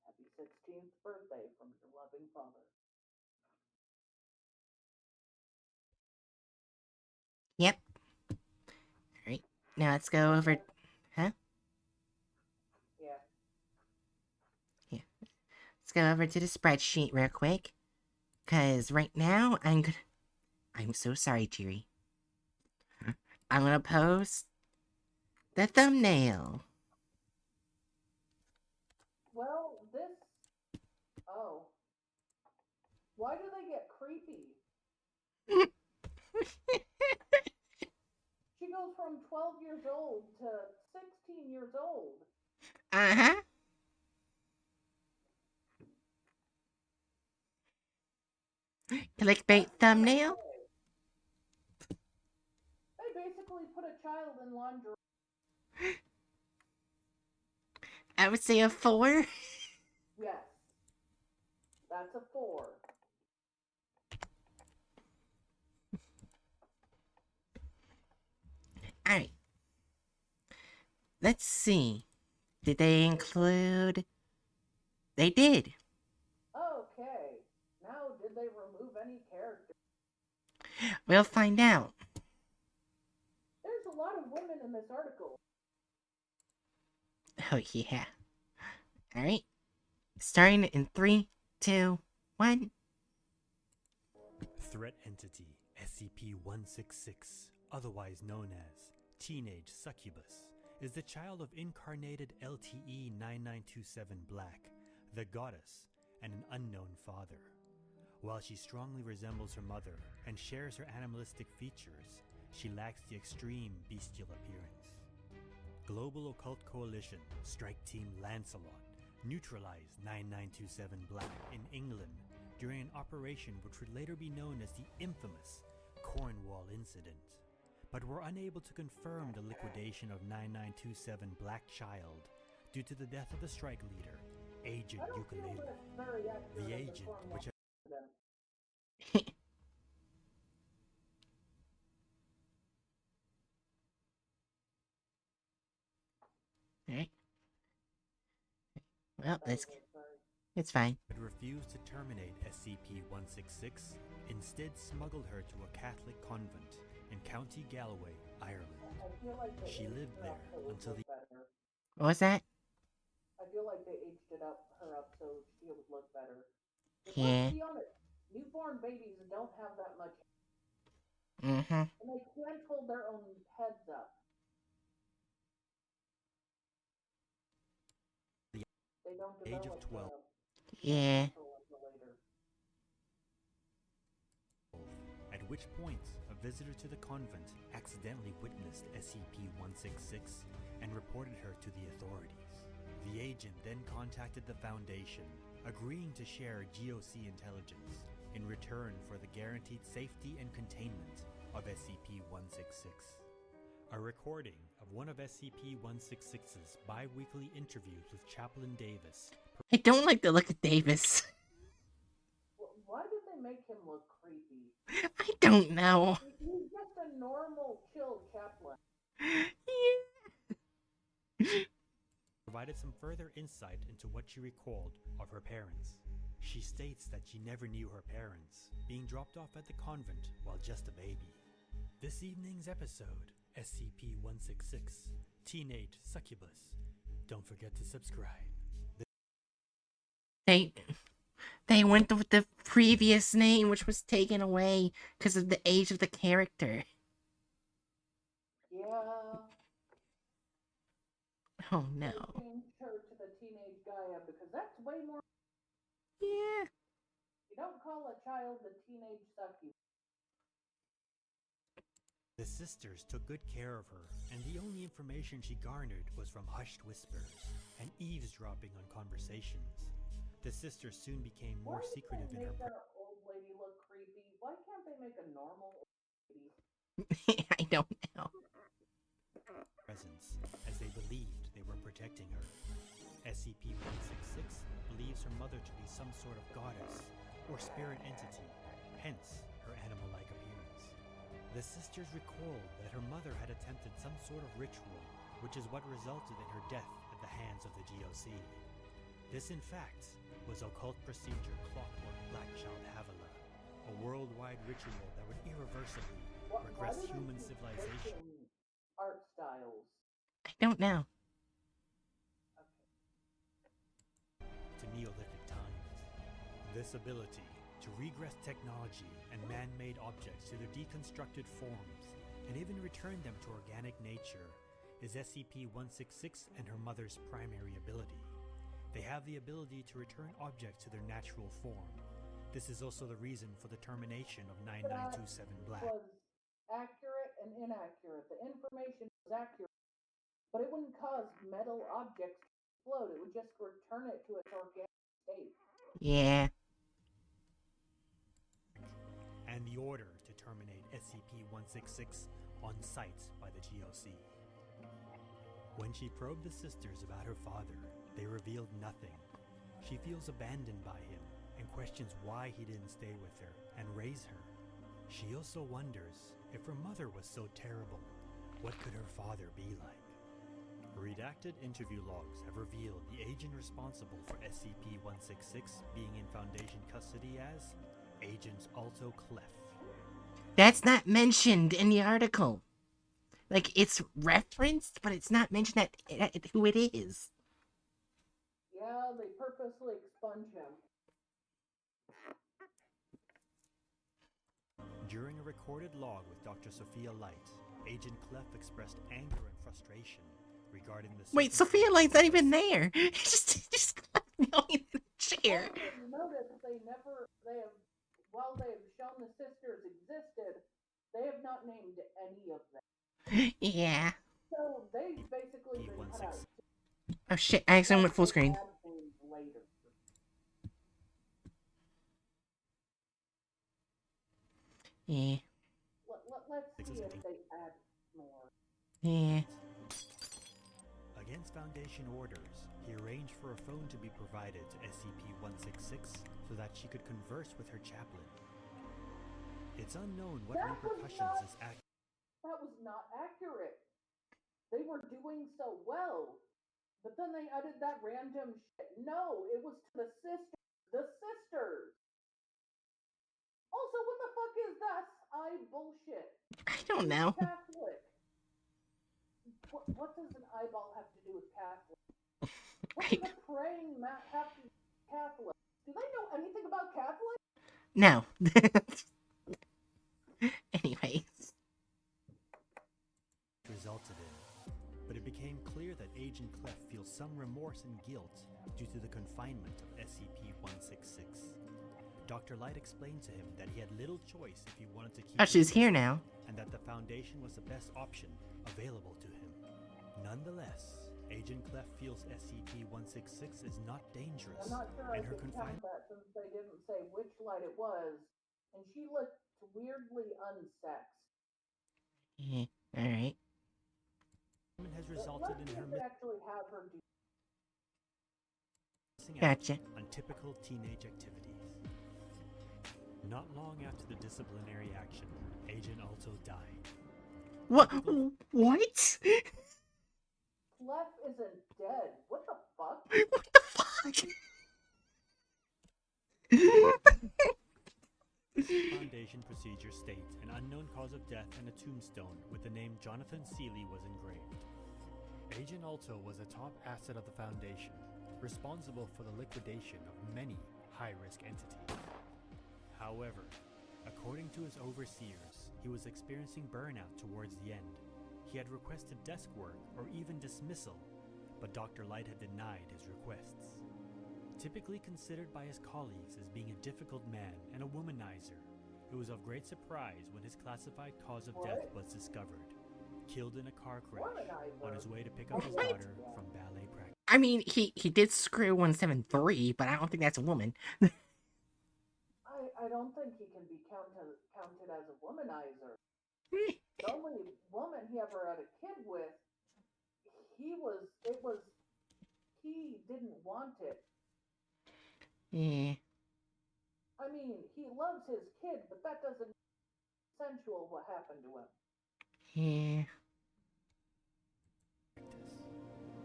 S3: Happy 16th birthday from your loving father.
S1: Yep. Alright. Now let's go over. Huh?
S3: Yeah.
S1: Yeah. Let's go over to the spreadsheet real quick. Cause right now I'm so sorry, Jerry. I'm gonna post the thumbnail.
S3: Well, this. Oh. Why do they get creepy? She goes from 12 years old to 16 years old.
S1: Uh-huh. Clickbait
S3: That's not
S1: thumbnail?
S3: okay. They basically put a child in lingerie.
S1: I would say a 4.
S3: Yes, that's a 4.
S1: Alright. Let's see. Did they include. They did.
S3: Okay. Now, did they remove any characters?
S1: We'll find out.
S3: There's a lot of women in this article.
S1: Oh, yeah. Alright. Starting in 3, 2, 1.
S2: Threat Entity SCP-166, otherwise known as Teenage Succubus, is the child of incarnated LTE-9927 Black, the goddess, and an unknown father. While she strongly resembles her mother and shares her animalistic features, she lacks the extreme bestial appearance. Global Occult Coalition Strike Team Lancelot neutralized 9927 Black in England during an operation which would later be known as the infamous Cornwall Incident, but were unable to confirm the liquidation of 9927 Black Child due to the death of the strike leader, Agent
S3: I don't feel
S2: Ukulele.
S3: this very accurate
S2: The
S3: of
S2: agent,
S3: Cornwall
S2: which
S3: incident.
S1: Alright. Well,
S3: That was it, sorry.
S1: it's fine.
S2: had refused to terminate SCP-166, instead smuggled her to a Catholic convent in County Galway, Ireland.
S3: I feel like they
S2: She
S3: aged
S2: lived
S3: her up
S2: there
S3: so it would
S2: until
S3: look
S2: the
S3: better.
S1: What was that?
S3: I feel like they aged her up so she would look better. But let's
S1: Yeah.
S3: be honest, newborn babies don't have that much,
S1: Mm-hmm.
S3: and they can't hold their own heads up. They don't
S2: age of
S3: develop
S2: 12,
S1: Yeah.
S3: potential until later.
S2: at which point a visitor to the convent accidentally witnessed SCP-166 and reported her to the authorities. The agent then contacted the Foundation, agreeing to share GOC intelligence in return for the guaranteed safety and containment of SCP-166. A recording of one of SCP-166's bi-weekly interviews with Chaplain Davis.
S1: I don't like the look of Davis.
S3: Why did they make him look creepy?
S1: I don't know.
S3: He's just a normal, chill chaplain.
S1: Yeah.
S2: Provided some further insight into what she recalled of her parents. She states that she never knew her parents, being dropped off at the convent while just a baby. This evening's episode, SCP-166, Teenage Succubus. Don't forget to subscribe.
S1: They went with the previous name, which was taken away because of the age of the character.
S3: Yeah.
S1: Oh
S3: They
S1: no.
S3: changed her to the teenage Gaia because that's way more.
S1: Yeah.
S3: You don't call a child the teenage sucky.
S2: The sisters took good care of her, and the only information she garnered was from hushed whispers and eavesdropping on conversations. The sisters soon became
S3: Why
S2: more
S3: did
S2: secretive
S3: they
S2: in her
S3: make that old lady look creepy? Why can't they make a normal old lady?
S1: I don't know.
S2: presence, as they believed they were protecting her. SCP-166 believes her mother to be some sort of goddess or spirit entity, hence her animal-like appearance. The sisters recalled that her mother had attempted some sort of ritual, which is what resulted in her death at the hands of the GOC. This, in fact, was occult procedure Clockwork Blackchild Havilah, a worldwide ritual that would irreversibly
S3: Why
S2: regress
S3: do they
S2: human
S3: keep
S2: civilization.
S3: switching art styles?
S1: I don't know.
S3: Okay.
S2: To Neolithic times. This ability to regress technology and man-made objects to their deconstructed forms and even return them to organic nature is SCP-166 and her mother's primary ability. They have the ability to return objects to their natural form. This is also the reason for the termination of 9927 Black.
S3: Was accurate and inaccurate. The information was accurate, but it wouldn't cause metal objects to explode. It would just return it to its organic state.
S1: Yeah.
S2: And the order to terminate SCP-166 on sight by the GOC. When she probed the sisters about her father, they revealed nothing. She feels abandoned by him and questions why he didn't stay with her and raise her. She also wonders if her mother was so terrible, what could her father be like? Redacted interview logs have revealed the agent responsible for SCP-166 being in Foundation custody as Agent Alto Clef.
S1: That's not mentioned in the article. Like, it's referenced, but it's not mentioned who it is.
S3: Yeah, they purposely expunge him.
S2: During a recorded log with Dr. Sophia Light, Agent Clef expressed anger and frustration regarding the
S1: Wait, Sophia Light's not even there. Just kneeling in the chair.
S3: Also, notice while they have shown the sisters existed, they have not named any of them.
S1: Yeah.
S3: So they've basically been cut out.
S1: Oh shit, I accidentally went full screen.
S3: Add names later.
S1: Yeah.
S3: Let's see if they add more.
S1: Yeah.
S2: Against Foundation orders, he arranged for a phone to be provided to SCP-166 so that she could converse with her chaplain. It's unknown what repercussions this act.
S3: That was not accurate. They were doing so well. But then they added that random shit. No, it was to the sisters. The sisters. Also, what the fuck is that bullshit?
S1: I don't know.
S3: Catholic. What does an eyeball have to do with Catholic? What does a praying mat have to do with Catholic? Do they know anything about Catholic?
S1: No. Anyways.
S2: Resulted in. But it became clear that Agent Clef feels some remorse and guilt due to the confinement of SCP-166. Dr. Light explained to him that he had little choice if he wanted to keep.
S1: Oh, she's here now.
S2: And that the Foundation was the best option available to him. Nonetheless, Agent Clef feels SCP-166 is not dangerous.
S3: I'm not sure I can count that since they didn't say which light it was, and she looked weirdly unsexed.
S1: Yeah. All right.
S2: Has resulted in her
S3: actually have her do.
S1: Gotcha.
S2: On typical teenage activities. Not long after the disciplinary action, Agent Alto died.
S1: What? What?
S3: Clef isn't dead. What the fuck?
S1: What the fuck?
S2: Foundation procedure state an unknown cause of death and a tombstone with the name Jonathan Seeley was engraved. Agent Alto was a top asset of the Foundation, responsible for the liquidation of many high-risk entities. However, according to his overseers, he was experiencing burnout towards the end. He had requested desk work or even dismissal, but Dr. Light had denied his requests. Typically considered by his colleagues as being a difficult man and a womanizer, it was of great surprise when his classified cause of death was discovered. Killed in a car crash on his way to pick up his
S1: What?
S2: daughter from ballet practice.
S1: I mean, he did screw 173, but I don't think that's a woman.
S3: I don't think he can be counted as a womanizer. The only woman he ever had a kid with, he didn't want it.
S1: Yeah.
S3: I mean, he loves his kid, but that doesn't sensual what happened to him.
S1: Yeah.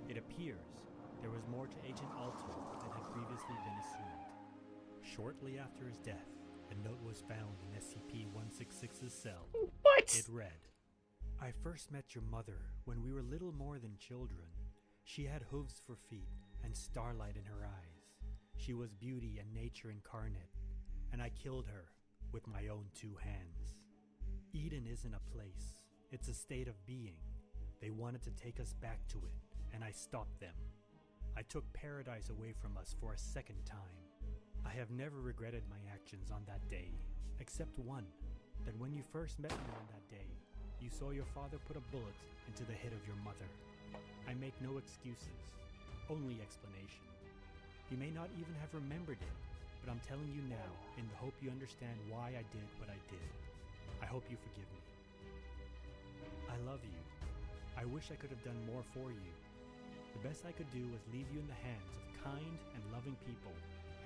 S2: It appears there was more to Agent Alto than had previously been assumed. Shortly after his death, a note was found in SCP-166's cell.
S1: What?
S2: It read, "I first met your mother when we were little more than children. She had hooves for feet and starlight in her eyes. She was beauty and nature incarnate, and I killed her with my own 2 hands. Eden isn't a place, it's a state of being. They wanted to take us back to it, and I stopped them. I took paradise away from us for a second time. I have never regretted my actions on that day, except one, that when you first met me on that day, you saw your father put a bullet into the head of your mother. I make no excuses, only explanation. You may not even have remembered it, but I'm telling you now in the hope you understand why I did what I did. I hope you forgive me. I love you. I wish I could have done more for you. The best I could do was leave you in the hands of kind and loving people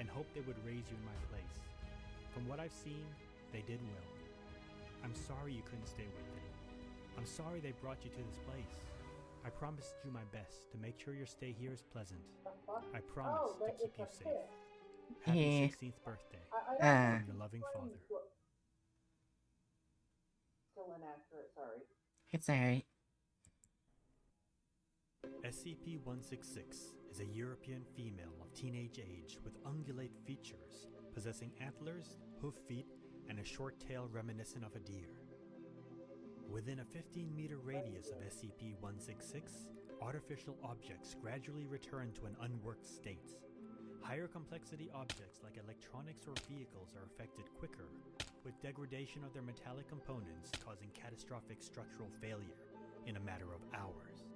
S2: and hope they would raise you in my place. From what I've seen, they did well. I'm sorry you couldn't stay with them. I'm sorry they brought you to this place. I promise to do my best to make sure your stay here is pleasant. I promise to keep you safe. Happy 16th birthday.
S3: I
S2: From your loving father."
S3: Still inaccurate, sorry.
S1: It's alright.
S2: SCP-166 is a European female of teenage age with ungulate features, possessing antlers, hoof feet, and a short tail reminiscent of a deer. Within a 15-meter radius of SCP-166, artificial objects gradually return to an unworked state. Higher complexity objects like electronics or vehicles are affected quicker, with degradation of their metallic components causing catastrophic structural failure in a matter of hours.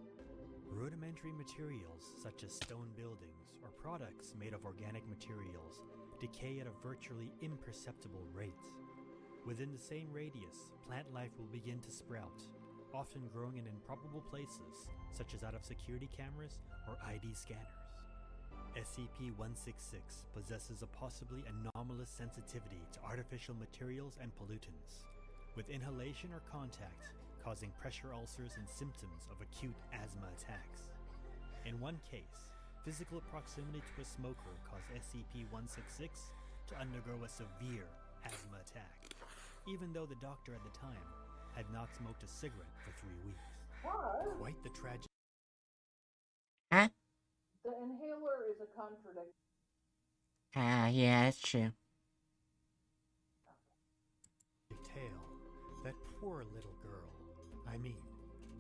S2: Rudimentary materials such as stone buildings or products made of organic materials decay at a virtually imperceptible rate. Within the same radius, plant life will begin to sprout, often growing in improbable places, such as out of security cameras or ID scanners. SCP-166 possesses a possibly anomalous sensitivity to artificial materials and pollutants, with inhalation or contact causing pressure ulcers and symptoms of acute asthma attacks. In one case, physical proximity to a smoker caused SCP-166 to undergo a severe asthma attack, even though the doctor at the time had not smoked a cigarette for 3 weeks.
S3: What?
S2: Quite the tragic
S1: Huh?
S3: The inhaler is a contradiction.
S1: Yeah, that's true.
S2: tale. That poor little girl. I mean,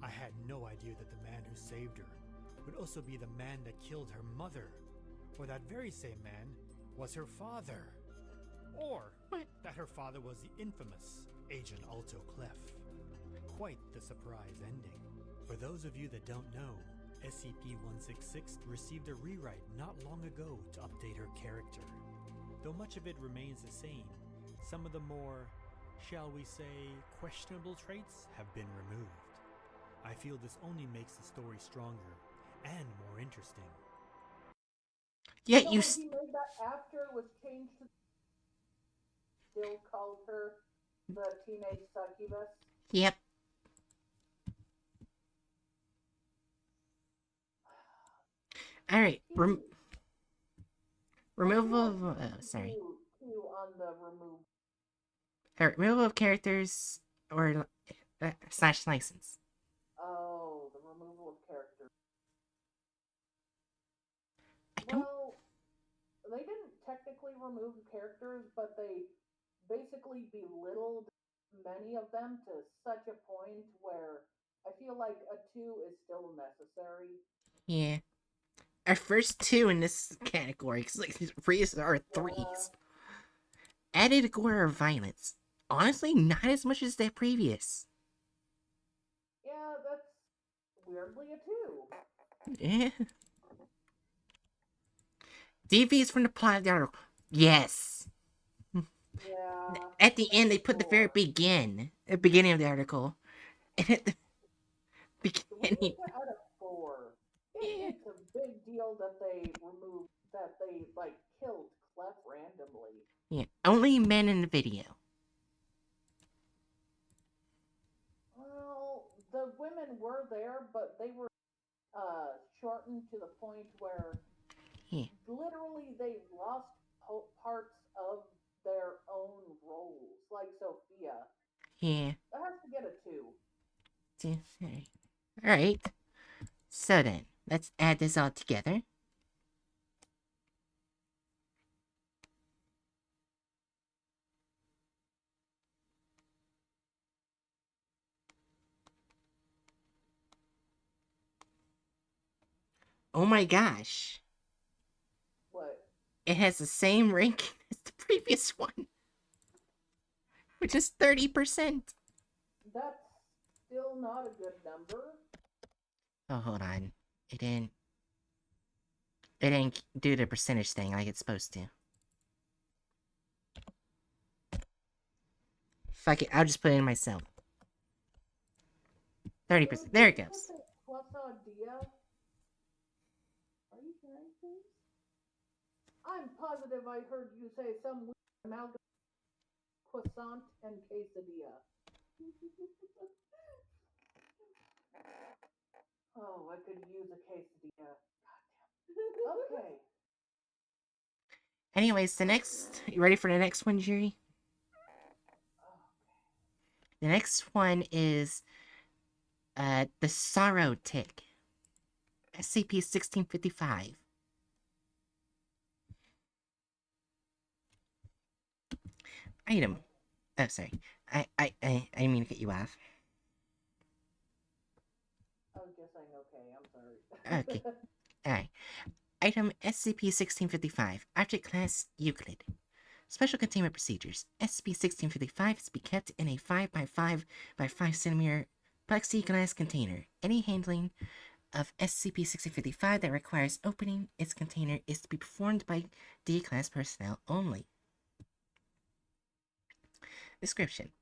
S2: I had no idea that the man who saved her would also be the man that killed her mother. Or that very same man was her father. Or that her father was the infamous Agent Alto Clef. Quite the surprise ending. For those of you that don't know, SCP-166 received a rewrite not long ago to update her character. Though much of it remains the same, some of the more, shall we say, questionable traits have been removed. I feel this only makes the story stronger and more interesting.
S1: Yeah,
S3: So
S1: you.
S3: when he made that after it was changed to still called her the teenage succubus.
S1: Yep. All right. Removal of sorry.
S3: Two on the remove.
S1: Removal of characters or slash license.
S3: Oh, the removal of characters.
S1: I don't.
S3: Well, they didn't technically remove characters, but they basically belittled many of them to such a point where I feel like a 2 is still necessary.
S1: Yeah. our first two in this category, because like threes are threes. Added gore or violence. Honestly, not as much as the previous.
S3: Yeah, that's weirdly a 2.
S1: Yeah. Deviates from the plot of the article. Yes.
S3: Yeah.
S1: At the end, they
S3: Maybe
S1: put the very
S3: 4.
S1: beginning of the article, and at the
S3: We need
S1: beginning,
S3: to add a 4.
S1: yeah,
S3: It's a big deal that they removed, that they, like, killed Clef randomly.
S1: yeah, only men in the video.
S3: Well, the women were there, but they were shortened to the point where
S1: Yeah,
S3: literally they lost parts of their own roles, like Sophia.
S1: yeah.
S3: That has to get a 2.
S1: All right. So then, let's add this all together. Oh my gosh.
S3: What?
S1: It has the same ranking as the previous one, which is 30%.
S3: That's still not a good number.
S1: Oh, hold on. It didn't. It didn't do the percentage thing like it's supposed to. Fuck it, I'll just put it in myself. 30%. There it goes.
S3: Dia? Are you hearing things? I'm positive I heard you say some weird amalgam croissant and quesadilla. Oh, I could use a quesadilla. Okay.
S1: Anyways, the next. You ready for the next one, Jiri? The next one is the Sorrow Tick. SCP-1655. Item. Oh, sorry. I didn't mean to cut you off.
S3: I was just saying okay, I'm sorry.
S1: Okay. Alright. Item SCP-1655. Object Class Euclid. Special Containment Procedures. SCP-1655 is to be kept in a 5 by 5 by 5 centimeter plexiglass container. Any handling of SCP-1655 that requires opening its container is to be performed by D-Class personnel only. Description: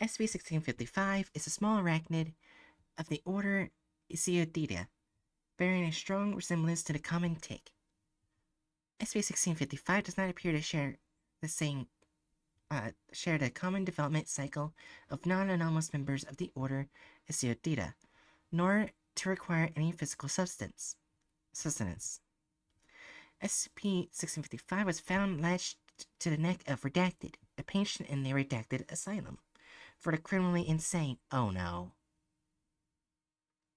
S1: SCP-1655 is a small arachnid of the order Isiodida, bearing a strong resemblance to the common tick. SCP-1655 does not appear to share the common development cycle of non-anomalous members of the order Isiodida, nor to require any physical sustenance. SCP-1655 was found latched to the neck of Redacted, a patient in the Redacted Asylum, for the criminally insane. Oh no.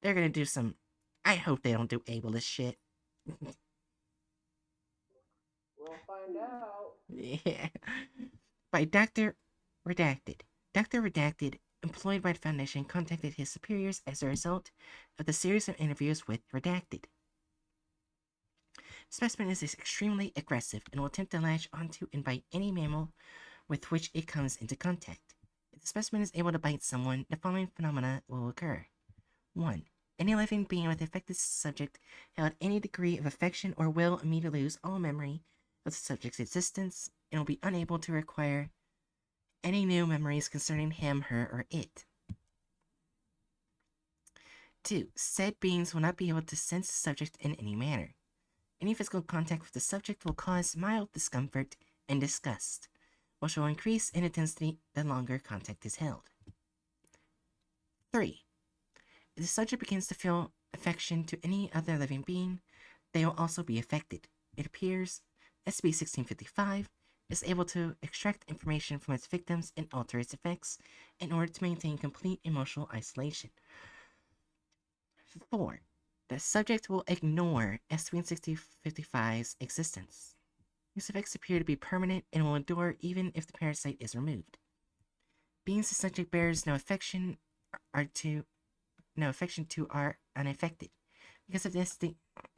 S1: They're gonna do some. I hope they don't do ableist shit.
S3: We'll find out.
S1: Yeah. By Dr. Redacted. Dr. Redacted, employed by the Foundation, contacted his superiors as a result of the series of interviews with Redacted. The specimen is extremely aggressive and will attempt to latch onto and bite any mammal with which it comes into contact. If the specimen is able to bite someone, the following phenomena will occur. 1. Any living being with the affected subject held any degree of affection or will immediately lose all memory of the subject's existence and will be unable to acquire any new memories concerning him, her, or it. 2. Said beings will not be able to sense the subject in any manner. Any physical contact with the subject will cause mild discomfort and disgust, which will increase in intensity the longer contact is held. 3. If the subject begins to feel affection to any other living being, they will also be affected. It appears SCP-1655 is able to extract information from its victims and alter its effects in order to maintain complete emotional isolation. 4. The subject will ignore SCP-1655's existence. These effects appear to be permanent and will endure even if the parasite is removed. Beings the subject bears no affection to are unaffected. Because of this,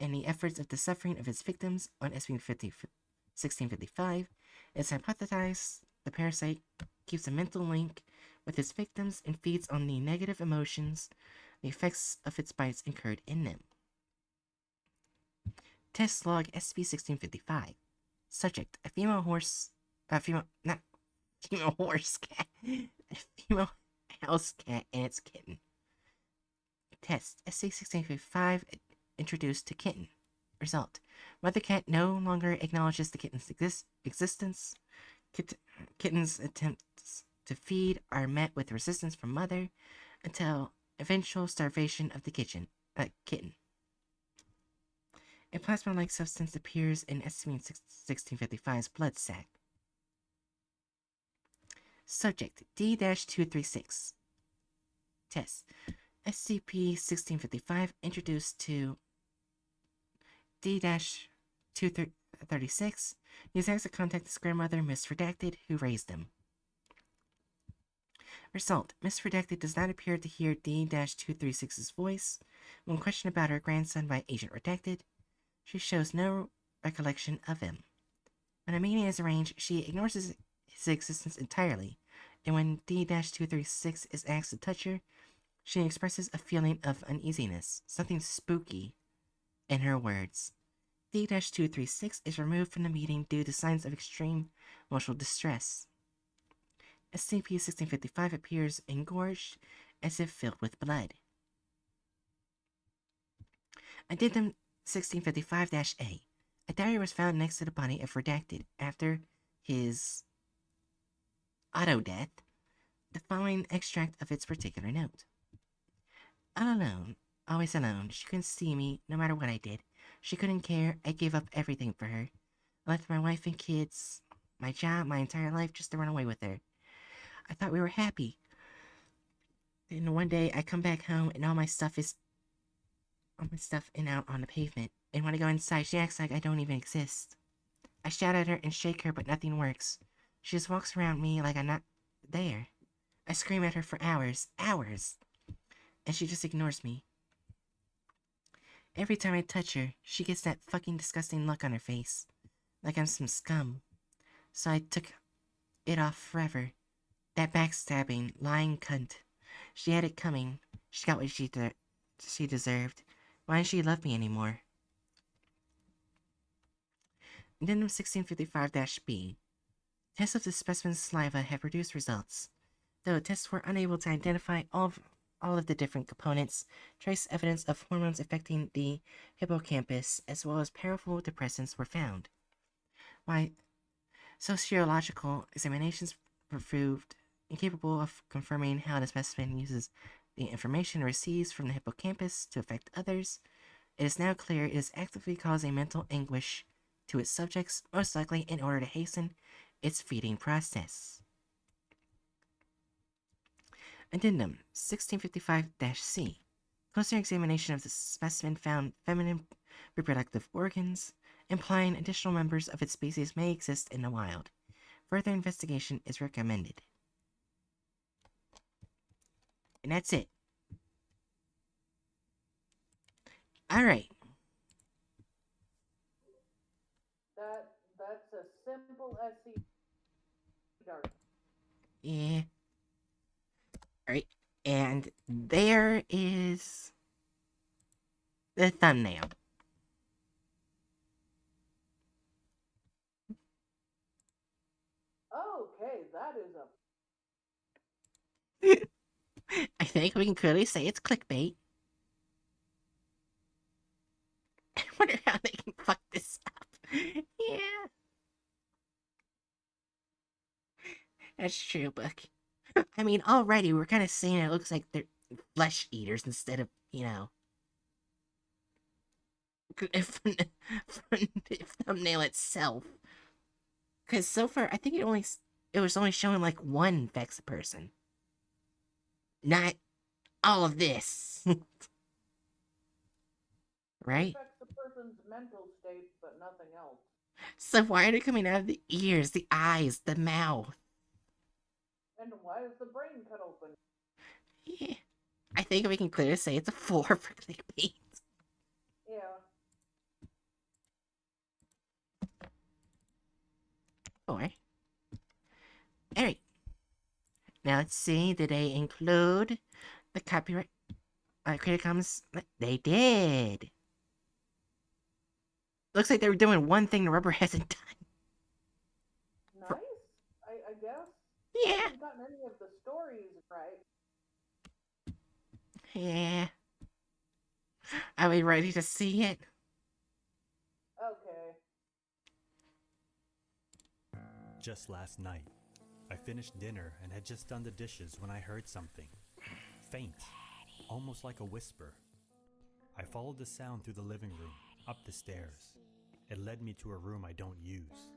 S1: any efforts of the suffering of its victims on SCP-1655. It's hypothesized the parasite keeps a mental link with its victims and feeds on the negative emotions the effects of its bites incurred in them. Test log SCP-1655. Subject: a female horse, not female horse cat, a female house cat and its kitten. Test: SCP-1655 introduced to kitten. Result: mother cat no longer acknowledges the kitten's existence. Kitten's attempts to feed are met with resistance from mother until eventual starvation of the kitten. A plasma-like substance appears in SCP-1655's blood sac. Subject: D-236. Test: SCP-1655 introduced to D-236. Use acts to contact his grandmother, Miss Redacted, who raised him. Result: Miss Redacted does not appear to hear D-236's voice. When questioned about her grandson by Agent Redacted, she shows no recollection of him. When a meeting is arranged, she ignores his existence entirely, and when D-236 is asked to touch her, she expresses a feeling of uneasiness, something spooky, in her words. D-236 is removed from the meeting due to signs of extreme emotional distress. SCP-1655 appears engorged, as if filled with blood. Addendum 1655-A. A diary was found next to the body of Redacted after his auto-death. The following extract of its particular note. All alone, always alone. She couldn't see me, no matter what I did. She couldn't care. I gave up everything for her. I left my wife and kids, my job, my entire life just to run away with her. I thought we were happy. Then one day I come back home and all my stuff and out on the pavement. And when I go inside, she acts like I don't even exist. I shout at her and shake her, but nothing works. She just walks around me like I'm not there. I scream at her for hours, and she just ignores me. Every time I touch her, she gets that fucking disgusting look on her face, like I'm some scum. So I took it off forever. That backstabbing, lying cunt. She had it coming. She got what she deserved. Why didn't she love me anymore? Addendum 1655-B. Tests of the specimen's saliva have produced results. Though tests were unable to identify all of the different components, trace evidence of hormones affecting the hippocampus as well as powerful depressants were found. While sociological examinations proved incapable of confirming how the specimen uses the information it receives from the hippocampus to affect others, it is now clear it is actively causing mental anguish to its subjects, most likely in order to hasten its feeding process. Addendum 1655-C. Closer examination of the specimen found feminine reproductive organs, implying additional members of its species may exist in the wild. Further investigation is recommended. And that's it. Alright.
S3: That's a simple SC dark.
S1: Yeah. Alright. And there is the thumbnail.
S3: Okay, that is a
S1: I think we can clearly say it's clickbait. I wonder how they can fuck this up. Yeah. That's true, Buck. I mean, already we're kind of seeing it looks like they're flesh eaters instead of, from the thumbnail itself. Because so far, I think it was only showing like one Vexa person. Not all of this. Right?
S3: affects the person's mental state, but nothing else.
S1: So why are they coming out of the ears, the eyes, the mouth?
S3: And why is the brain cut open?
S1: Yeah. I think we can clearly say it's a 4 for clickbait.
S3: Yeah.
S1: Alright. Now let's see, did they include the copyright Creative Commons? They did. Looks like they were doing one thing the rubber hasn't done.
S3: Nice, I guess. I
S1: Yeah.
S3: haven't gotten any of the stories right.
S1: Yeah. Are we ready to see it?
S3: Okay.
S2: Just last night, I finished dinner and had just done the dishes when I heard something. Faint, almost like a whisper. I followed the sound through the living room, up the stairs. It led me to a room I don't use.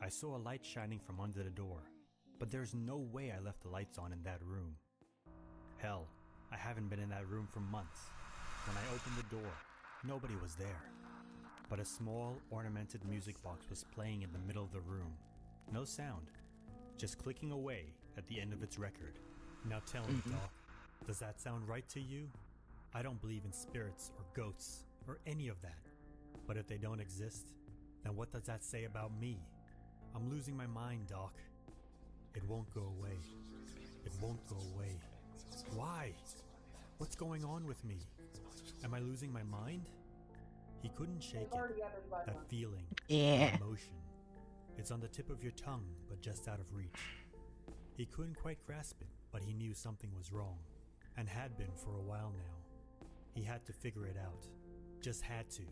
S2: I saw a light shining from under the door, but there's no way I left the lights on in that room. Hell, I haven't been in that room for months. When I opened the door, nobody was there. But a small, ornamented music box was playing in the middle of the room. No sound, just clicking away at the end of its record. Now tell me, Doc, does that sound right to you? I don't believe in spirits or ghosts or any of that. But if they don't exist, then what does that say about me? I'm losing my mind, Doc. It won't go away. It won't go away. Why? What's going on with me? Am I losing my mind? He couldn't shake it, that feeling,
S1: Yeah.
S2: that emotion. It's on the tip of your tongue, but just out of reach. He couldn't quite grasp it, but he knew something was wrong, and had been for a while now. He had to figure it out, just had to,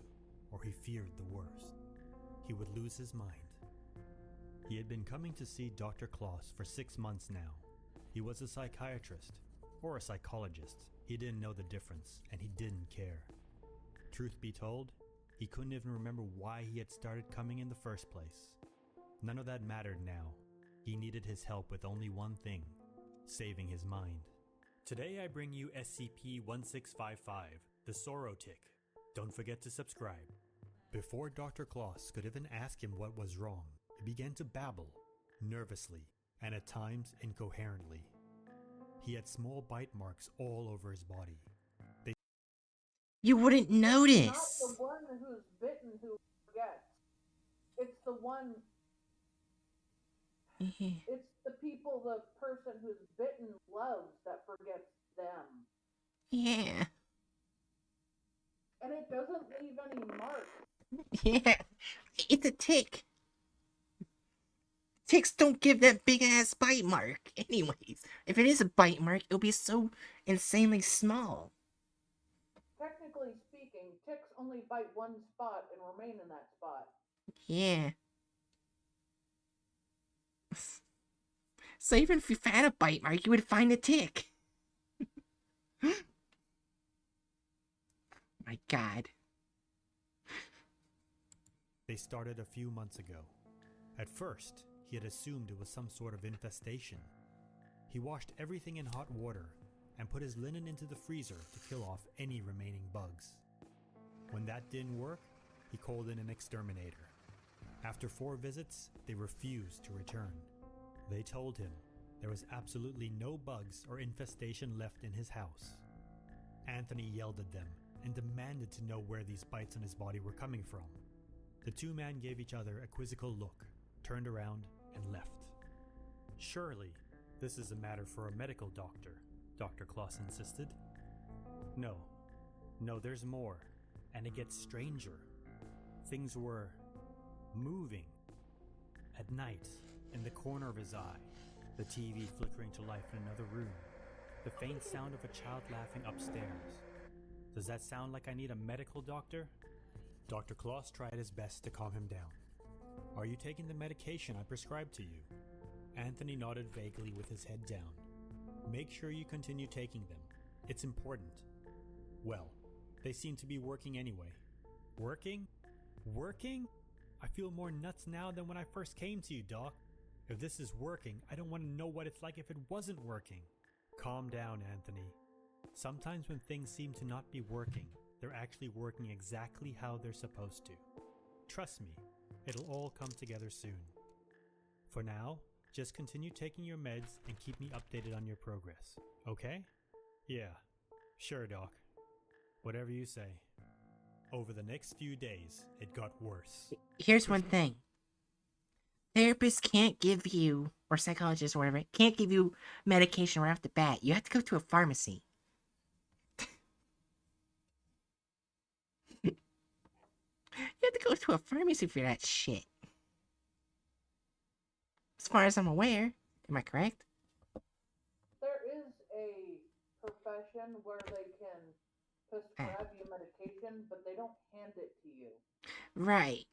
S2: or he feared the worst. He would lose his mind. He had been coming to see Dr. Kloss for 6 months now. He was a psychiatrist, or a psychologist. He didn't know the difference, and he didn't care. Truth be told, he couldn't even remember why he had started coming in the first place. None of that mattered now. He needed his help with only one thing, saving his mind. Today I bring you SCP-1655, the Sorrow Tick. Don't forget to subscribe. Before Dr. Kloss could even ask him what was wrong, he began to babble, nervously, and at times incoherently. He had small bite marks all over his body.
S1: You wouldn't notice.
S3: It's not the one who's bitten who forgets. It's the one. It's the people the person who's bitten loves that forgets them.
S1: Yeah.
S3: And it doesn't leave any mark.
S1: Yeah. It's a tick. Ticks don't give that big ass bite mark. Anyways, if it is a bite mark, it'll be so insanely small.
S3: Technically speaking, ticks only bite one spot and remain in that spot.
S1: Yeah. So even if you found a bite mark, you would find a tick. My God.
S2: They started a few months ago. At first, he had assumed it was some sort of infestation. He washed everything in hot water and put his linen into the freezer to kill off any remaining bugs. When that didn't work, he called in an exterminator. After 4 visits, they refused to return. They told him there was absolutely no bugs or infestation left in his house. Anthony yelled at them and demanded to know where these bites on his body were coming from. The two men gave each other a quizzical look, turned around, and left. Surely, this is a matter for a medical doctor, Dr. Kloss insisted. No, there's more, and it gets stranger. Things were moving. At night, in the corner of his eye, the TV flickering to life in another room, the faint sound of a child laughing upstairs. Does that sound like I need a medical doctor? Dr. Kloss tried his best to calm him down. Are you taking the medication I prescribed to you? Anthony nodded vaguely with his head down. Make sure you continue taking them. It's important. Well, they seem to be working anyway. Working? Working? I feel more nuts now than when I first came to you, Doc. If this is working, I don't want to know what it's like if it wasn't working. Calm down, Anthony. Sometimes when things seem to not be working, they're actually working exactly how they're supposed to. Trust me, it'll all come together soon. For now, just continue taking your meds and keep me updated on your progress, okay? Yeah, sure, Doc. Whatever you say. Over the next few days, it got worse.
S1: Here's one thing. Therapists can't give you, or psychologists or whatever, can't give you medication right off the bat. You have to go to a pharmacy. You have to go to a pharmacy for that shit. As far as I'm aware. Am I correct?
S3: There is a profession where they can
S1: Ah,
S3: prescribe you medication, but they don't hand it to you.
S1: right.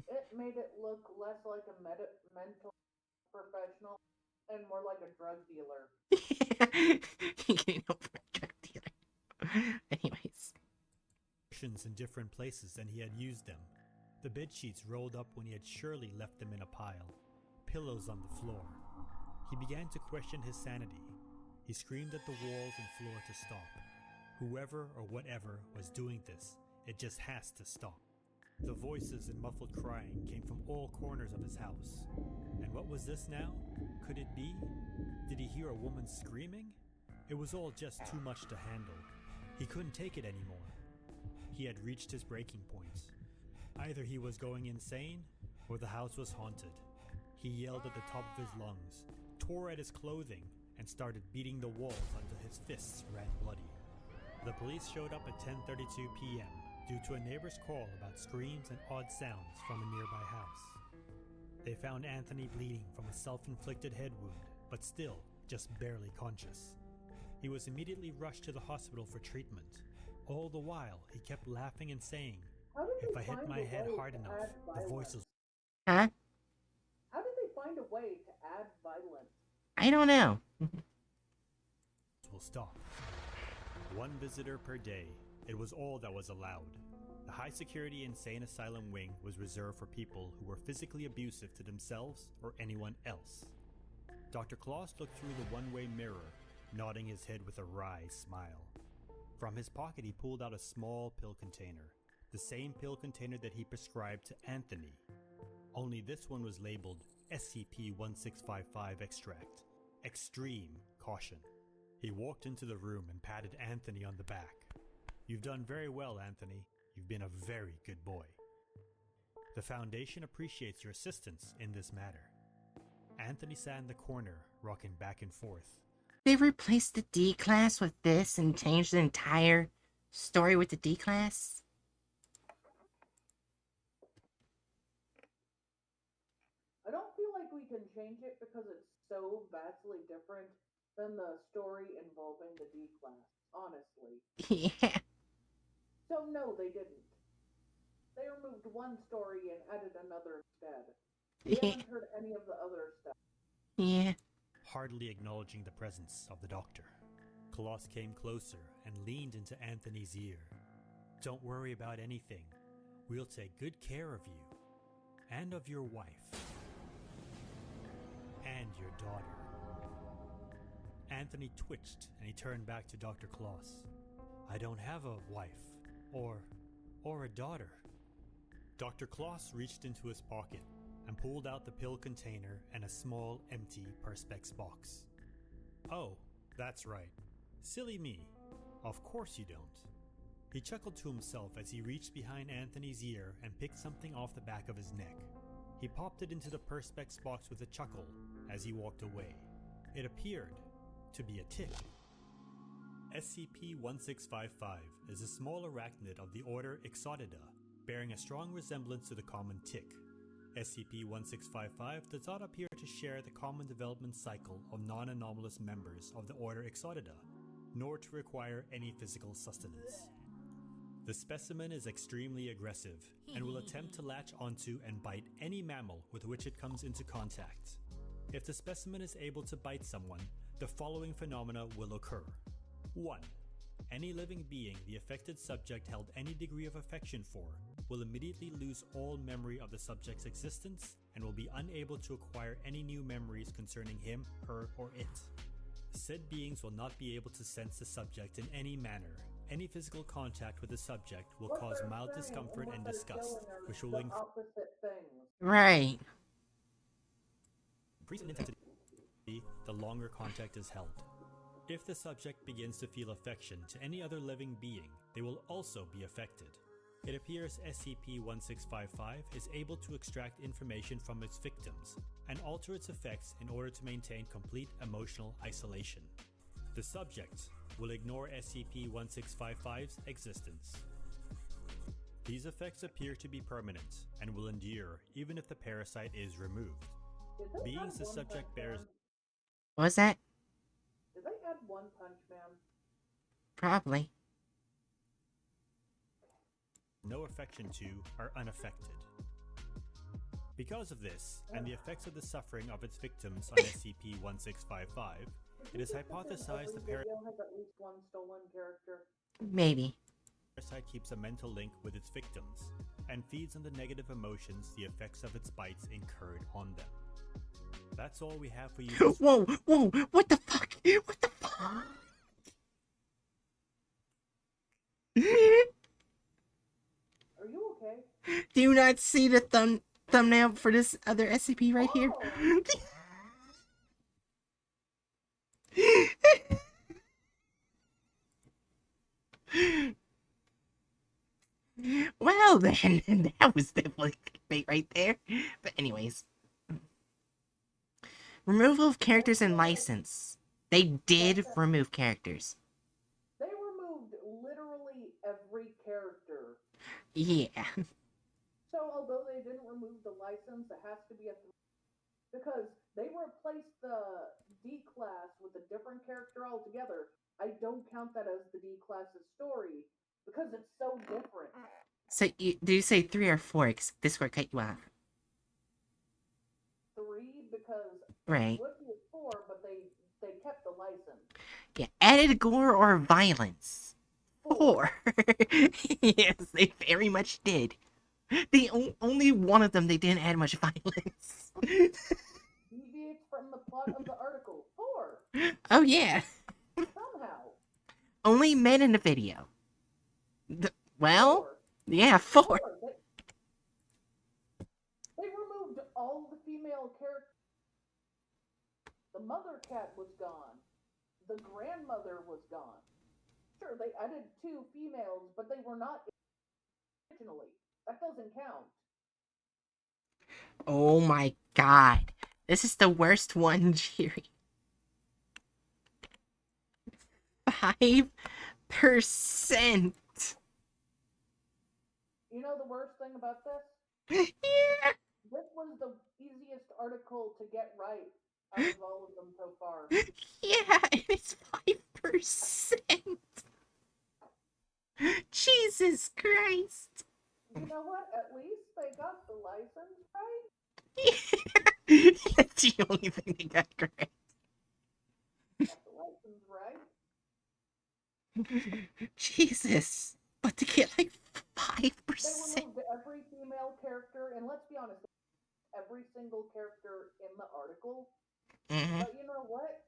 S3: It made it look less like a mental professional and more like a drug dealer.
S1: Getting over a drug dealer. Anyways.
S2: In different places than he had used them. The bed sheets rolled up when he had surely left them in a pile. Pillows on the floor. He began to question his sanity. He screamed at the walls and floor to stop. Whoever or whatever was doing this, it just has to stop. The voices and muffled crying came from all corners of his house. And what was this now? Could it be? Did he hear a woman screaming? It was all just too much to handle. He couldn't take it anymore. He had reached his breaking point. Either he was going insane, or the house was haunted. He yelled at the top of his lungs, tore at his clothing, and started beating the walls until his fists ran bloody. The police showed up at 10:32 p.m. due to a neighbor's call about screams and odd sounds from a nearby house. They found Anthony bleeding from a self-inflicted head wound, but still just barely conscious. He was immediately rushed to the hospital for treatment. All the while, he kept laughing and saying, "If I hit my head hard enough, the voices..."
S1: Huh?
S3: How did they find a way to add violence?
S1: I don't know.
S2: will stop. One visitor per day. It was all that was allowed. The high-security insane asylum wing was reserved for people who were physically abusive to themselves or anyone else. Dr. Claus looked through the one-way mirror, nodding his head with a wry smile. From his pocket he pulled out a small pill container, the same pill container that he prescribed to Anthony. Only this one was labeled SCP-1655 extract, extreme caution. He walked into the room and patted Anthony on the back. "You've done very well, Anthony. You've been a very good boy. The Foundation appreciates your assistance in this matter." Anthony sat in the corner, rocking back and forth.
S1: They replaced the D class with this and changed the entire story with the D class?
S3: I don't feel like we can change it because it's so vastly different than the story involving the D class, honestly.
S1: Yeah.
S3: So no, they didn't. They removed one story and added another instead. We haven't heard any of the other stuff.
S1: Yeah.
S2: Hardly acknowledging the presence of the doctor, Claus came closer and leaned into Anthony's ear. "Don't worry about anything. We'll take good care of you. And of your wife. And your daughter." Anthony twitched and he turned back to Dr. Claus. "I don't have a wife. Or a daughter." Dr. Claus reached into his pocket and pulled out the pill container and a small, empty Perspex box. "Oh, that's right. Silly me. Of course you don't." He chuckled to himself as he reached behind Anthony's ear and picked something off the back of his neck. He popped it into the Perspex box with a chuckle as he walked away. It appeared to be a tick. SCP-1655 is a small arachnid of the order Exotidae, bearing a strong resemblance to the common tick. SCP-1655 does not appear to share the common development cycle of non-anomalous members of the order Exotidae, nor to require any physical sustenance. The specimen is extremely aggressive and will attempt to latch onto and bite any mammal with which it comes into contact. If the specimen is able to bite someone, the following phenomena will occur. 1. Any living being the affected subject held any degree of affection for will immediately lose all memory of the subject's existence and will be unable to acquire any new memories concerning him, her, or it. Said beings will not be able to sense the subject in any manner. Any physical contact with the subject will cause mild discomfort and disgust, which will increase
S3: opposite things.
S1: Right.
S2: in intensity the longer contact is held. If the subject begins to feel affection to any other living being, they will also be affected. It appears SCP-1655 is able to extract information from its victims and alter its effects in order to maintain complete emotional isolation. The subject will ignore SCP-1655's existence. These effects appear to be permanent and will endure even if the parasite is removed.
S3: Did they
S2: Beings
S3: add
S2: the
S3: One
S2: subject
S3: Punch
S2: bears
S3: Man?
S1: What was that?
S3: Did they add One Punch Man?
S1: Probably.
S2: no affection to are unaffected. Because of this, and the effects of the suffering of its victims on SCP-1655, it is hypothesized the
S3: parasite has at least one stolen character.
S1: Maybe.
S2: parasite keeps a mental link with its victims, and feeds on the negative emotions the effects of its bites incurred on them. That's all we have for you this
S1: Whoa, whoa, what the fuck? What the fuck?
S3: Are you okay?
S1: Do you not see the thumbnail for this other SCP right here? Well then, that was definitely clickbait right there. But anyways. Removal of characters and license. They did remove characters.
S3: They removed literally every character.
S1: Yeah.
S3: So although they didn't remove the license, it has to be a because they replaced the D class with a different character altogether. I don't count that as the D class's story because it's so different.
S1: So, do you say 3 or 4? Because Discord cut you off.
S3: 3 because
S1: Right.
S3: it would be 4, but they kept the license.
S1: Yeah, added gore or violence. 4. Yes, they very much did. Only one of them they didn't add much violence.
S3: Deviates from the plot of the article. 4.
S1: Oh yeah.
S3: Somehow.
S1: Only men in the video. Well,
S3: 4.
S1: yeah, 4.
S3: 4. They removed all the female characters. The mother cat was gone. The grandmother was gone. Sure, they added 2 females, but they were not originally. That doesn't count.
S1: Oh my god. This is the worst one, Jerry. 5%.
S3: You know the worst thing about this?
S1: Yeah.
S3: This was the easiest article to get right out of all of them so far.
S1: Yeah, it's 5%. Jesus Christ.
S3: You know what? At least they got the license right.
S1: Yeah. That's the only thing they got correct.
S3: Got the license right.
S1: Jesus. But to get like 5%.
S3: They removed every female character, and let's be honest, every single character in the article.
S1: Mm-hmm.
S3: But you know what?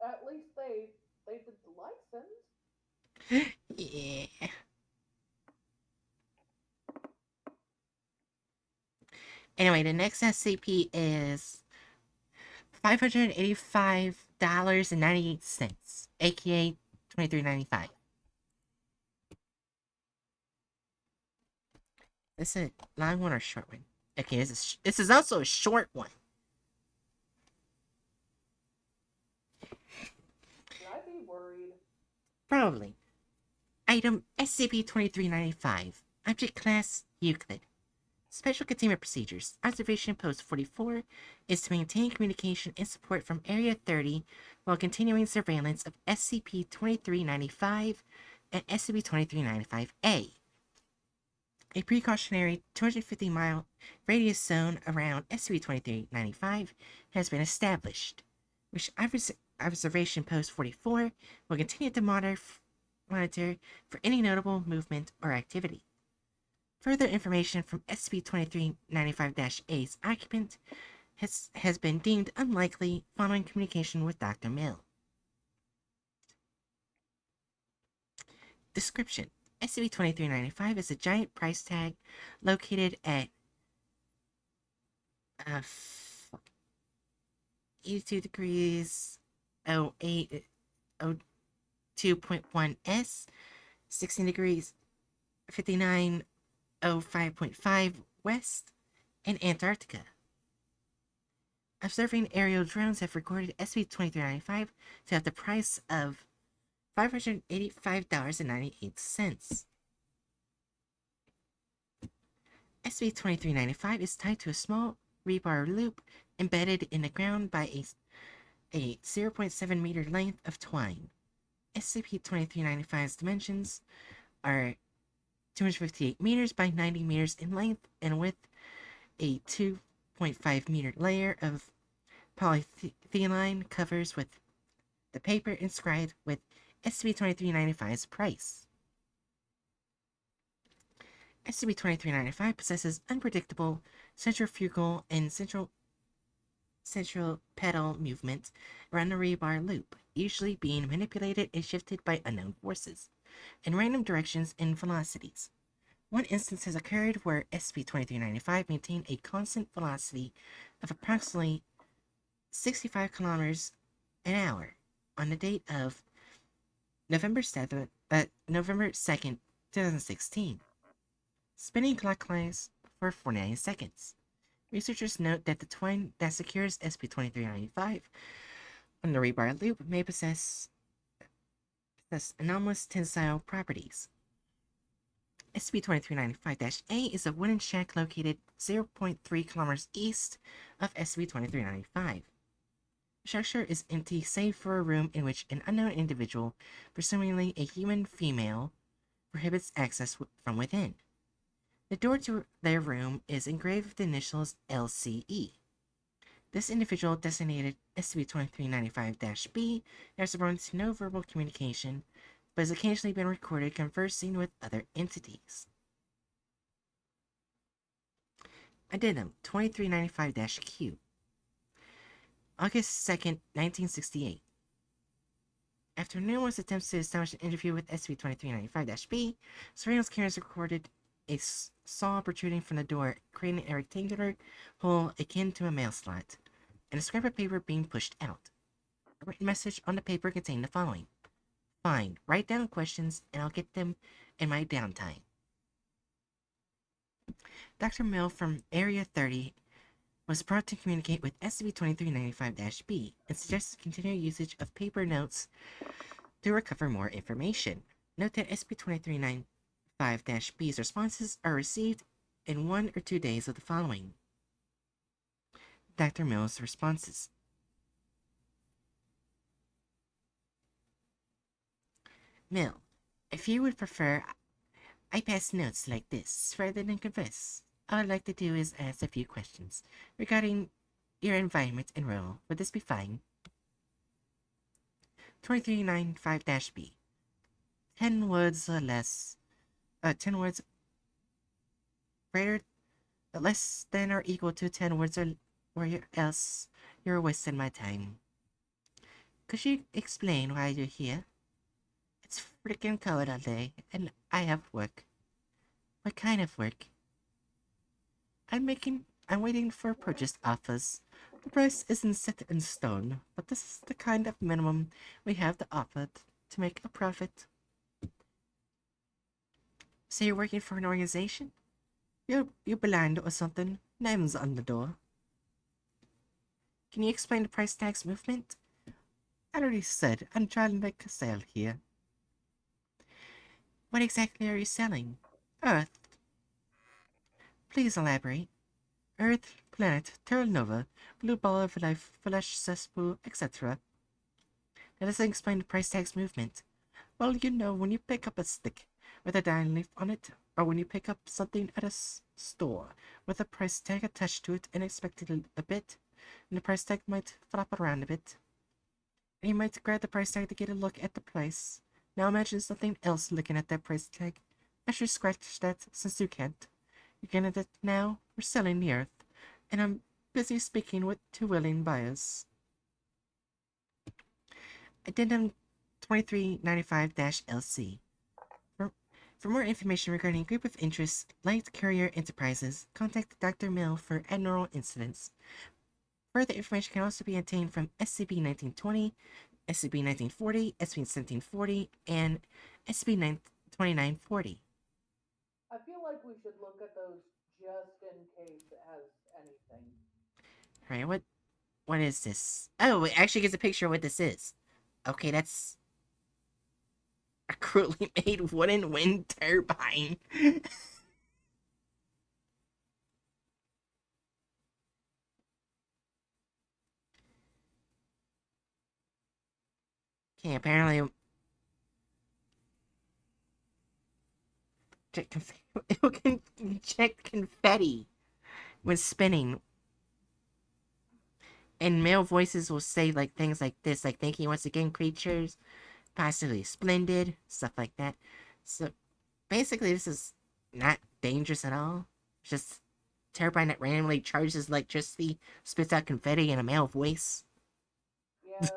S3: At least they did the license.
S1: Yeah. Anyway, the next SCP is $585.98, aka $23.95. This is a long one or a short one? Okay, this is also a short one.
S3: Should I be worried?
S1: Probably. Item SCP-2395. Object Class Euclid. Special Containment Procedures. Observation Post 44 is to maintain communication and support from Area 30 while continuing surveillance of SCP-2395 and SCP-2395-A. A precautionary 250-mile radius zone around SCP-2395 has been established, which Observation Post 44 will continue to monitor for any notable movement or activity. Further information from SCP-2395-A's occupant has been deemed unlikely following communication with Dr. Mill. Description: SCP-2395 is a giant price tag located at 82 degrees 08 2.1s, 16 degrees 5905.5 west, and Antarctica. Observing aerial drones have recorded SB-2395 to have the price of $585.98. SB-2395 is tied to a small rebar loop embedded in the ground by a 0.7 meter length of twine. SCP-2395's dimensions are 258 meters by 90 meters in length and width, a 2.5 meter layer of polyethylene covers with the paper inscribed with SCP-2395's price. SCP-2395 possesses unpredictable centrifugal and central pedal movement around the rebar loop, usually being manipulated and shifted by unknown forces, in random directions and velocities. One instance has occurred where SCP-2395 maintained a constant velocity of approximately 65 kilometers an hour on the date of November 2nd, 2016, spinning clockwise for 49 seconds. Researchers note that the twine that secures SCP-2395 on the rebar loop may possess anomalous tensile properties. SCP-2395-A is a wooden shack located 0.3 kilometers east of SCP-2395. The structure is empty save for a room in which an unknown individual, presumably a human female, prohibits access from within. The door to their room is engraved with the initials LCE. This individual, designated SCP-2395-B, has responded no verbal communication, but has occasionally been recorded conversing with other entities. Addendum 2395-Q. August 2nd, 1968. After numerous attempts to establish an interview with SCP-2395-B, surveillance cameras recorded a saw protruding from the door, creating a rectangular hole akin to a mail slot, and a scrap of paper being pushed out. A written message on the paper contained the following: "Fine, write down questions and I'll get them in my downtime." Dr. Mill from Area 30 was brought to communicate with SCP-2395-B and suggested continued usage of paper notes to recover more information. Note that SCP-2395-B's responses are received in 1 or 2 days of the following. Dr. Mill's responses. Mill, if you would prefer, I pass notes like this rather than converse. All I'd like to do is ask a few questions regarding your environment and role. Would this be fine? 2395-B. 10 words or less. 10 words greater, less than or equal to 10 words or else you're wasting my time. Could you explain why you're here? It's freaking cold all day, and I have work. What kind of work? I'm waiting for purchase offers. The price isn't set in stone, but this is the kind of minimum we have to offer to make a profit. So you're working for an organization? You're blind or something? Name's on the door. Can you explain the price tags movement? I already said I'm trying to make a sale here. What exactly are you selling? Earth. Please elaborate. Earth, planet, Terra Nova, blue ball of life, flesh, cesspool, etc. That doesn't explain the price tag's movement. Well, you know, when you pick up a stick with a dying leaf on it, or when you pick up something at a store with a price tag attached to it and expect it a bit, and the price tag might flop around a bit. And you might grab the price tag to get a look at the price. Now imagine something else looking at that price tag. Actually scratch that since you can't. You get it now? We're selling the Earth, and I'm busy speaking with 2 willing buyers. Addendum 2395-LC. For more information regarding Group of Interest Light Courier Enterprises, contact Dr. Mill for abnormal incidents. Further information can also be obtained from SCP-1920 SCP 1940, SCP 1740, and SCP 2940.
S3: I feel like we should look at those just in case it has anything.
S1: Alright, what is this? Oh, it actually gives a picture of what this is. Okay, that's a crudely made wooden wind turbine. Okay, apparently it can inject confetti when spinning, and male voices will say like things like this, like "Thank you once again, creatures," "Positively splendid," stuff like that. So basically, this is not dangerous at all. It's just a turbine that randomly charges electricity, spits out confetti in a male voice.
S3: Yeah.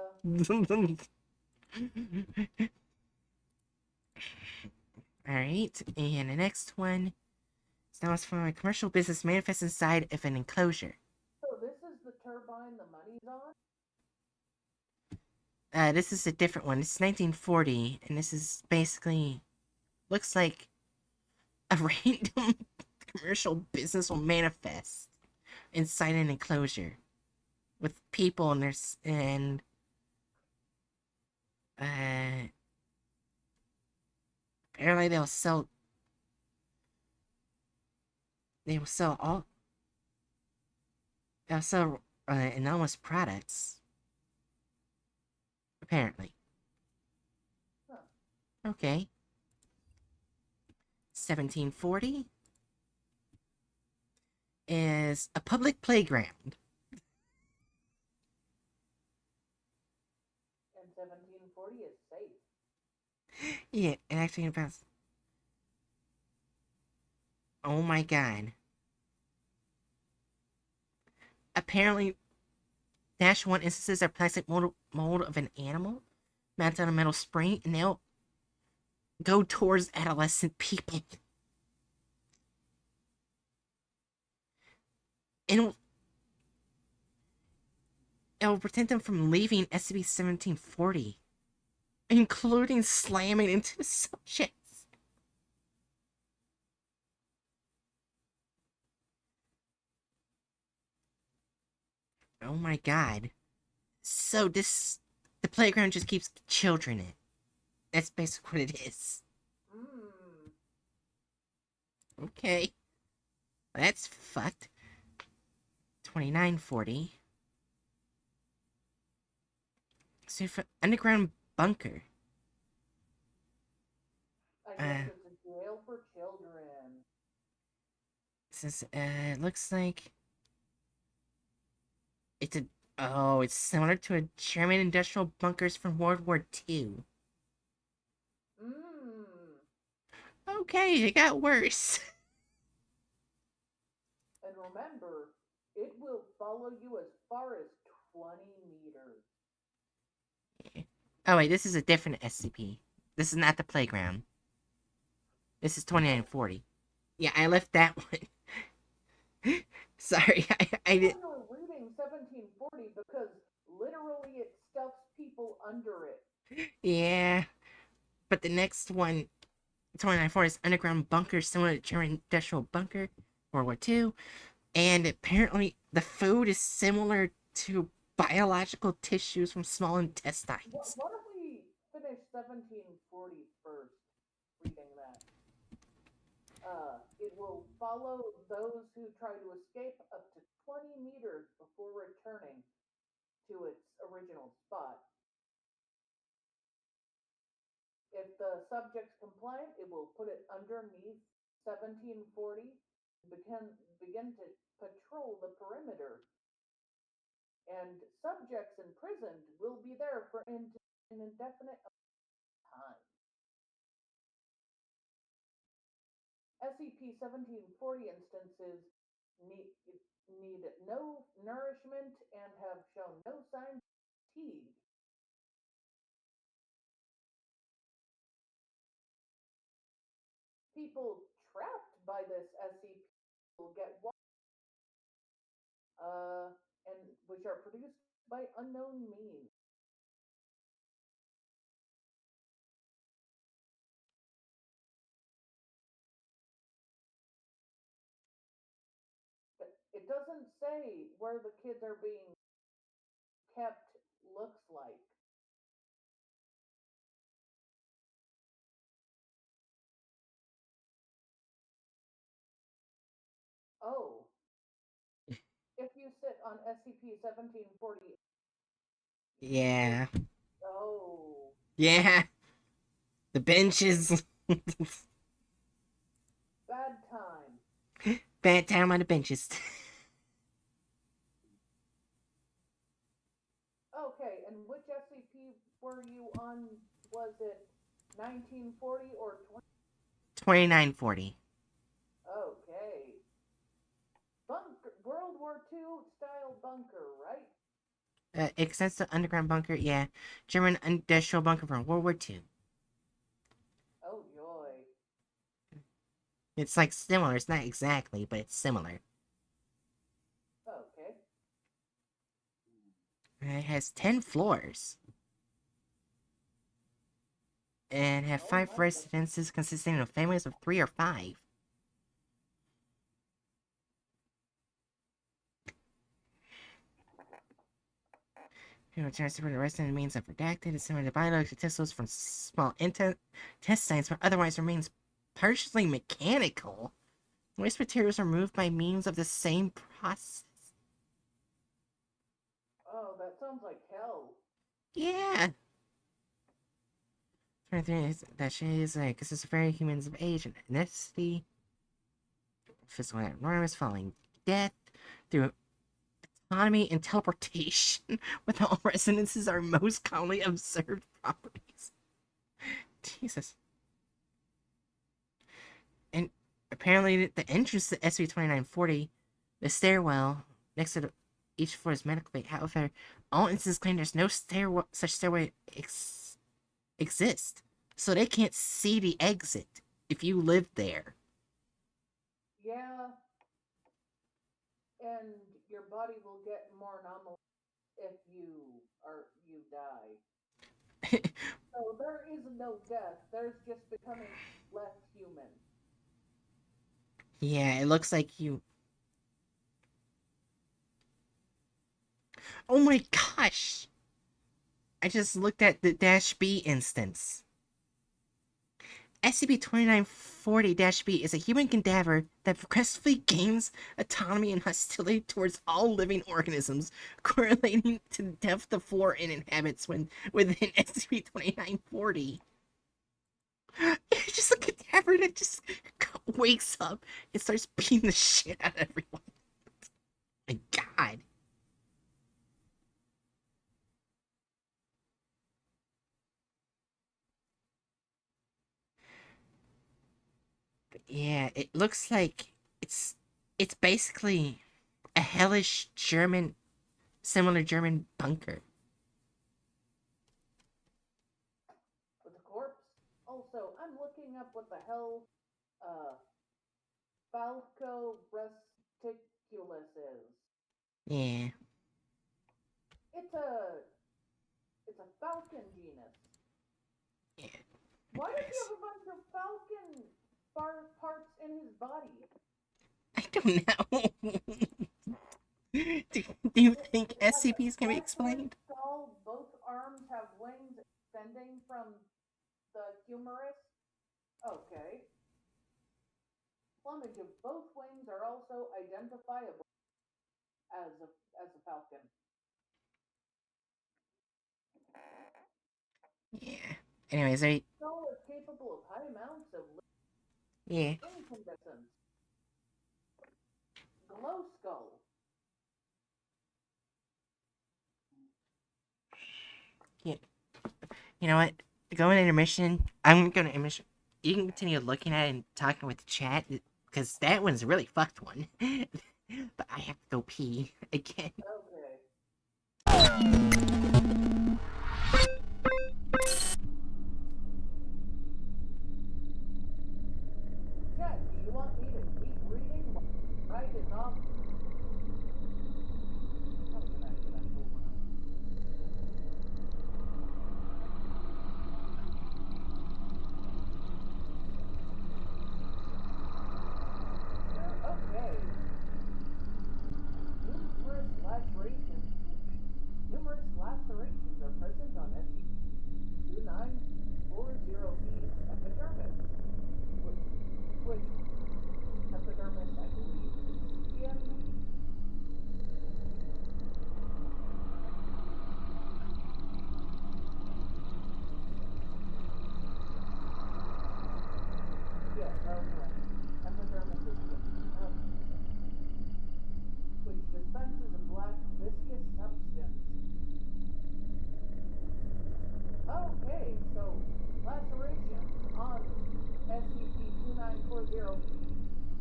S1: Alright, and the next one is now from a commercial business manifest inside of an enclosure.
S3: So this is the turbine the money's on?
S1: This is a different one. This is 1940, and this is basically looks like a random commercial business will manifest inside an enclosure with people and there's and apparently they will sell all they'll sell enormous products apparently.
S3: Huh.
S1: Okay. 1740 is a public playground.
S3: And 1740 is safe.
S1: Yeah, it actually about. Oh my god. Apparently, Dash 1 instances are plastic mold of an animal mounted on a metal spring, and they'll go towards adolescent people. And it'll prevent them from leaving SCP-1740, including slamming into the subjects. Oh my god. So the playground just keeps children in. That's basically what it is.
S3: Mmm.
S1: Okay. That's fucked. 2940. So for underground bunker.
S3: I guess
S1: Uh,
S3: it's a jail for children.
S1: since it looks like it's a it's similar to a German industrial bunkers from World War II.
S3: Mmm.
S1: Okay, it got worse.
S3: And remember, it will follow you as far as 20 meters.
S1: Oh wait, this is a different SCP. This is not the playground. This is
S3: Oh,
S1: 2940. Yeah, I left that one. Sorry, I
S3: I
S1: did.
S3: thought you were reading 1740 because literally it stuffs people under it.
S1: Yeah, but the next one, 2940, is underground bunker similar to German industrial bunker, World War II. And apparently, the food is similar to biological tissues from small intestines.
S3: Why don't we finish 1740 first, reading that? It will follow those who try to escape up to 20 meters before returning to its original spot. If the subject's compliant, it will put it underneath 1740, begin to patrol the perimeter, and subjects imprisoned will be there for an indefinite time. SCP-1740 instances need, need no nourishment and have shown no signs of fatigue. People trapped by this SCP will get uh, and which are produced by unknown means. It doesn't say where the kids are being kept looks like. Oh, if you sit on SCP 1740,
S1: Yeah.
S3: oh,
S1: Yeah. The benches.
S3: bad time.
S1: Bad time on the benches.
S3: Okay, and which SCP were you on? Was it 1940 or 20?
S1: 2940.
S3: Okay. Bunker, World War II style bunker, right?
S1: Extensive underground bunker, yeah. German industrial bunker from World War II.
S3: Oh, joy.
S1: It's like similar. It's not exactly, but it's similar.
S3: Okay.
S1: It has 10 floors. And have
S3: Oh
S1: 5
S3: my god.
S1: residences consisting of families of 3 or 5. You know, transfer the resident means of redacted and similar to biological testicles from small intestines, but otherwise remains partially mechanical. Waste materials are moved by means of the same process.
S3: Oh, that sounds like hell.
S1: Yeah. 23 is that she is like, this is very humans of age and ethnicity. Physical enormous following death through autonomy and teleportation, with all resonances are most commonly observed properties. Jesus. And apparently, the entrance to SB 2940, the stairwell next to each floor is medical bay. However, all instances claim there's no such stairway exist, so they can't see the exit if you live there.
S3: Yeah, and your body will get more anomalous if you die. So there is no death. There's just becoming less human.
S1: Yeah, it looks like you. Oh my gosh! I just looked at the -B instance. SCP-2940-B is a human cadaver that progressively gains autonomy and hostility towards all living organisms, correlating to the depth of floor it inhabits within SCP-2940. It's just a cadaver that just wakes up and starts beating the shit out of everyone. My god. Yeah, it looks like it's basically a hellish similar German bunker.
S3: With a corpse. Also, I'm looking up what the hell uh Falco resticulus is.
S1: Yeah.
S3: It's a falcon genus.
S1: Yeah.
S3: Why does he have a bunch of falcon parts in his body?
S1: I don't know. do you think
S3: It has a
S1: SCPs can be
S3: fleshless
S1: explained?
S3: skull. Both arms have wings extending from the humerus. Okay. Plumage of both wings are also identifiable as a falcon.
S1: Yeah. Anyways, I
S3: Skull is capable of high amounts of
S1: yeah.
S3: incandescence. Glow skull.
S1: Yeah. You know what? Going intermission. I'm gonna intermission. You can continue looking at it and talking with the chat because that one's a really fucked one. But I have to go pee again.
S3: Okay. Chat, do you want me to keep reading while Right is off? How can I get that over? Okay.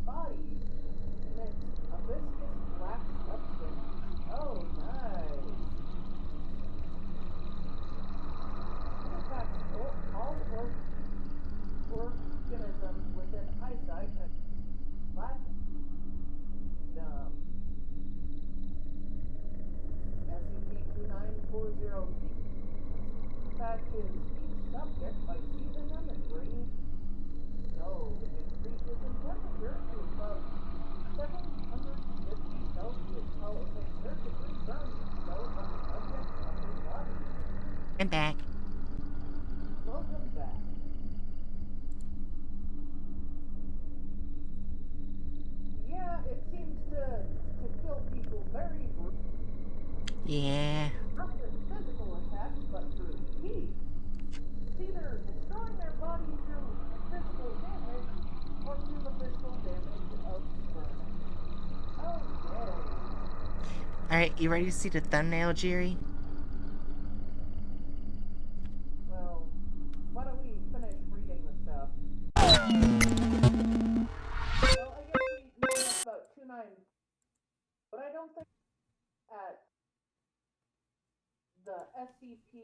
S3: body emits a viscous black substance. Oh, nice. It attacks all organisms within eyesight and black SCP-2940 patches each subject by seizing them and bringing so it increases in temperature to above 750 Celsius, causing third-degree burns to develop on the subject's upper body.
S1: I'm back.
S3: Welcome back. Yeah, it seems to kill people very
S1: Yeah.
S3: not through physical attacks, but through heat. It's either destroying their body through physical damage or through the physical damage of burning. Oh, yay.
S1: Alright, you ready to see the thumbnail, Jerry?
S3: Well, why don't we finish reading the stuff? Well, I guess we know enough about 29, but I don't think at the SCP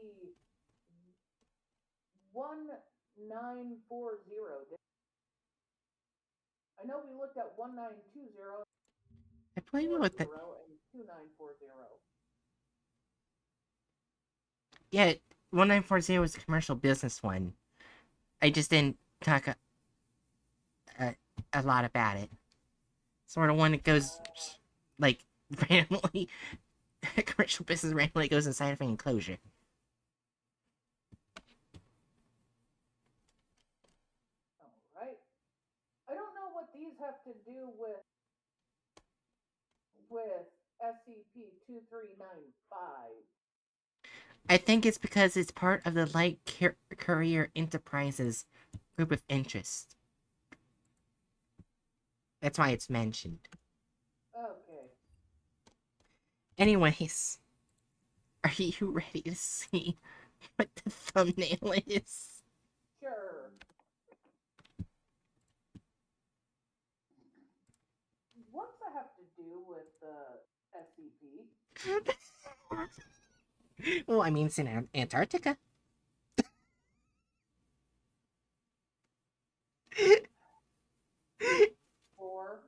S3: 1940. I know we looked at 1920,
S1: I believe it with the...
S3: and 2940.
S1: Yeah, 1940 was the commercial business one. I just didn't talk a lot about it. Sort of one that goes, like, randomly... commercial business randomly goes inside of an enclosure.
S3: Alright. I don't know what these have to do with SCP-2395.
S1: I think it's because it's part of the Light Courier Enterprises group of interest. That's why it's mentioned.
S3: Okay.
S1: Anyways, are you ready to see what the thumbnail is?
S3: Sure. What's that have to do with the SCP?
S1: Well, I mean, it's in Antarctica.
S3: Or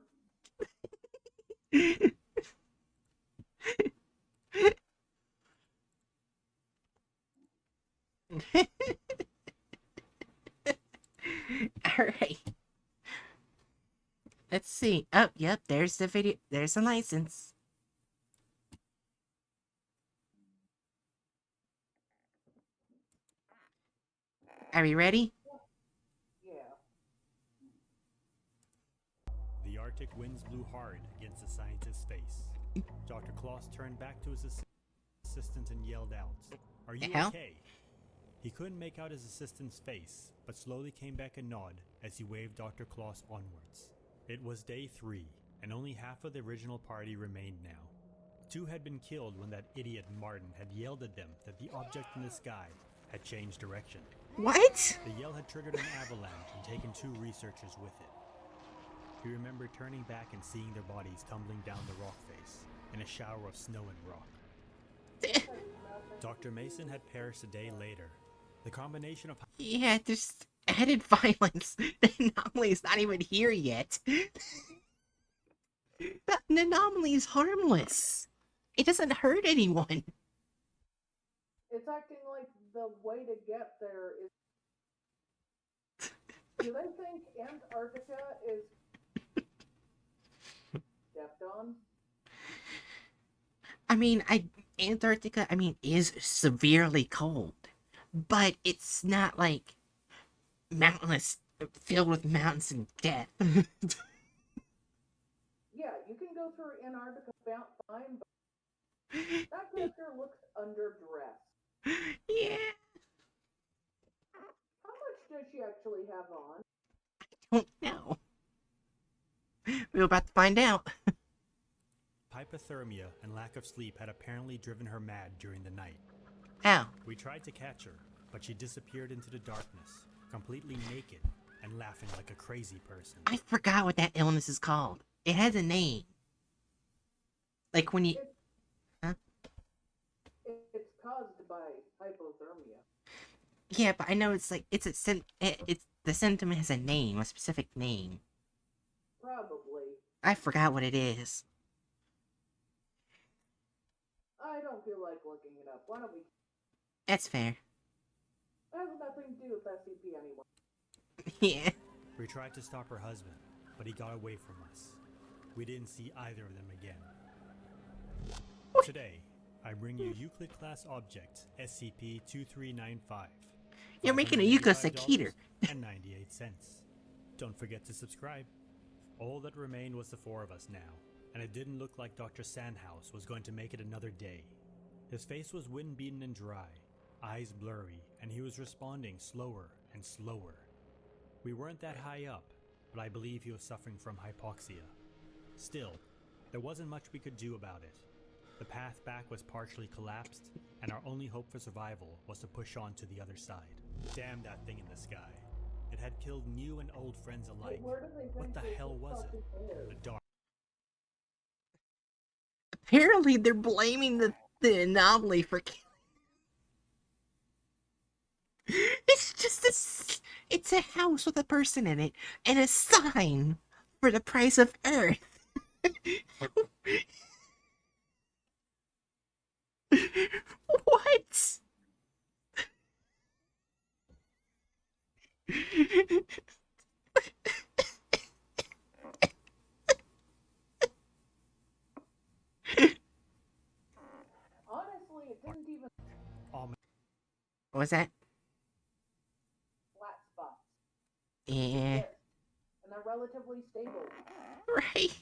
S1: Alright. Let's see. Oh, yep, there's the video. There's the license. Are we ready?
S3: yeah.
S2: The Arctic winds blew hard against the scientist's face. Dr. Kloss turned back to his assistant and yelled out, "Are you
S1: hell?
S2: okay?" He couldn't make out his assistant's face, but slowly came back a nod as he waved Dr. Kloss onwards. It was day 3, and only half of the original party remained now. 2 had been killed when that idiot Martin had yelled at them that the object in the sky had changed direction.
S1: What?
S2: The yell had triggered an avalanche and taken 2 researchers with it. He remembered turning back and seeing their bodies tumbling down the rock face in a shower of snow and rock. Dr. Mason had perished a day later. The combination of...
S1: Yeah, there's added violence. The anomaly is not even here yet. The anomaly is harmless. It doesn't hurt anyone.
S3: It's acting like the way to get there is. Do they think Antarctica is stepped on?
S1: I mean, Antarctica, is severely cold. But it's not like mountainous, filled with mountains and death.
S3: Yeah, you can go through Antarctica fine, but that character looks underdressed.
S1: Yeah.
S3: How much does she actually have on?
S1: I don't know. We're about to find out.
S2: Hypothermia and lack of sleep had apparently driven her mad during the night.
S1: How?
S2: We tried to catch her, but she disappeared into the darkness, completely naked, and laughing like a crazy person.
S1: I forgot what that illness is called. It has a name. Like when you... Huh?
S3: It's caused by hypothermia.
S1: Yeah, but I know it's like, it's the symptom has a name, a specific name.
S3: Probably.
S1: I forgot what it is.
S3: I don't feel like looking it up. Why don't we?
S1: That's fair.
S3: I have nothing to do with SCP anymore.
S1: Yeah.
S2: We tried to stop her husband, but he got away from us. We didn't see either of them again. Today, I bring you Euclid class object SCP-2395.
S1: You're making a Yuko Sekiter.
S2: and 98 cents. Don't forget to subscribe. All that remained was the four of us now, and it didn't look like Dr. Sandhouse was going to make it another day. His face was wind-beaten and dry, eyes blurry, and he was responding slower and slower. We weren't that high up, but I believe he was suffering from hypoxia. Still, there wasn't much we could do about it. The path back was partially collapsed, and our only hope for survival was to push on to the other side. Damn that thing in the sky. It had killed new and old friends alike. What the hell was it? A dark...
S1: Apparently, they're blaming the anomaly for killing. It's just it's a house with a person in it and a sign for the price of Earth. What?
S3: Honestly, it didn't even
S1: What was that?
S3: flat spots.
S1: Yeah.
S3: Yes, and they're relatively stable.
S1: Right.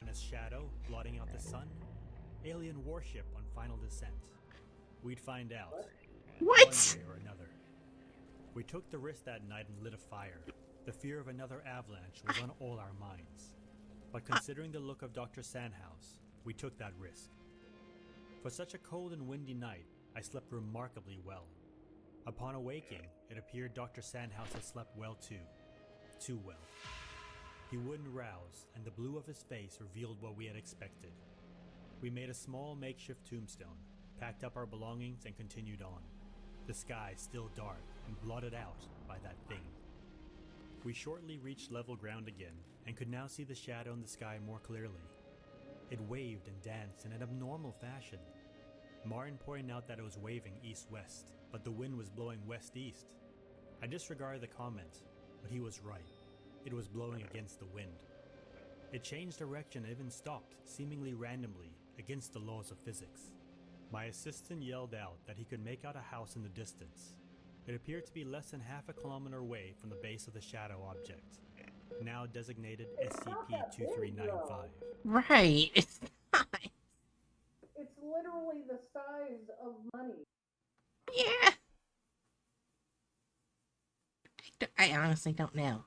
S2: and a shadow blotting out the sun? Alien warship on final descent. We'd find out.
S1: What?
S2: One way or another. We took the risk that night and lit a fire. The fear of another avalanche was on all our minds. But considering the look of Dr. Sandhouse, we took that risk. For such a cold and windy night, I slept remarkably well. Upon awaking, it appeared Dr. Sandhouse had slept well too. Too well. He wouldn't rouse, and the blue of his face revealed what we had expected. We made a small makeshift tombstone, packed up our belongings, and continued on. The sky still dark and blotted out by that thing. We shortly reached level ground again, and could now see the shadow in the sky more clearly. It waved and danced in an abnormal fashion. Martin pointed out that it was waving east-west, but the wind was blowing west-east. I disregarded the comment, but he was right. It was blowing against the wind. It changed direction and even stopped, seemingly randomly, against the laws of physics. My assistant yelled out that he could make out a house in the distance. It appeared to be less than half a kilometer away from the base of the shadow object, now designated SCP-2395.
S1: Right. It's not.
S3: It's literally the size of money.
S1: Yeah. I honestly don't know.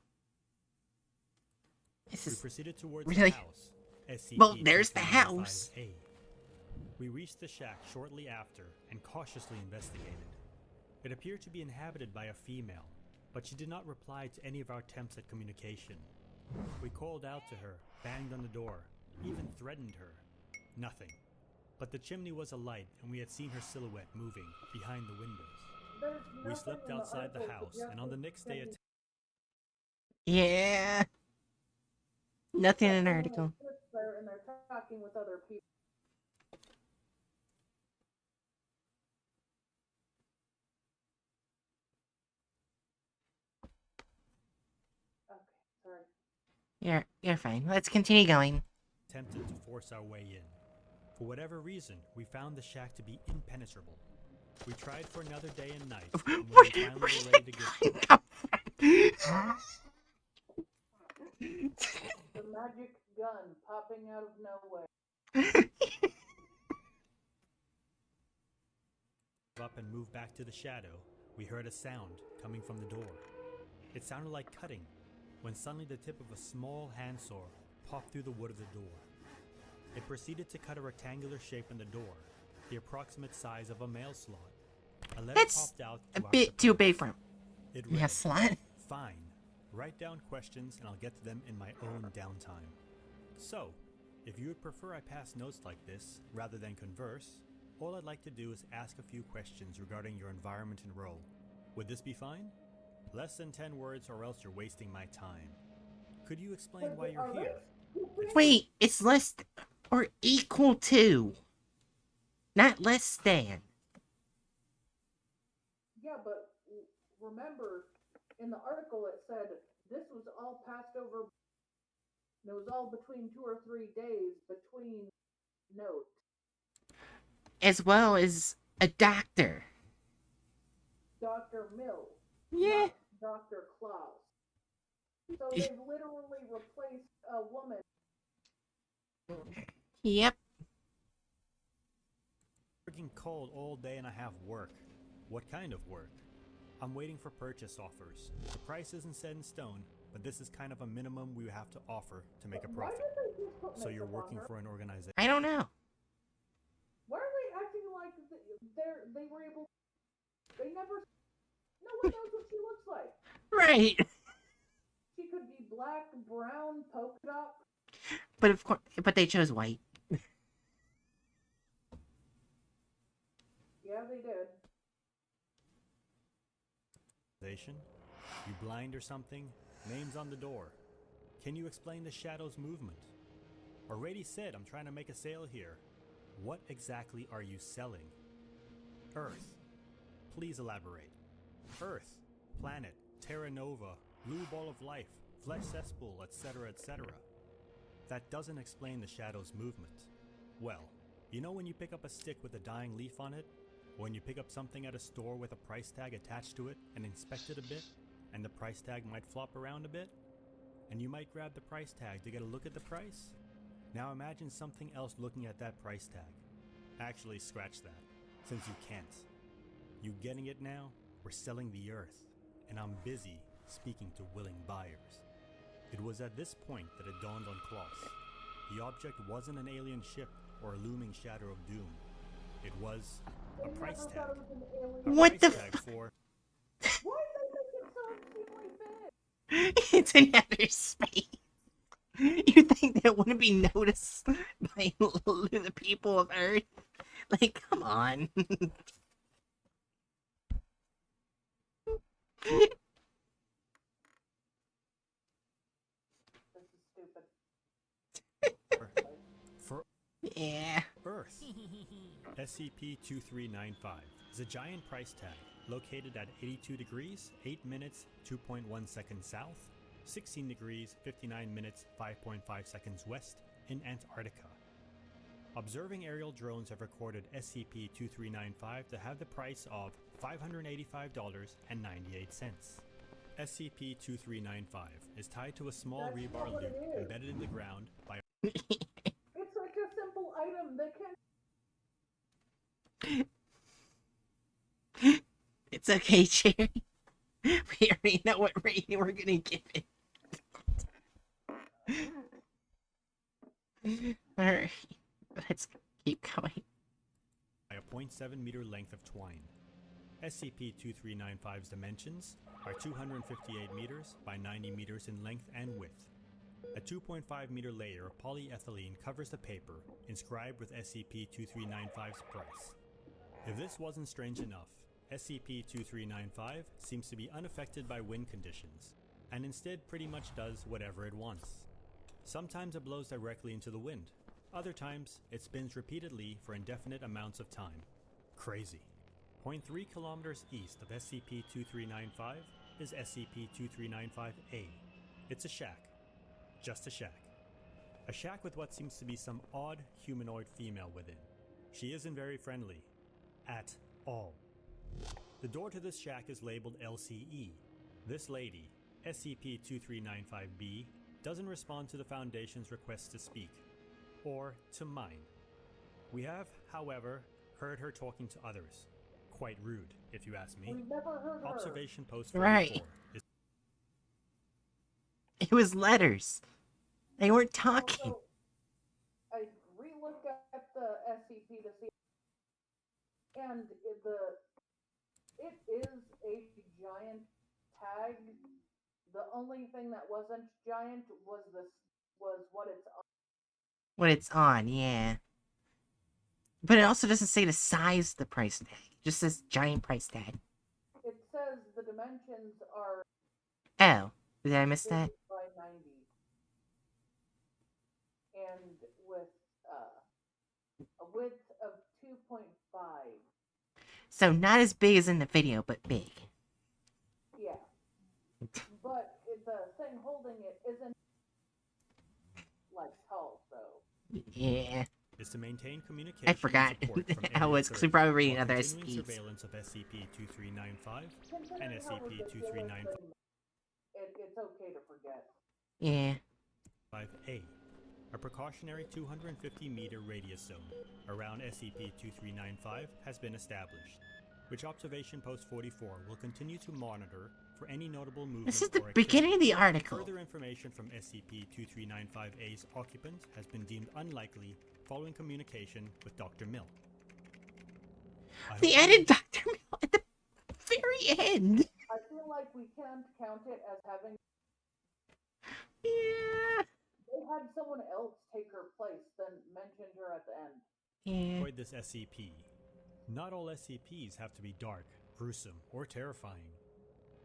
S1: This
S2: We
S1: is
S2: proceeded towards
S1: really...
S2: the house, SCP-2395A.
S1: Well, there's the house.
S2: We reached the shack shortly after and cautiously investigated. It appeared to be inhabited by a female, but she did not reply to any of our attempts at communication. We called out to her, banged on the door, even threatened her. Nothing. But the chimney was alight, and we had seen her silhouette moving behind the windows. We slept outside the house, and on the next day...
S1: Yeah. Nothing in an article.
S3: There and they're talking with other people. Okay, sorry.
S1: You're fine. Let's continue going.
S2: attempted to force our way in. For whatever reason, we found the shack to be impenetrable. We tried for another day and night, and when we finally were ready to go...
S3: The magic gun popping out of nowhere.
S2: up and moved back to the shadow, we heard a sound coming from the door. It sounded like cutting, when suddenly the tip of a small handsaw popped through the wood of the door. It proceeded to cut a rectangular shape in the door, the approximate size of a mail slot. A letter
S1: That's
S2: popped out
S1: a
S2: to our
S1: bit too
S2: supporter.
S1: big for him.
S2: It
S1: Yeah,
S2: read,
S1: slut.
S2: "Fine. Write down questions and I'll get to them in my own downtime. So, if you would prefer I pass notes like this, rather than converse, all I'd like to do is ask a few questions regarding your environment and role. Would this be fine? Less than 10 words or else you're wasting my time. Could you explain why you're here?
S1: Wait, it's less or equal to, not less than.
S3: Yeah, but remember, in the article it said this was all passed over. And it was all between 2 or 3 days between notes.
S1: As well as a doctor.
S3: Dr. Mills,
S1: Yeah.
S3: not Dr. Klaus. So they've literally replaced a woman.
S1: Yep.
S2: Working cold all day and I have work. What kind of work? I'm waiting for purchase offers. The price isn't set in stone, but this is kind of a minimum we have to offer to make a
S3: Why
S2: profit.
S3: did they just put
S2: So you're
S3: makeup on
S2: working
S3: her?
S2: for an organization.
S1: I don't know.
S3: Why are they acting like they were able? They never. No one knows what she looks like.
S1: Right.
S3: She could be black, brown, polka dot.
S1: But of course, but they chose white.
S3: Yeah, they did.
S2: You blind or something? Name's on the door. Can you explain the shadow's movement? Already said I'm trying to make a sale here. What exactly are you selling? Earth. Please elaborate. Earth, planet, Terra Nova, blue ball of life, flesh cesspool, etc., etc. That doesn't explain the shadow's movement. Well, you know when you pick up a stick with a dying leaf on it? When you pick up something at a store with a price tag attached to it and inspect it a bit, and the price tag might flop around a bit, and you might grab the price tag to get a look at the price? Now imagine something else looking at that price tag. Actually, scratch that, since you can't. You getting it now? We're selling the earth, and I'm busy speaking to willing buyers. It was at this point that it dawned on Klaus. The object wasn't an alien ship or a looming shadow of doom. It was a price tag. A
S1: What
S2: price
S1: the
S2: tag for
S3: Why did they make it so extremely big?
S1: It's another space. You think that wouldn't be noticed by the people of Earth? Like, come on.
S3: This is stupid.
S2: for
S1: Yeah.
S2: Earth. SCP-2395 is a giant price tag located at 82 degrees, 8 minutes, 2.1 seconds south, 16 degrees, 59 minutes, 5.5 seconds west in Antarctica. Observing aerial drones have recorded SCP-2395 to have the price of $585.98. SCP-2395 is tied to a small
S3: That's
S2: rebar
S3: not what
S2: loop
S3: it is.
S2: embedded in the ground by
S3: It's like a simple item that can.
S1: It's okay, Jerry. We already know what rating we're gonna give it. Alright. Let's keep going.
S2: a 0.7 meter length of twine. SCP-2395's dimensions are 258 meters by 90 meters in length and width. A 2.5 meter layer of polyethylene covers the paper, inscribed with SCP-2395's price. If this wasn't strange enough, SCP-2395 seems to be unaffected by wind conditions, and instead pretty much does whatever it wants. Sometimes it blows directly into the wind. Other times, it spins repeatedly for indefinite amounts of time. Crazy. 0.3 kilometers east of SCP-2395 is SCP-2395-A. It's a shack. Just a shack. A shack with what seems to be some odd humanoid female within. She isn't very friendly. At all. The door to this shack is labeled LCE. This lady, SCP-2395-B, doesn't respond to the Foundation's request to speak. Or to mine. We have, however, heard her talking to others. Quite rude, if you ask me.
S3: We've never heard her.
S2: Observation post
S1: Right.
S2: 44 is
S1: It was letters. They weren't talking.
S3: Also, I re-looked at the SCP to see, and It is a giant tag. The only thing that wasn't giant was what it's on.
S1: What it's on, yeah. But it also doesn't say the size of the price tag. It just says giant price tag.
S3: It says the dimensions are
S1: Oh, did I miss
S3: 50
S1: that?
S3: by 90, and with a width of 2.5.
S1: So not as big as in the video, but big.
S3: Yeah, but the thing holding it isn't like tall, so
S1: Yeah,
S2: Is to maintain communication
S1: I forgot
S2: and support from
S1: how it
S2: Area
S1: was because
S2: 30
S1: we probably reading
S2: while
S1: other
S2: continuing
S1: SCPs.
S2: surveillance of SCP-2395 and
S3: considering how ridiculous
S2: SCP-2395A,
S3: it's okay to forget.
S1: Yeah.
S2: a precautionary 250-meter radius zone around SCP-2395 has been established, which Observation Post 44 will continue to monitor for any notable movement
S1: This is the
S2: or
S1: beginning of
S2: activity.
S1: the article.
S2: Further information from SCP-2395A's occupant has been deemed unlikely following communication with Dr. Mill.
S1: They added Dr. Mill at the very end.
S3: I feel like we can't count it as having.
S1: Yeah.
S3: They had someone else take her place, then mentioned her at the end.
S1: Yeah.
S2: Avoid this SCP. Not all SCPs have to be dark, gruesome, or terrifying.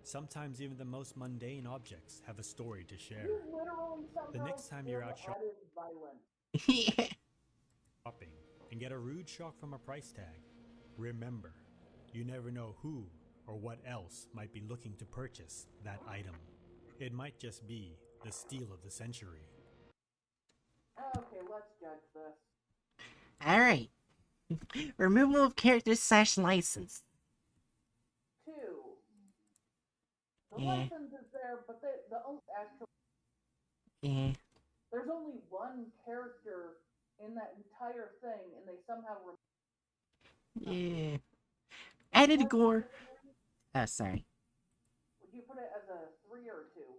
S2: Sometimes even the most mundane objects have a story to share.
S3: You literally somehow
S2: The next time you're out
S3: added violence.
S1: Yeah.
S2: shopping and get a rude shock from a price tag, remember, you never know who or what else might be looking to purchase that item. It might just be the steal of the century.
S3: Okay, let's judge this.
S1: Alright. Removal of characters / license.
S3: 2. The
S1: Yeah.
S3: license is there, but the only actual
S1: Yeah.
S3: there's only one character in that entire thing, and they somehow.
S1: Yeah. Added gore. Oh, sorry.
S3: Would you put it as a 3 or a 2?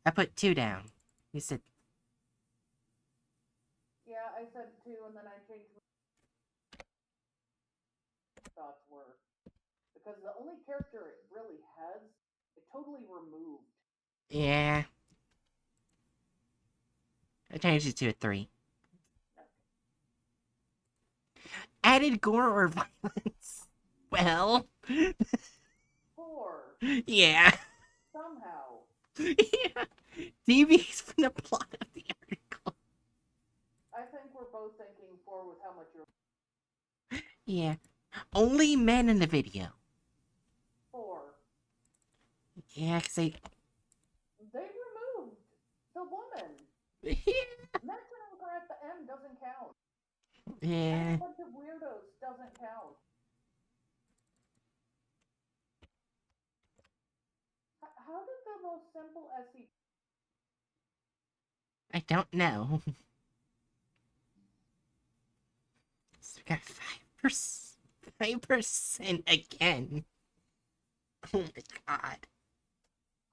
S1: I put 2 down. You said,
S3: Yeah, I said 2, and then I changed my thoughts were. Because the only character it really has, it totally removed.
S1: yeah. I changed it to a 3. Added gore or violence. Well.
S3: 4.
S1: Yeah.
S3: Somehow.
S1: Yeah. Deviates from the plot of the article.
S3: I think we're both thinking 4 with how much you're.
S1: Yeah. Only men in the video.
S3: 4.
S1: Yeah, because
S3: They removed the woman.
S1: Yeah.
S3: Mentioning her at the end doesn't count.
S1: Yeah.
S3: And a bunch of weirdos doesn't count. How did the most simple SCP.
S1: I don't know. So we got 5%. 5% again. Oh my god.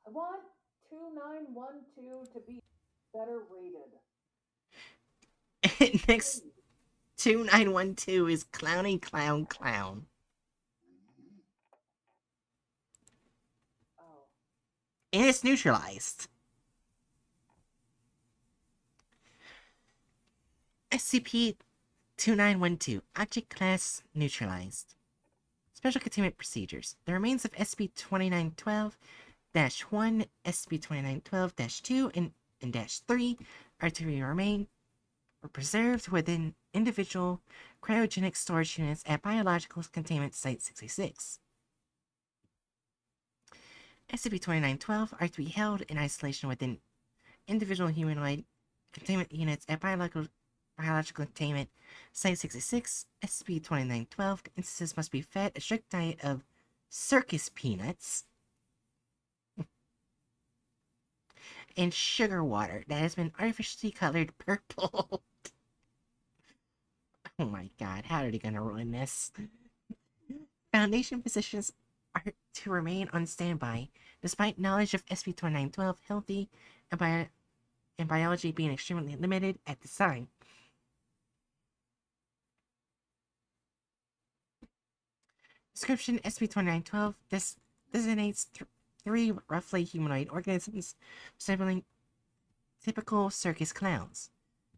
S3: I want 2912 to be better rated.
S1: Next 2912 is Clowny Clown Clown.
S3: Oh.
S1: And it's neutralized. SCP-2912, Object Class Neutralized. Special Containment Procedures. The remains of SCP-2912-1, SCP-2912-2, and -3 are to remain or preserved within individual cryogenic storage units at Biological Containment Site 666. SCP-2912 are to be held in isolation within individual humanoid containment units at Biological Containment Site 66. SCP-2912 instances must be fed a strict diet of circus peanuts and sugar water that has been artificially colored purple. Oh my god, how are they gonna ruin this? Foundation physicians are to remain on standby, despite knowledge of SCP-2912 healthy and biology being extremely limited at this time. Description: SCP-2912 designates three roughly humanoid organisms resembling typical circus clowns.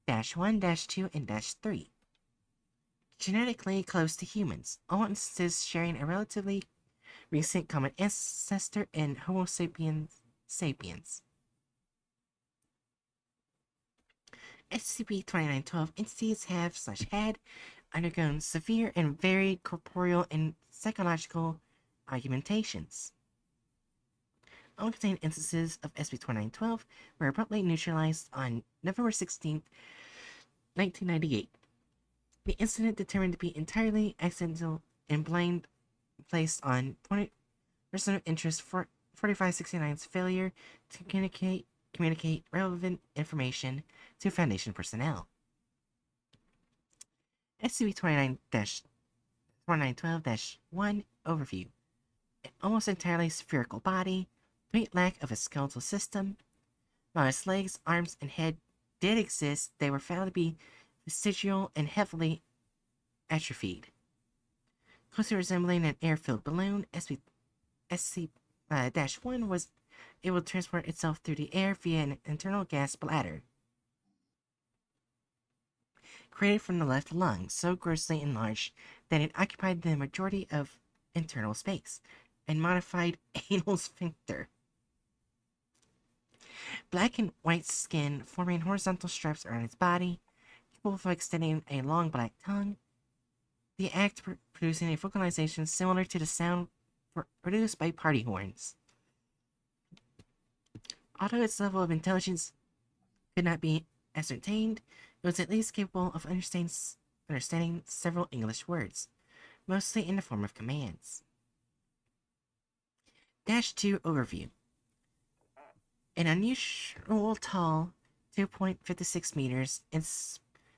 S1: -1, -2, and -3. Genetically close to humans, all instances sharing a relatively recent common ancestor in Homo sapiens sapiens. SCP-2912 entities have/had undergone severe and varied corporeal and psychological augmentations. All contained instances of SCP-2912 were abruptly neutralized on November 16, 1998. The incident determined to be entirely accidental and blamed placed on person of interest for 4569's failure to communicate relevant information to Foundation personnel. SCP-2912-1 Overview: an almost entirely spherical body, complete lack of a skeletal system. While its legs, arms, and head did exist, they were found to be vestigial and heavily atrophied. Closely resembling an air-filled balloon, SCP-1 was able to transport itself through the air via an internal gas bladder created from the left lung, so grossly enlarged that it occupied the majority of internal space, and modified anal sphincter. Black and white skin forming horizontal stripes around its body, capable of extending a long black tongue, the act producing a vocalization similar to the sound produced by party horns. Although its level of intelligence could not be ascertained, it was at least capable of understanding several English words, mostly in the form of commands. -2 Overview: an unusual tall, 2.56 meters, and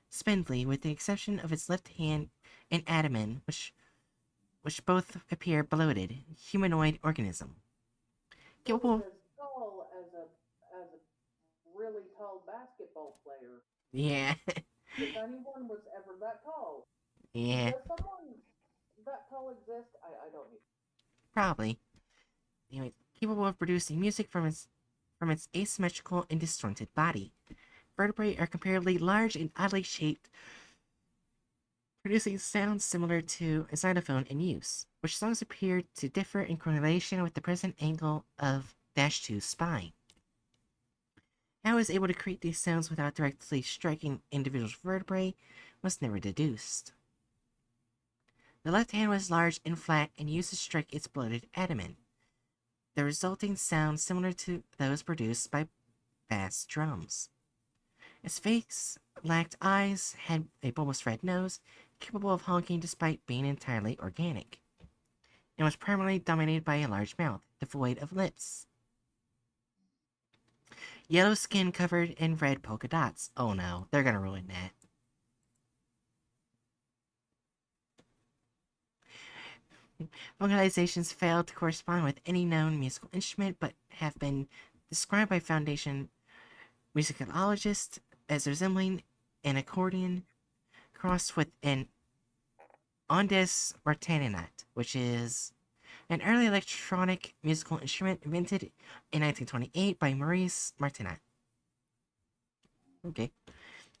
S1: spindly, with the exception of its left hand and abdomen, which both appear bloated, humanoid organism. Capable.
S3: As tall as a really tall basketball player.
S1: Yeah.
S3: If anyone was ever that tall.
S1: Yeah.
S3: Does someone that tall exist? I don't need.
S1: Probably. Anyway, capable of producing music from its asymmetrical and disjointed body. Vertebrae are comparatively large and oddly shaped, producing sounds similar to a xylophone in use, which songs appear to differ in correlation with the present angle of -2's spine. How it was able to create these sounds without directly striking individual vertebrae was never deduced. The left hand was large and flat and used to strike its bloated abdomen. The resulting sound similar to those produced by bass drums. Its face lacked eyes, had a bulbous red nose, capable of honking despite being entirely organic, and was primarily dominated by a large mouth, devoid of lips. Yellow skin covered in red polka dots. Oh no, they're gonna ruin that. Vocalizations failed to correspond with any known musical instrument, but have been described by Foundation musicologists as resembling an accordion crossed with an ondes martinet, which is an early electronic musical instrument invented in 1928 by Maurice Martinet. Okay.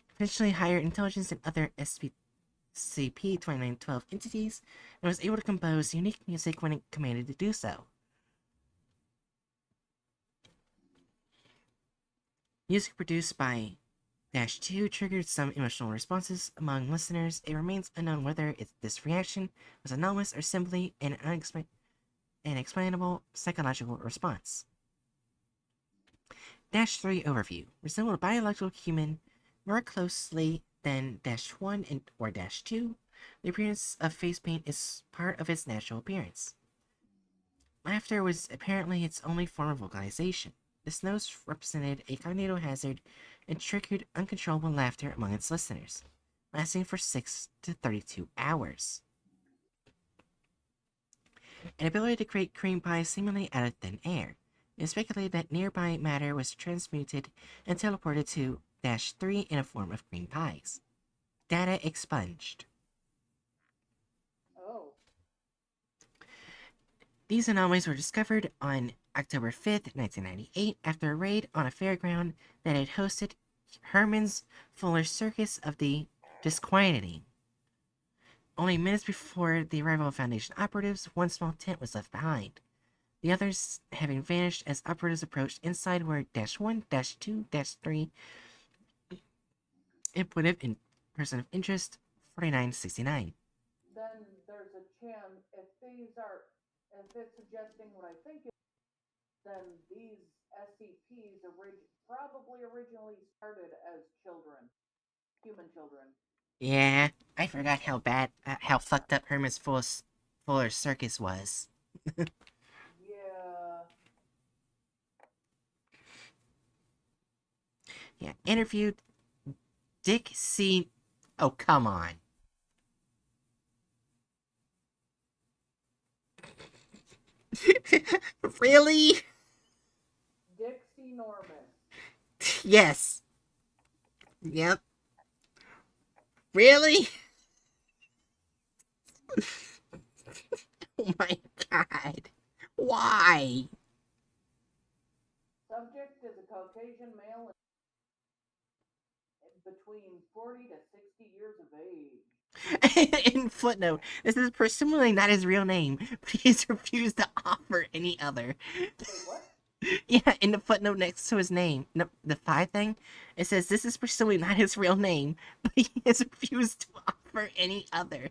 S1: Potentially higher intelligence than other SCP-2912 entities, and was able to compose unique music when commanded to do so. Music produced by -2 triggered some emotional responses among listeners. It remains unknown whether this reaction was anomalous or simply an unexplainable psychological response. -3 Overview: resembled a biological human more closely than -1 or -2. The appearance of face paint is part of its natural appearance. Laughter was apparently its only form of vocalization. This nose represented a cognitive hazard and triggered uncontrollable laughter among its listeners, lasting for 6 to 32 hours. An ability to create cream pies seemingly out of thin air. It is speculated that nearby matter was transmuted and teleported to -3 in a form of cream pies. Data expunged.
S3: Oh.
S1: These anomalies were discovered on October 5th, 1998, after a raid on a fairground that had hosted Herman's Fuller Circus of the Disquieting. Only minutes before the arrival of Foundation operatives, one small tent was left behind. The others having vanished as operatives approached. Inside were -1, -2, -3, input in person of interest 4969.
S3: Then there's a chance if it's suggesting what I think it, then these SCPs probably originally started as children, human children.
S1: Yeah, I forgot how fucked up Herman's Fuller Circus was.
S3: Yeah.
S1: Yeah, interviewed Dick C. Oh, come on. Really?
S3: Dixie Norman.
S1: Yes. Yep. Really? Oh my god. Why?
S3: Subject is a Caucasian male between 40 to 60 years of age.
S1: In footnote, this is presumably not his real name, but he has refused to offer any other.
S3: Wait, what?
S1: Yeah, in the footnote next to his name, no, the 5 thing, it says this is presumably not his real name, but he has refused to offer any other.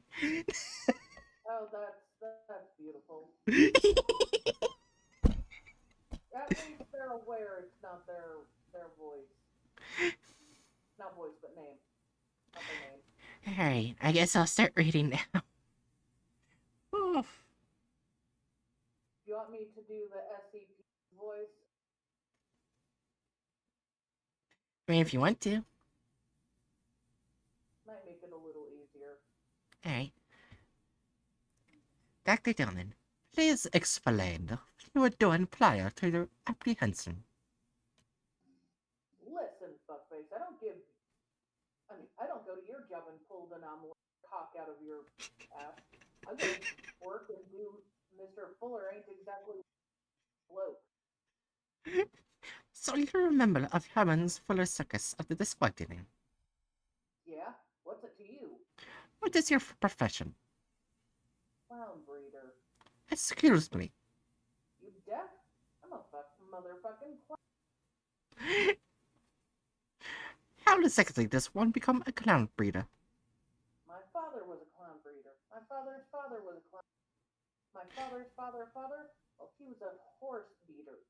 S3: Oh, that's beautiful. At least they're aware it's not their voice. Not voice, but name. Not their name.
S1: Alright, I guess I'll start reading now. Oof.
S3: You want me to do the SCP voice?
S1: I mean, if you want to.
S3: Might make it a little easier.
S1: Alright. Dr. Dillon, please explain what you were doing prior to your apprehension.
S3: Listen, fuckface, I don't go to your job and pull the anomaly cock out of your ass. I go to work and do Mr. Fuller ain't exactly bloke.
S1: So you're a member of Hammond's Fuller Circus of the Disquieting.
S3: Yeah? What's it to you?
S1: What is your profession?
S3: Clown breeder.
S1: Excuse me.
S3: You deaf? I'm a motherfucking clown.
S1: How exactly does one become a clown breeder?
S3: My father was a clown breeder. My father's father was a clown. My father's father, well, he was a horse beater.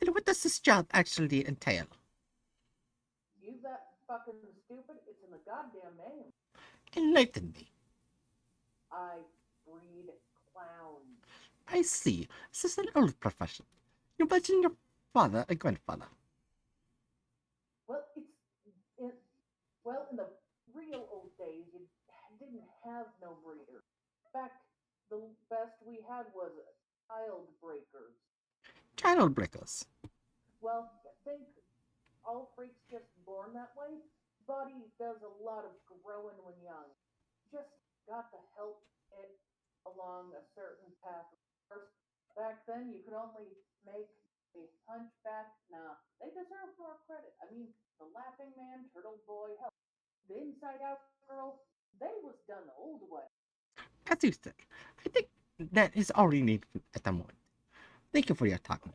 S1: And what does this job actually entail?
S3: You that fucking stupid? It's in the goddamn name.
S1: Enlighten me.
S3: I breed clowns.
S1: I see. This is an old profession. You mentioned your father and grandfather.
S3: Well, in, in the real old days, you didn't have no breeder. In fact, the best we had was child breakers.
S1: Child breakers.
S3: Well, think all freaks just born that way? Body does a lot of growing when young. Just got to help it along a certain path. First, back then you could only make a hunchback. Nah, they deserve more credit. I mean, the Laughing Man, Turtle Boy, hell, the Inside Out Girl, they was done the old way.
S1: As you said, I think that is all you need at the moment. Thank you for your time.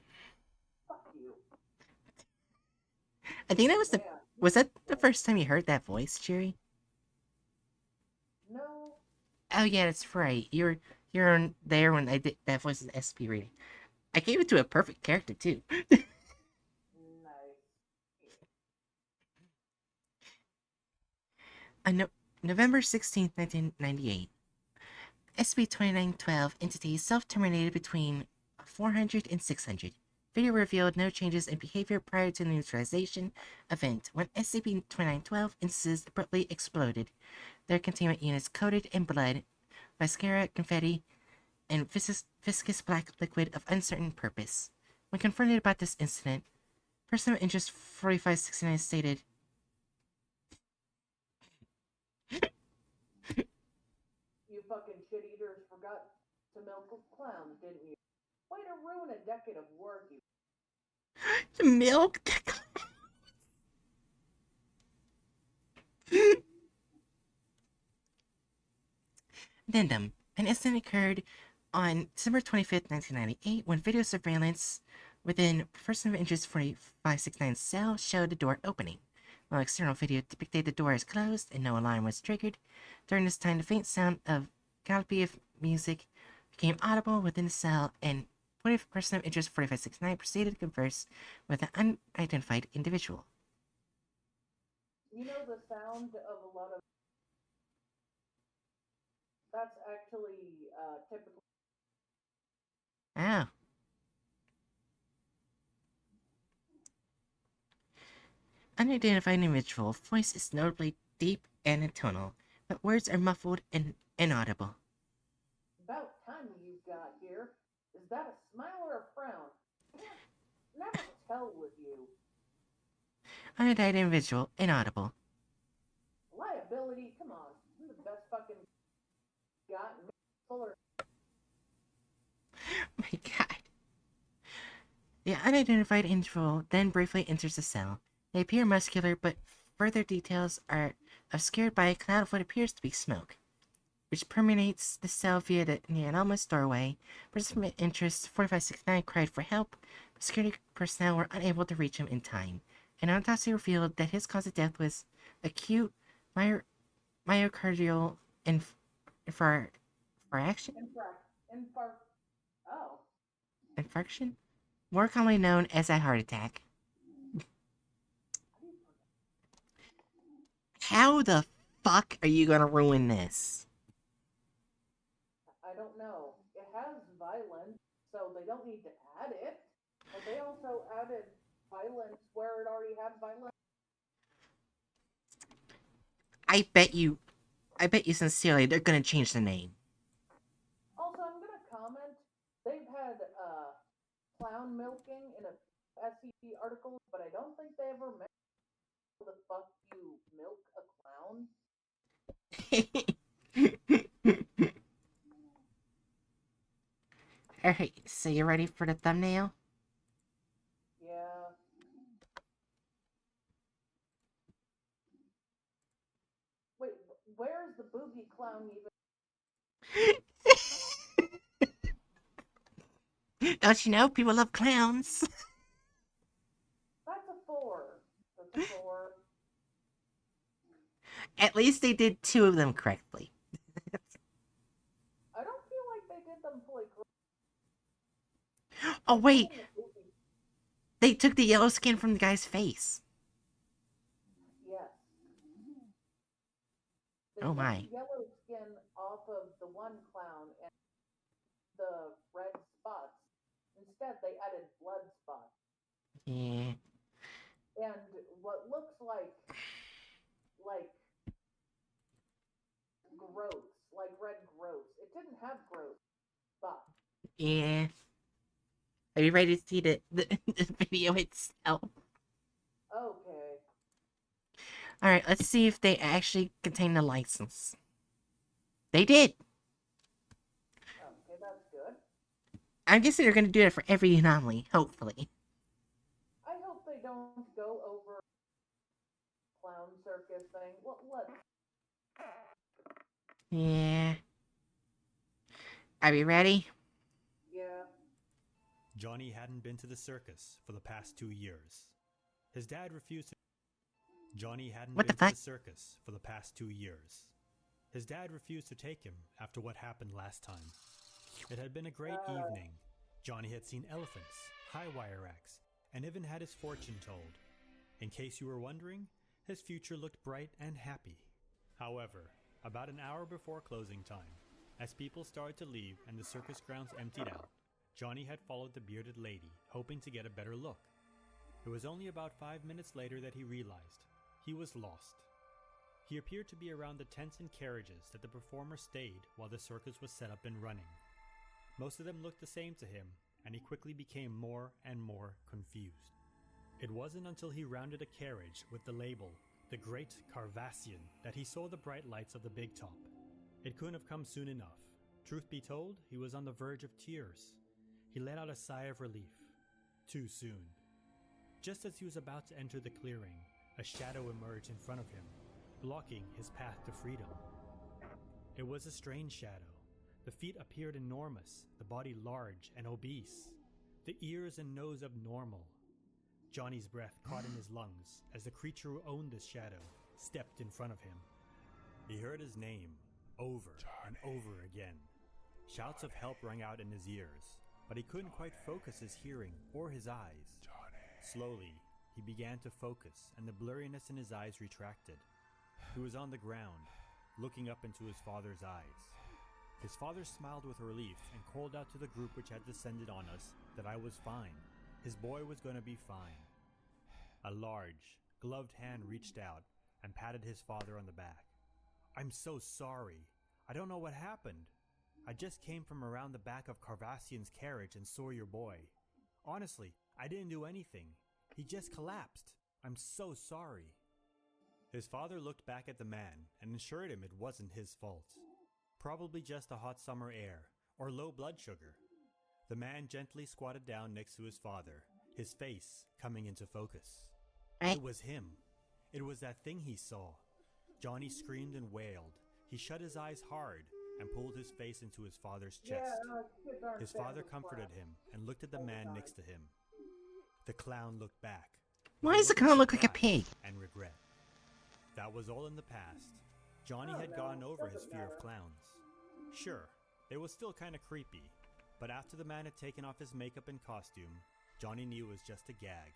S3: Fuck you.
S1: I think that was
S3: Man,
S1: was that the first time you heard that voice, Jerry?
S3: no.
S1: Oh yeah, that's right. You're there when I did that voice is SP reading. I gave it to a perfect character too.
S3: Nice.
S1: On November 16th, 1998, SB2912 entity self-terminated between 400 and 600. Video revealed no changes in behavior prior to the neutralization event. When SCP-2912 instances abruptly exploded, their containment units coated in blood, mascara, confetti, and viscous black liquid of uncertain purpose. When confronted about this incident, Person of Interest 4569 stated,
S3: fucking shit eaters forgot to milk clowns, didn't you? Way to ruin a decade of work, you.
S1: Milk? Addendum. An incident occurred on December 25th, 1998, when video surveillance within person of interest 4569 cell showed the door opening. While external video depicted the door as closed and no alarm was triggered, during this time the faint sound of gallopy of music became audible within the cell, and person of interest 4569 proceeded to converse with an unidentified individual.
S3: You know the sound of a lot of. That's actually typical.
S1: Oh. Unidentified individual voice is notably deep and atonal, but words are muffled and inaudible.
S3: About time you got here. Is that a smile or a frown? Can't never tell with you.
S1: Unidentified individual, inaudible.
S3: Liability, come on. I'm the best fucking got me fuller.
S1: My god. The unidentified individual then briefly enters the cell. They appear muscular, but further details are obscured by a cloud of what appears to be smoke, which permeates the cell via the anomalous doorway. Person of interest 4569 cried for help, but security personnel were unable to reach him in time. An autopsy revealed that his cause of death was acute myocardial infarction?
S3: Oh.
S1: Infarction? More commonly known as a heart attack. How the fuck are you gonna ruin this?
S3: I don't know. It has violence, so they don't need to add it. But they also added violence where it already had violence.
S1: I bet you sincerely they're gonna change the name.
S3: Also, I'm gonna comment. They've had clown milking in a SCP articles, but I don't think they ever mentioned how the fuck you milk a clown.
S1: Alright, so you ready for the thumbnail?
S3: Yeah. Wait, where's the booby clown even?
S1: Don't you know people love clowns?
S3: That's a 4. That's a 4.
S1: At least they did 2 of them correctly.
S3: I don't feel like they did them fully correct.
S1: Oh wait, they took the yellow skin from the guy's face.
S3: Yes. They
S1: Oh
S3: took
S1: my.
S3: the yellow skin off of the one clown and the red spots. Instead, they added blood spots.
S1: Yeah.
S3: And what looks like growths, like red growths. It didn't have growths, but
S1: Yeah. Are you ready to see the video itself?
S3: okay.
S1: Alright, let's see if they actually contain the license. They did!
S3: Okay, that's good.
S1: I'm guessing they're gonna do it for every anomaly, hopefully.
S3: I hope they don't go over clown circus thing. Well, let's.
S1: Yeah. Are we ready?
S3: Yeah.
S2: Johnny hadn't been to the circus for the past 2 years. His dad refused to. Johnny hadn't
S1: What the
S2: been to
S1: fuck?
S2: the circus for the past 2 years. His dad refused to take him after what happened last time. It had been a great evening. Johnny had seen elephants, high wire acts, and even had his fortune told. In case you were wondering, his future looked bright and happy. However, about an hour before closing time, as people started to leave and the circus grounds emptied out, Johnny had followed the bearded lady, hoping to get a better look. It was only about 5 minutes later that he realized he was lost. He appeared to be around the tents and carriages that the performer stayed while the circus was set up and running. Most of them looked the same to him, and he quickly became more and more confused. It wasn't until he rounded a carriage with the label, The Great Carvassian, that he saw the bright lights of the big top. It couldn't have come soon enough. Truth be told, he was on the verge of tears. He let out a sigh of relief. Too soon. Just as he was about to enter the clearing, a shadow emerged in front of him, blocking his path to freedom. It was a strange shadow. The feet appeared enormous, the body large and obese, the ears and nose abnormal. Johnny's breath caught in his lungs as the creature who owned this shadow stepped in front of him. He heard his name over and over again. Shouts of help rang out in his ears, but he couldn't quite focus his hearing or his eyes. Slowly, he began to focus, and the blurriness in his eyes retracted. He was on the ground, looking up into his father's eyes. His father smiled with relief and called out to the group which had descended on us that I was fine. His boy was going to be fine. A large, gloved hand reached out and patted his father on the back. "I'm so sorry. I don't know what happened. I just came from around the back of Carvassian's carriage and saw your boy. Honestly, I didn't do anything. He just collapsed. I'm so sorry." His father looked back at the man and assured him it wasn't his fault. Probably just the hot summer air or low blood sugar. The man gently squatted down next to his father, his face coming into focus. It was him. It was that thing he saw. Johnny screamed and wailed. He shut his eyes hard and pulled his face into his father's chest. His father comforted him and looked at the man next to him. The clown looked back.
S1: Why does the clown look like a pig?
S2: And regret. That was all in the past. Johnny had gotten over his fear of clowns. Sure, it was still kind of creepy, but after the man had taken off his makeup and costume, Johnny knew it was just a gag.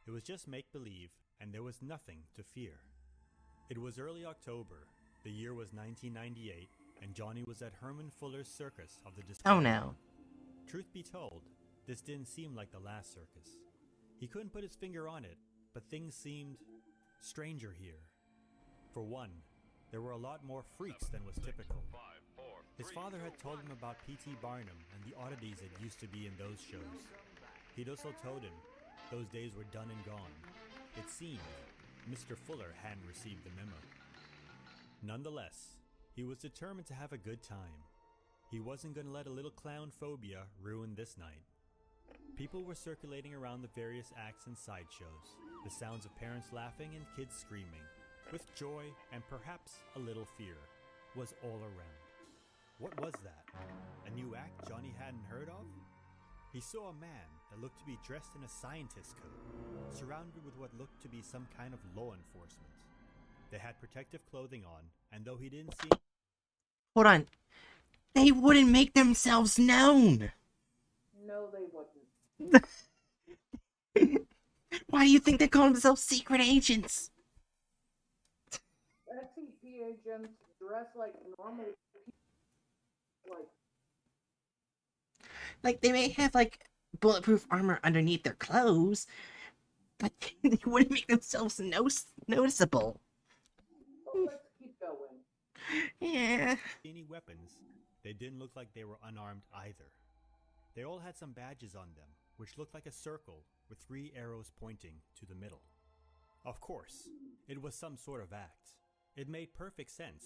S2: It was just make-believe, and there was nothing to fear. It was early October. The year was 1998, and Johnny was at Herman Fuller's circus of the Discovery.
S1: Oh no.
S2: Truth be told, this didn't seem like the last circus. He couldn't put his finger on it, but things seemed stranger here. For one, there were a lot more freaks than was typical. His father had told him about P.T. Barnum and the oddities that used to be in those shows. He'd also told him those days were done and gone. It seemed Mr. Fuller hadn't received the memo. Nonetheless, he was determined to have a good time. He wasn't going to let a little clown phobia ruin this night. People were circulating around the various acts and sideshows, the sounds of parents laughing and kids screaming, with joy and perhaps a little fear, was all around. What was that? A new act Johnny hadn't heard of? He saw a man that looked to be dressed in a scientist's coat, surrounded with what looked to be some kind of law enforcement. They had protective clothing on, and though he didn't see...
S1: Hold on. They wouldn't make themselves known.
S3: No, they wouldn't.
S1: Why do you think they call themselves secret agents?
S3: SCP agents dress like normal people.
S1: Like, they may have, like, bulletproof armor underneath their clothes, but they wouldn't make themselves noticeable.
S3: But let's keep going.
S1: Yeah.
S2: any weapons, they didn't look like they were unarmed either. They all had some badges on them, which looked like a circle with 3 arrows pointing to the middle. Of course, it was some sort of act. It made perfect sense.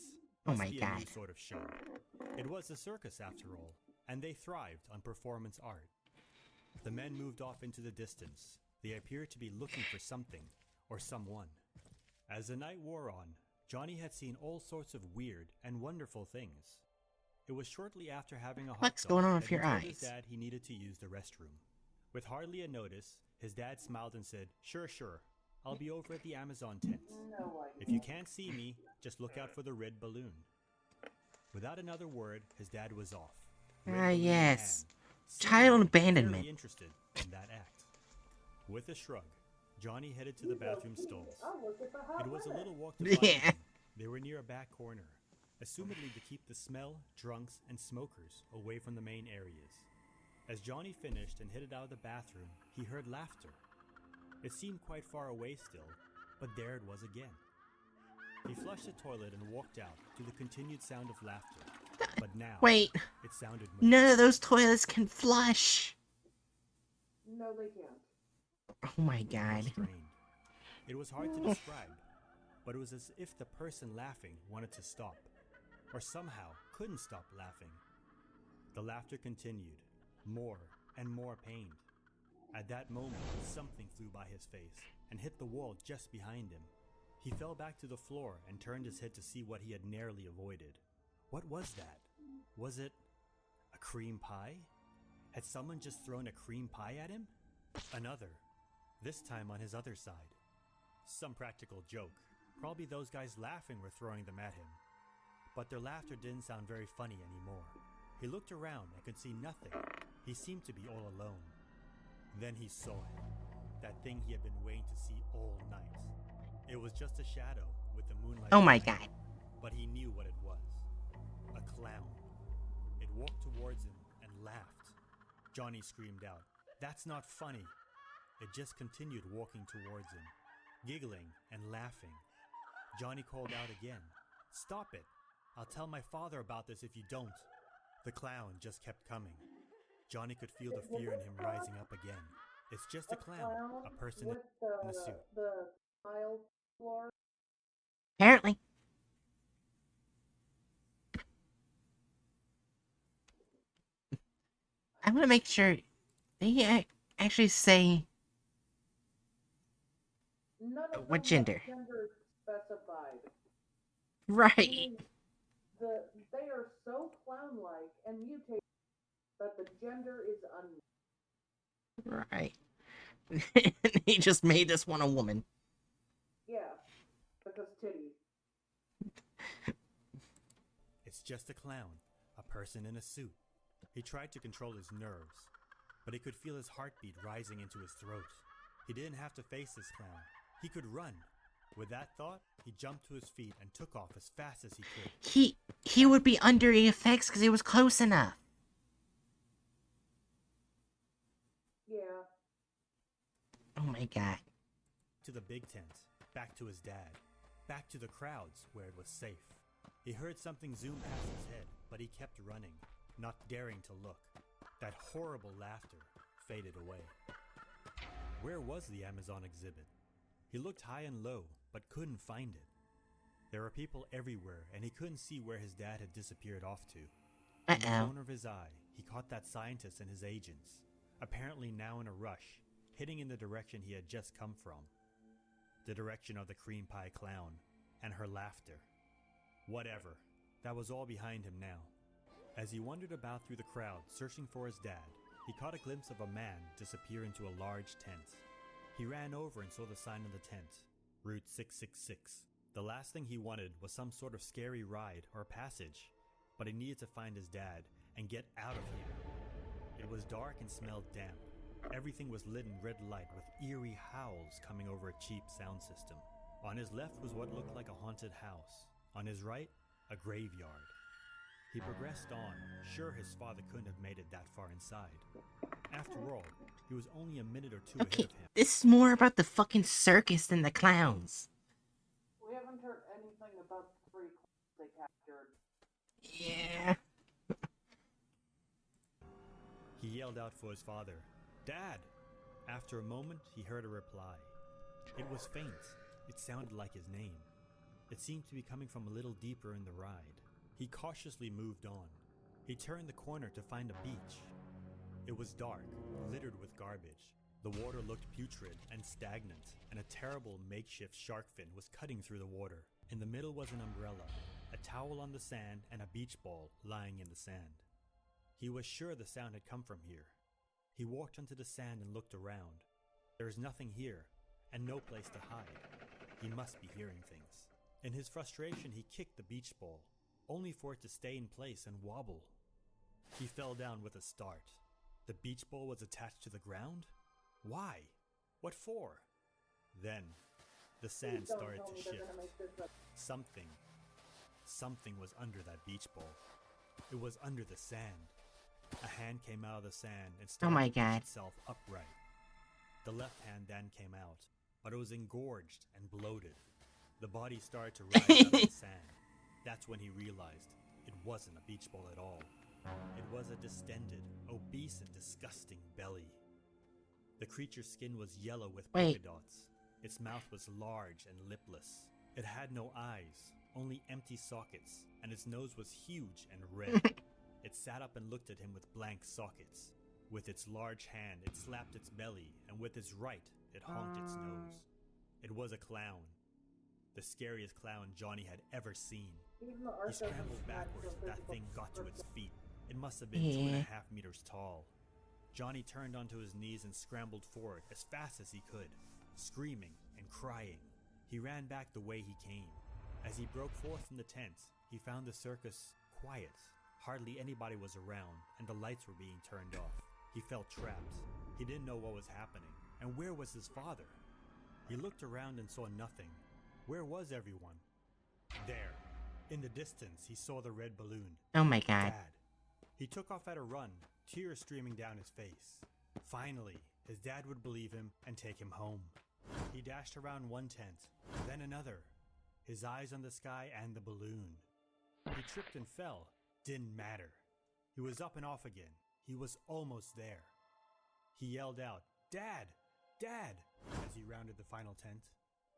S1: Oh
S2: Must
S1: my
S2: be a
S1: God.
S2: new sort of show. It was a circus after all, and they thrived on performance art. The men moved off into the distance. They appeared to be looking for something or someone. As the night wore on, Johnny had seen all sorts of weird and wonderful things. It was shortly after having a hot
S1: What's
S2: dog
S1: going on
S2: that
S1: with
S2: he
S1: your
S2: told his
S1: eyes?
S2: dad he needed to use the restroom. With hardly a notice, his dad smiled and said, Sure, I'll be over at the Amazon tent.
S3: No, I
S2: If you can't see me, just look out for the red balloon." Without another word, his dad was off. Red balloon in
S1: Yes.
S2: hand,
S1: Child
S2: seemingly
S1: abandonment.
S2: very interested in that act. With a shrug, Johnny headed to the bathroom stalls.
S3: I'll look at the hot
S2: It was a
S3: weather.
S2: little walk to find
S1: Yeah.
S2: them. They were near a back corner, assumedly to keep the smell, drunks, and smokers away from the main areas. As Johnny finished and headed out of the bathroom, he heard laughter. It seemed quite far away still, but there it was again. He flushed the toilet and walked out to the continued sound of laughter, but now
S1: Wait,
S2: it sounded more.
S1: none of those toilets can flush.
S3: No, they can't.
S1: Oh my God.
S2: Strained. It was hard to describe, but it was as if the person laughing wanted to stop, or somehow couldn't stop laughing. The laughter continued, more and more pained. At that moment, something flew by his face and hit the wall just behind him. He fell back to the floor and turned his head to see what he had narrowly avoided. What was that? Was it a cream pie? Had someone just thrown a cream pie at him? Another, this time on his other side. Some practical joke. Probably those guys laughing were throwing them at him. But their laughter didn't sound very funny anymore. He looked around and could see nothing. He seemed to be all alone. Then he saw it. That thing he had been waiting to see all night. It was just a shadow with the moonlight.
S1: Oh my
S2: behind
S1: god.
S2: him, but he knew what it was. A clown. It walked towards him and laughed. Johnny screamed out, "That's not funny." It just continued walking towards him, giggling and laughing. Johnny called out again, "Stop it! I'll tell my father about this if you don't." The clown just kept coming. Johnny could feel the fear in him rising up again. It's just a clown, a person
S3: with
S2: in a suit.
S3: the tile floor.
S1: Apparently. I want to make sure they actually say
S3: None of
S1: what
S3: them
S1: gender.
S3: have gender specified.
S1: Right.
S3: Meaning they are so clown-like and mutated that the gender is unknown.
S1: Right. He just made this one a woman.
S3: Yeah, because titties.
S2: It's just a clown, a person in a suit. He tried to control his nerves, but he could feel his heartbeat rising into his throat. He didn't have to face this clown. He could run. With that thought, he jumped to his feet and took off as fast as he could.
S1: He would be under the effects because he was close enough.
S3: Yeah.
S1: Oh my god.
S2: To the big tent, back to his dad, back to the crowds where it was safe. He heard something zoom past his head, but he kept running, not daring to look. That horrible laughter faded away. Where was the Amazon exhibit? He looked high and low, but couldn't find it. There were people everywhere, and he couldn't see where his dad had disappeared off to. In the corner of his eye, he caught that scientist and his agents, apparently now in a rush, heading in the direction he had just come from. The direction of the cream pie clown, and her laughter. Whatever, that was all behind him now. As he wandered about through the crowd searching for his dad, he caught a glimpse of a man disappear into a large tent. He ran over and saw the sign on the tent, Route 666. The last thing he wanted was some sort of scary ride or passage, but he needed to find his dad and get out of here. It was dark and smelled damp. Everything was lit in red light with eerie howls coming over a cheap sound system. On his left was what looked like a haunted house. On his right, a graveyard. He progressed on, sure his father couldn't have made it that far inside. After all, he was only a minute or two ahead of him.
S1: This is more about the fucking circus than the clowns.
S3: We haven't heard anything about the 3 clowns they captured.
S1: Yeah.
S2: He yelled out for his father, "Dad!" After a moment, he heard a reply. It was faint. It sounded like his name. It seemed to be coming from a little deeper in the ride. He cautiously moved on. He turned the corner to find a beach. It was dark, littered with garbage. The water looked putrid and stagnant, and a terrible makeshift shark fin was cutting through the water. In the middle was an umbrella, a towel on the sand, and a beach ball lying in the sand. He was sure the sound had come from here. He walked onto the sand and looked around. There is nothing here, and no place to hide. He must be hearing things. In his frustration, he kicked the beach ball, only for it to stay in place and wobble. He fell down with a start. The beach ball was attached to the ground? Why? What for? Then, the sand started to shift. Something was under that beach ball. It was under the sand. A hand came out of the sand and started to push itself upright. The left hand then came out, but it was engorged and bloated. The body started to rise out of the sand. That's when he realized it wasn't a beach ball at all. It was a distended, obese, and disgusting belly. The creature's skin was yellow with polka dots. Its mouth was large and lipless. It had no eyes, only empty sockets, and its nose was huge and red. It sat up and looked at him with blank sockets. With its large hand, it slapped its belly, and with its right, it honked its nose. It was a clown. The scariest clown Johnny had ever seen. He scrambled backwards as that thing got to its feet. It must have been 2.5 meters tall. Johnny turned onto his knees and scrambled forward as fast as he could, screaming and crying. He ran back the way he came. As he broke forth from the tent, he found the circus quiet. Hardly anybody was around, and the lights were being turned off. He felt trapped. He didn't know what was happening. And where was his father? He looked around and saw nothing. Where was everyone? There. In the distance, he saw the red balloon.
S1: Oh my god.
S2: Dad. He took off at a run, tears streaming down his face. Finally, his dad would believe him and take him home. He dashed around one tent, then another, his eyes on the sky and the balloon. He tripped and fell. Didn't matter. He was up and off again. He was almost there. He yelled out, "Dad! Dad!" as he rounded the final tent.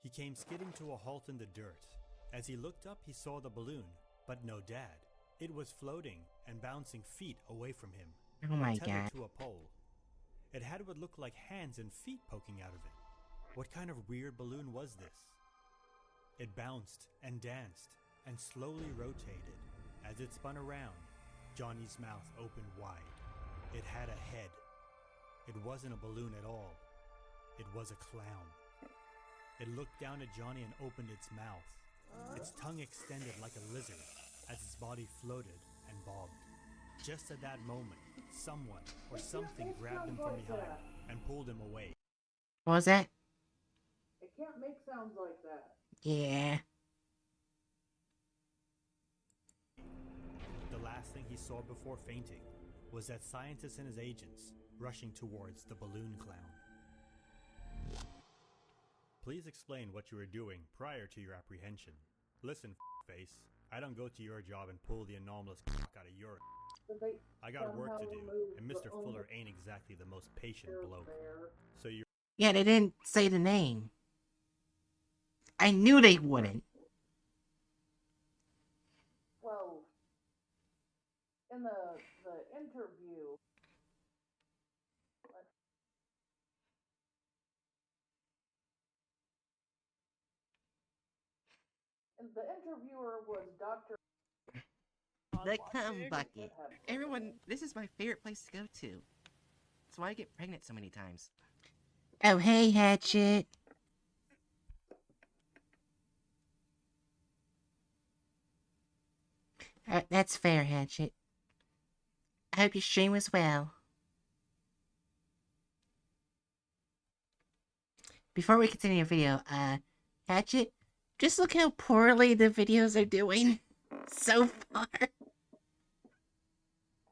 S2: He came skidding to a halt in the dirt. As he looked up, he saw the balloon, but no Dad. It was floating and bouncing feet away from him.
S1: Oh my
S2: tethered
S1: god.
S2: to a pole. It had what looked like hands and feet poking out of it. What kind of weird balloon was this? It bounced and danced and slowly rotated. As it spun around, Johnny's mouth opened wide. It had a head. It wasn't a balloon at all. It was a clown. It looked down at Johnny and opened its mouth. Its tongue extended like a lizard as its body floated and bobbed. Just at that moment, someone or something grabbed him from behind and pulled him away.
S1: What was that?
S3: It can't make sounds like that.
S1: Yeah.
S2: The last thing he saw before fainting was that scientists and his agents rushing towards the balloon clown. Please explain what you were doing prior to your apprehension. Listen, face, I don't go to your job and pull the anomalous out of your. I got work to do, and Mr. Fuller ain't exactly the most patient bloke. So you.
S1: Yeah, they didn't say the name. I knew they wouldn't.
S3: Well, in the interview, and the interviewer was Dr.
S1: The cum bucket. Everyone, this is my favorite place to go to. That's why I get pregnant so many times. Oh, hey, Hatchet. That's fair, Hatchet. I hope your stream was well. Before we continue the video, Hatchet, just look how poorly the videos are doing so far.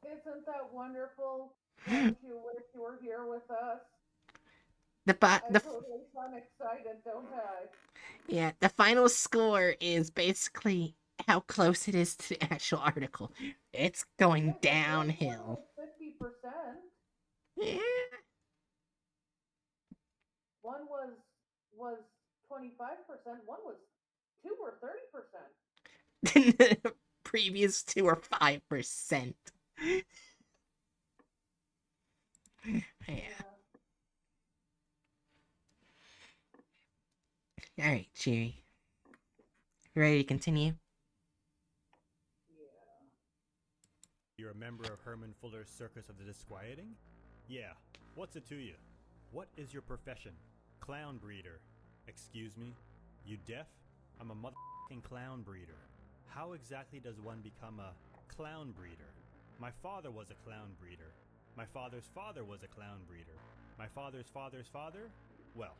S3: Isn't that wonderful? Don't you wish you were here with us? I totally sound excited, don't I?
S1: Yeah, the final score is basically how close it is to the actual article. It's going downhill.
S3: 50%.
S1: Yeah.
S3: One was 25%. One was 2 or 30%.
S1: The previous 2 or 5%. Yeah. Alright, Cheery. You ready to continue?
S2: You're a member of Herman Fuller's Circus of the Disquieting? Yeah. What's it to you? What is your profession? Clown breeder. Excuse me? You deaf? I'm a motherfucking clown breeder. How exactly does one become a clown breeder? My father was a clown breeder. My father's father was a clown breeder. My father's father's father? Well,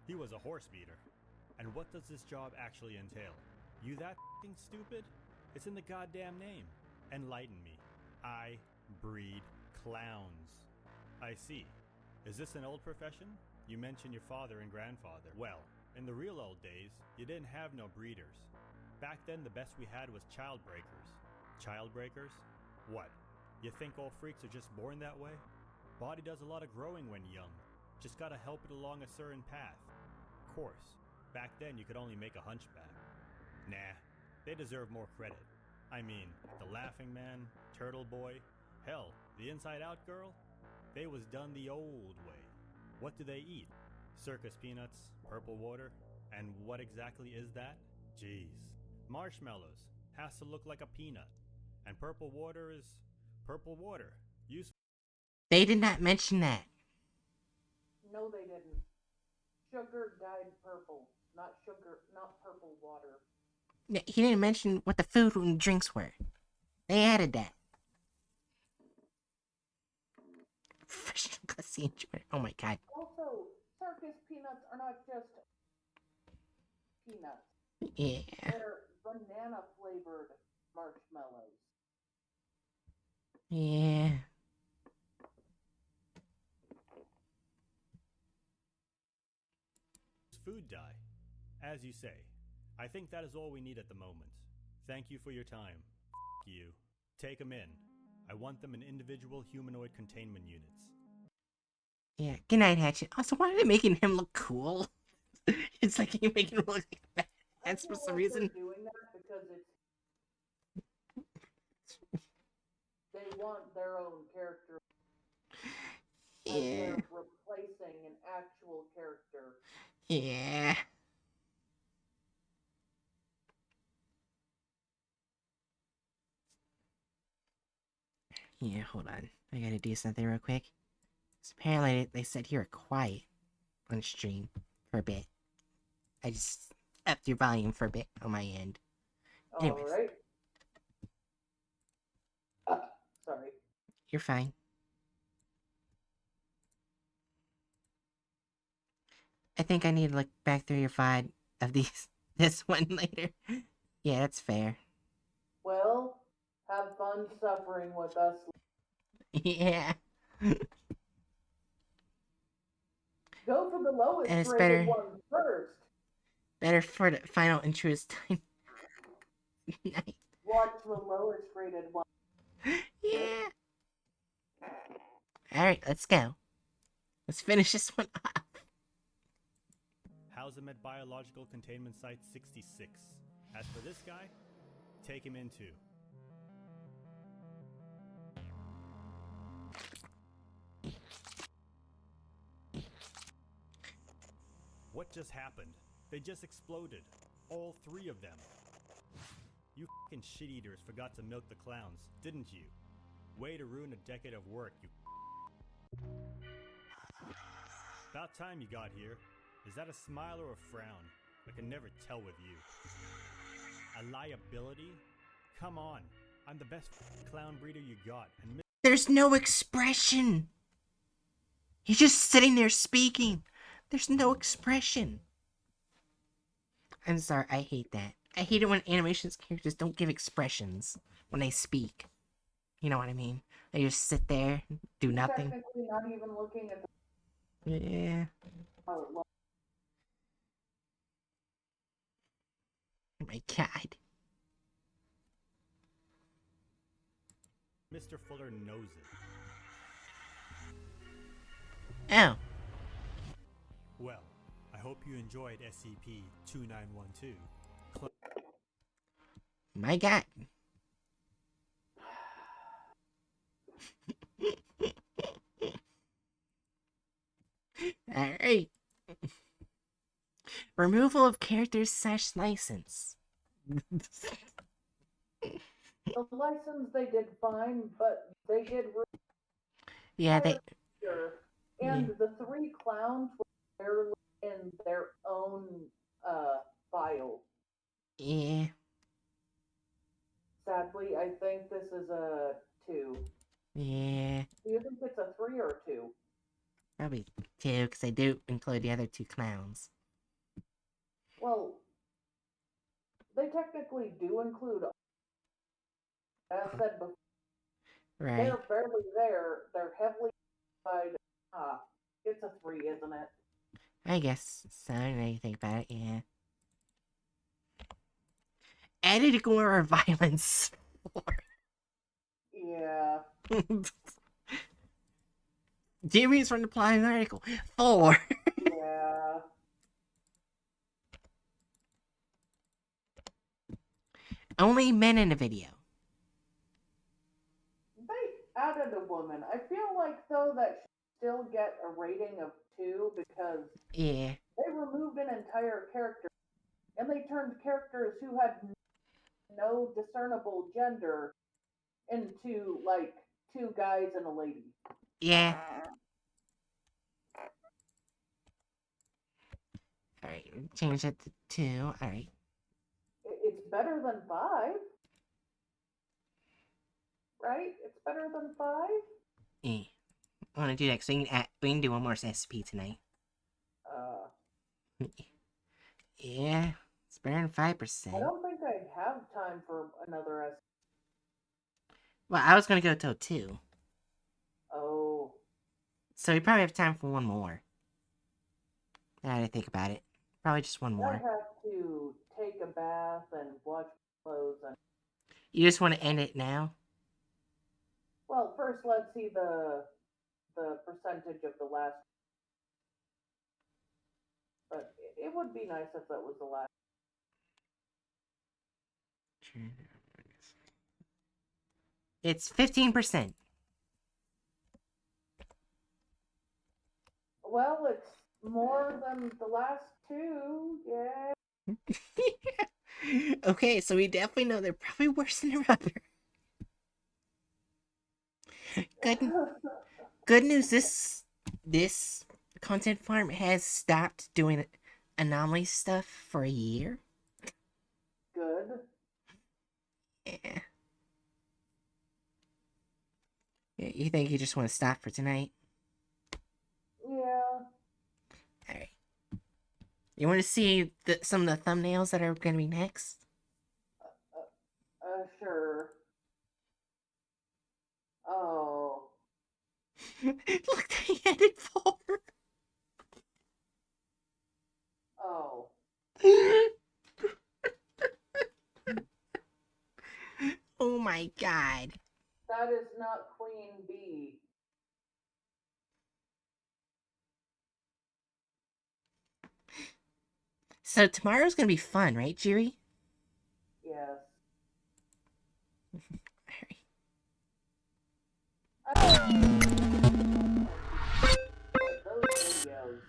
S2: he was a horse beater. And what does this job actually entail? You that f***ing stupid? It's in the goddamn name. Enlighten me. I breed clowns. I see. Is this an old profession? You mentioned your father and grandfather. Well, in the real old days, you didn't have no breeders. Back then, the best we had was child breakers. Child breakers? What? You think all freaks are just born that way? Body does a lot of growing when young. Just gotta help it along a certain path. Of course, back then you could only make a hunchback. Nah, They deserve more credit. I mean, the Laughing Man, Turtle Boy, hell, the Inside Out girl? They was done the old way. What do they eat? Circus peanuts, purple water, and what exactly is that? Jeez. Marshmallows has to look like a peanut, and purple water is purple water. Useful.
S1: They did not mention that.
S3: No, they didn't. Sugar dyed purple, not sugar, not purple water.
S1: He didn't mention what the food and drinks were. They added that. Fresh glassy and oh my god.
S3: Also, circus peanuts are not just peanuts.
S1: Yeah.
S3: They're banana flavored marshmallows.
S1: Yeah.
S2: Food dye. As you say, I think that is all we need at the moment. Thank you for your time. You. Take them in. I want them in individual humanoid containment units.
S1: Yeah. Good night, Hatchet. Also, why are they making him look cool? It's like you're making him look like badass for some reason.
S3: They're doing that because they want their own character.
S1: Yeah.
S3: And they're replacing an actual character.
S1: Yeah. Yeah, hold on. I gotta do something real quick. So apparently they said you were quiet on stream for a bit. I just upped your volume for a bit on my end. Anyways.
S3: Alright. Sorry.
S1: You're fine. I think I need to look back through your VOD of this one later. Yeah, that's fair.
S3: Well, have fun suffering with us.
S1: Yeah.
S3: Go for the lowest
S1: And it's
S3: rated
S1: better-
S3: one first.
S1: Better for the final intru's time. Night.
S3: Watch the lowest rated one.
S1: Yeah. Alright, let's go. Let's finish this one off.
S2: House him at Biological Containment Site 66. As for this guy, take him in too. What just happened? They just exploded. All three of them. You fucking shit-eaters forgot to milk the clowns, didn't you? Way to ruin a decade of work, you. About time you got here. Is that a smile or a frown? I can never tell with you. A liability? Come on. I'm the best clown breeder you got. And
S1: There's no expression. He's just sitting there speaking. There's no expression. I'm sorry, I hate that. I hate it when animations characters don't give expressions when they speak. You know what I mean? They just sit there, do nothing.
S3: Technically not even looking at
S1: Yeah.
S3: how it looks.
S1: Oh my god.
S2: Mr. Fuller knows it.
S1: Oh.
S2: Well, I hope you enjoyed SCP-2912.
S1: My god. Alright. Removal of characters / license.
S3: The license they did fine, but they did
S1: Yeah, they.
S3: and the three clowns were barely in their own file.
S1: Yeah.
S3: Sadly, I think this is a 2.
S1: Yeah.
S3: Do you think it's a 3 or a 2?
S1: Probably 2, because they do include the other 2 clowns.
S3: Well, they technically do include, as said before,
S1: Right.
S3: they're barely there. They're heavily occupied. It's a 3, isn't it?
S1: I guess so, now you think about it, yeah. Added gore or violence.
S3: Yeah.
S1: Jimmy's from the plot of the article. 4.
S3: Yeah.
S1: Only men in the video.
S3: They added a woman. I feel like, though, that should still get a rating of 2 because
S1: Yeah.
S3: they removed an entire character and they turned characters who had no discernible gender into, like, 2 guys and a lady.
S1: Yeah. Alright, change that to 2. Alright.
S3: It's better than 5, right? It's better than 5?
S1: Yeah. I want to do that because we can do one more SCP tonight.
S3: Uh,
S1: Yeah. It's better than 5%.
S3: I don't think I have time for another S.
S1: Well, I was going to go till 2.
S3: Oh.
S1: So we probably have time for one more. Now that I think about it. Probably just one
S3: I
S1: more.
S3: have to take a bath and wash clothes and
S1: You just want to end it now?
S3: well, first let's see the percentage of the last. But it would be nice if that was the last.
S1: It's 15%.
S3: Well, it's more than the last 2. Yeah.
S1: Okay, so we definitely know they're probably worse than a rubber. Good news, this content farm has stopped doing anomaly stuff for a year.
S3: Good.
S1: Yeah. You think you just want to stop for tonight?
S3: Yeah.
S1: Alright. You want to see some of the thumbnails that are going to be next?
S3: Sure. Oh.
S1: Look, they headed for.
S3: Oh.
S1: Oh my god.
S3: That is not Queen Bee.
S1: So tomorrow's going to be fun, right, Jiri?
S3: Yes. Those videos.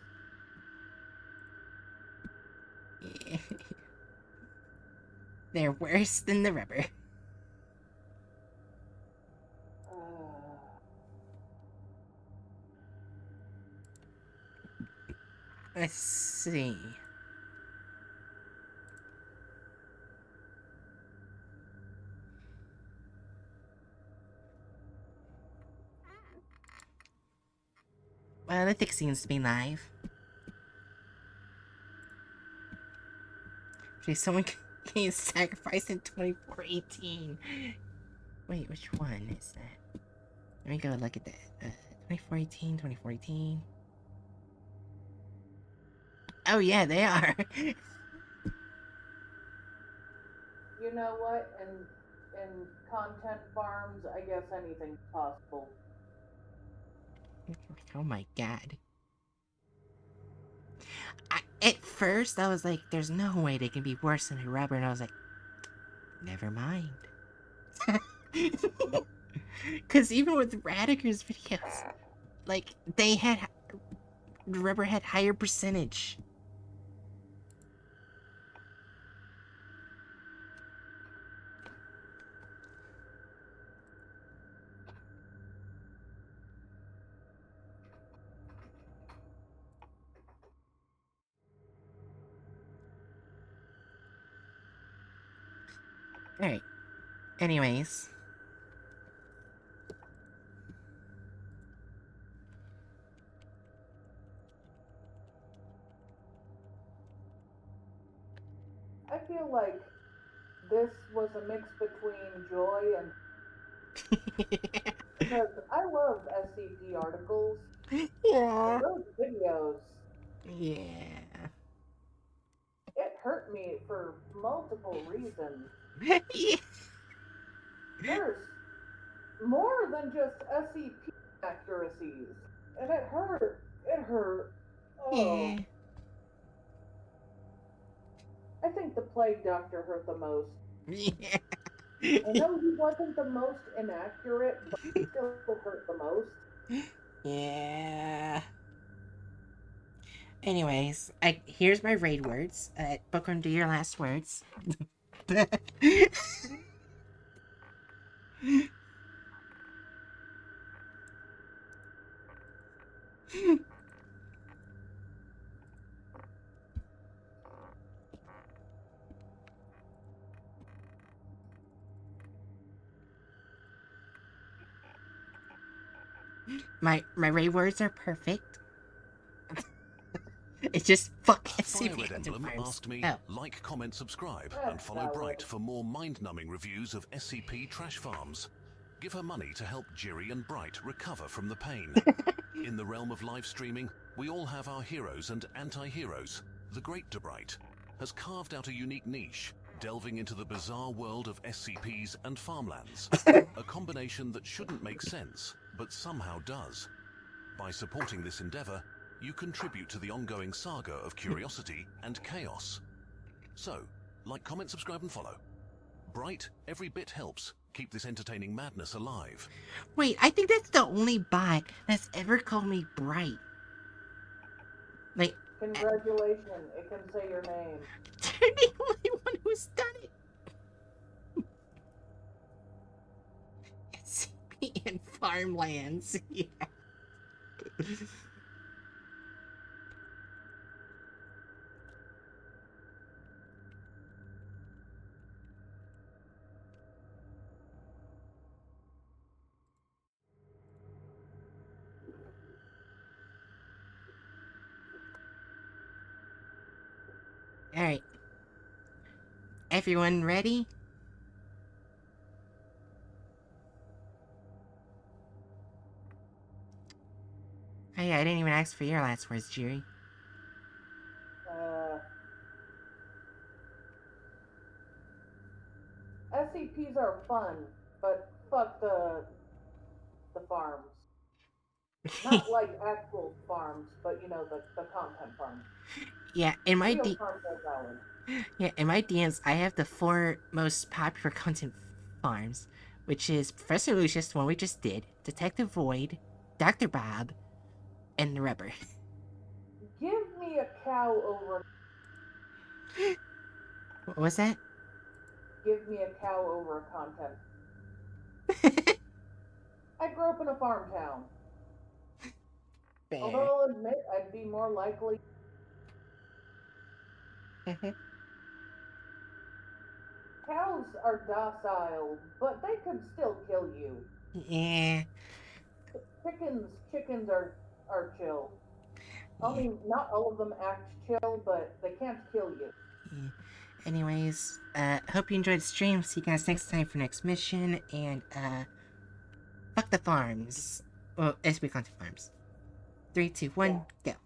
S1: They're worse than the rubber. Let's see. Well, the thick seems to be live. Okay, someone getting sacrificed in 2418. Wait, which one is that? Let me go look at that. 2418, 2418. Oh yeah, they are.
S3: You know what? In content farms, I guess anything's possible.
S1: Oh my god. At first, I was like, there's no way they can be worse than a rubber, and I was like, never mind. Because even with Radiker's videos, like, rubber had higher percentage. Alright. Anyways.
S3: I feel like this was a mix between joy and because I love SCP articles.
S1: Yeah.
S3: Those videos,
S1: Yeah.
S3: it hurt me for multiple reasons.
S1: Yeah.
S3: There's more than just SCP accuracies, and it hurt. It hurt. Oh.
S1: Yeah.
S3: I think the plague doctor hurt the most.
S1: Yeah.
S3: I know he wasn't the most inaccurate, but he still hurt the most.
S1: Yeah. Anyways, here's my raid words. Bookworm, do your last words. my raid words are perfect. It's just fuck
S4: Fire
S1: SCP
S4: Red
S1: content
S4: Emblem
S1: farms.
S4: asked me,
S1: Oh.
S4: like, comment, subscribe, and
S3: That's
S4: follow Bright
S3: valid.
S4: for more mind-numbing reviews of SCP trash farms. Give her money to help Jiri and Bright recover from the pain. In the realm of live streaming, we all have our heroes and anti-heroes. The Great Bright has carved out a unique niche, delving into the bizarre world of SCPs and farmlands. A combination that shouldn't make sense, but somehow does. By supporting this endeavor, you contribute to the ongoing saga of curiosity and chaos. So, like, comment, subscribe, and follow. Bright, every bit helps. Keep this entertaining madness alive.
S1: Wait, I think that's the only bot that's ever called me Bright. Like,
S3: Congratulations, it can say your name.
S1: they're the only one who's done it. SCP and farmlands. Yeah. Alright. Everyone ready? Oh yeah, I didn't even ask for your last words, Jiri.
S3: SCPs are fun, but fuck the farms. Not like actual farms, but you know, the content farms.
S1: Yeah, in my
S3: Real farms are valid.
S1: in my DMs, I have the 4 most popular content farms, which is Professor Lucius, the one we just did, Detective Void, Dr. Bob, and the Rubber.
S3: Give me a cow over.
S1: What was that?
S3: Give me a cow over a content. I grew up in a farm town. Although
S1: Fair.
S3: I'll admit I'd be more likely. Cows are docile, but they could still kill you.
S1: Yeah.
S3: Chickens are chill. I
S1: Yeah.
S3: mean, not all of them act chill, but they can't kill you.
S1: Yeah. Anyways, hope you enjoyed the stream. See you guys next time for next mission, and, fuck the farms. Well, SB content farms. 3, 2, 1,
S3: Yeah.
S1: go.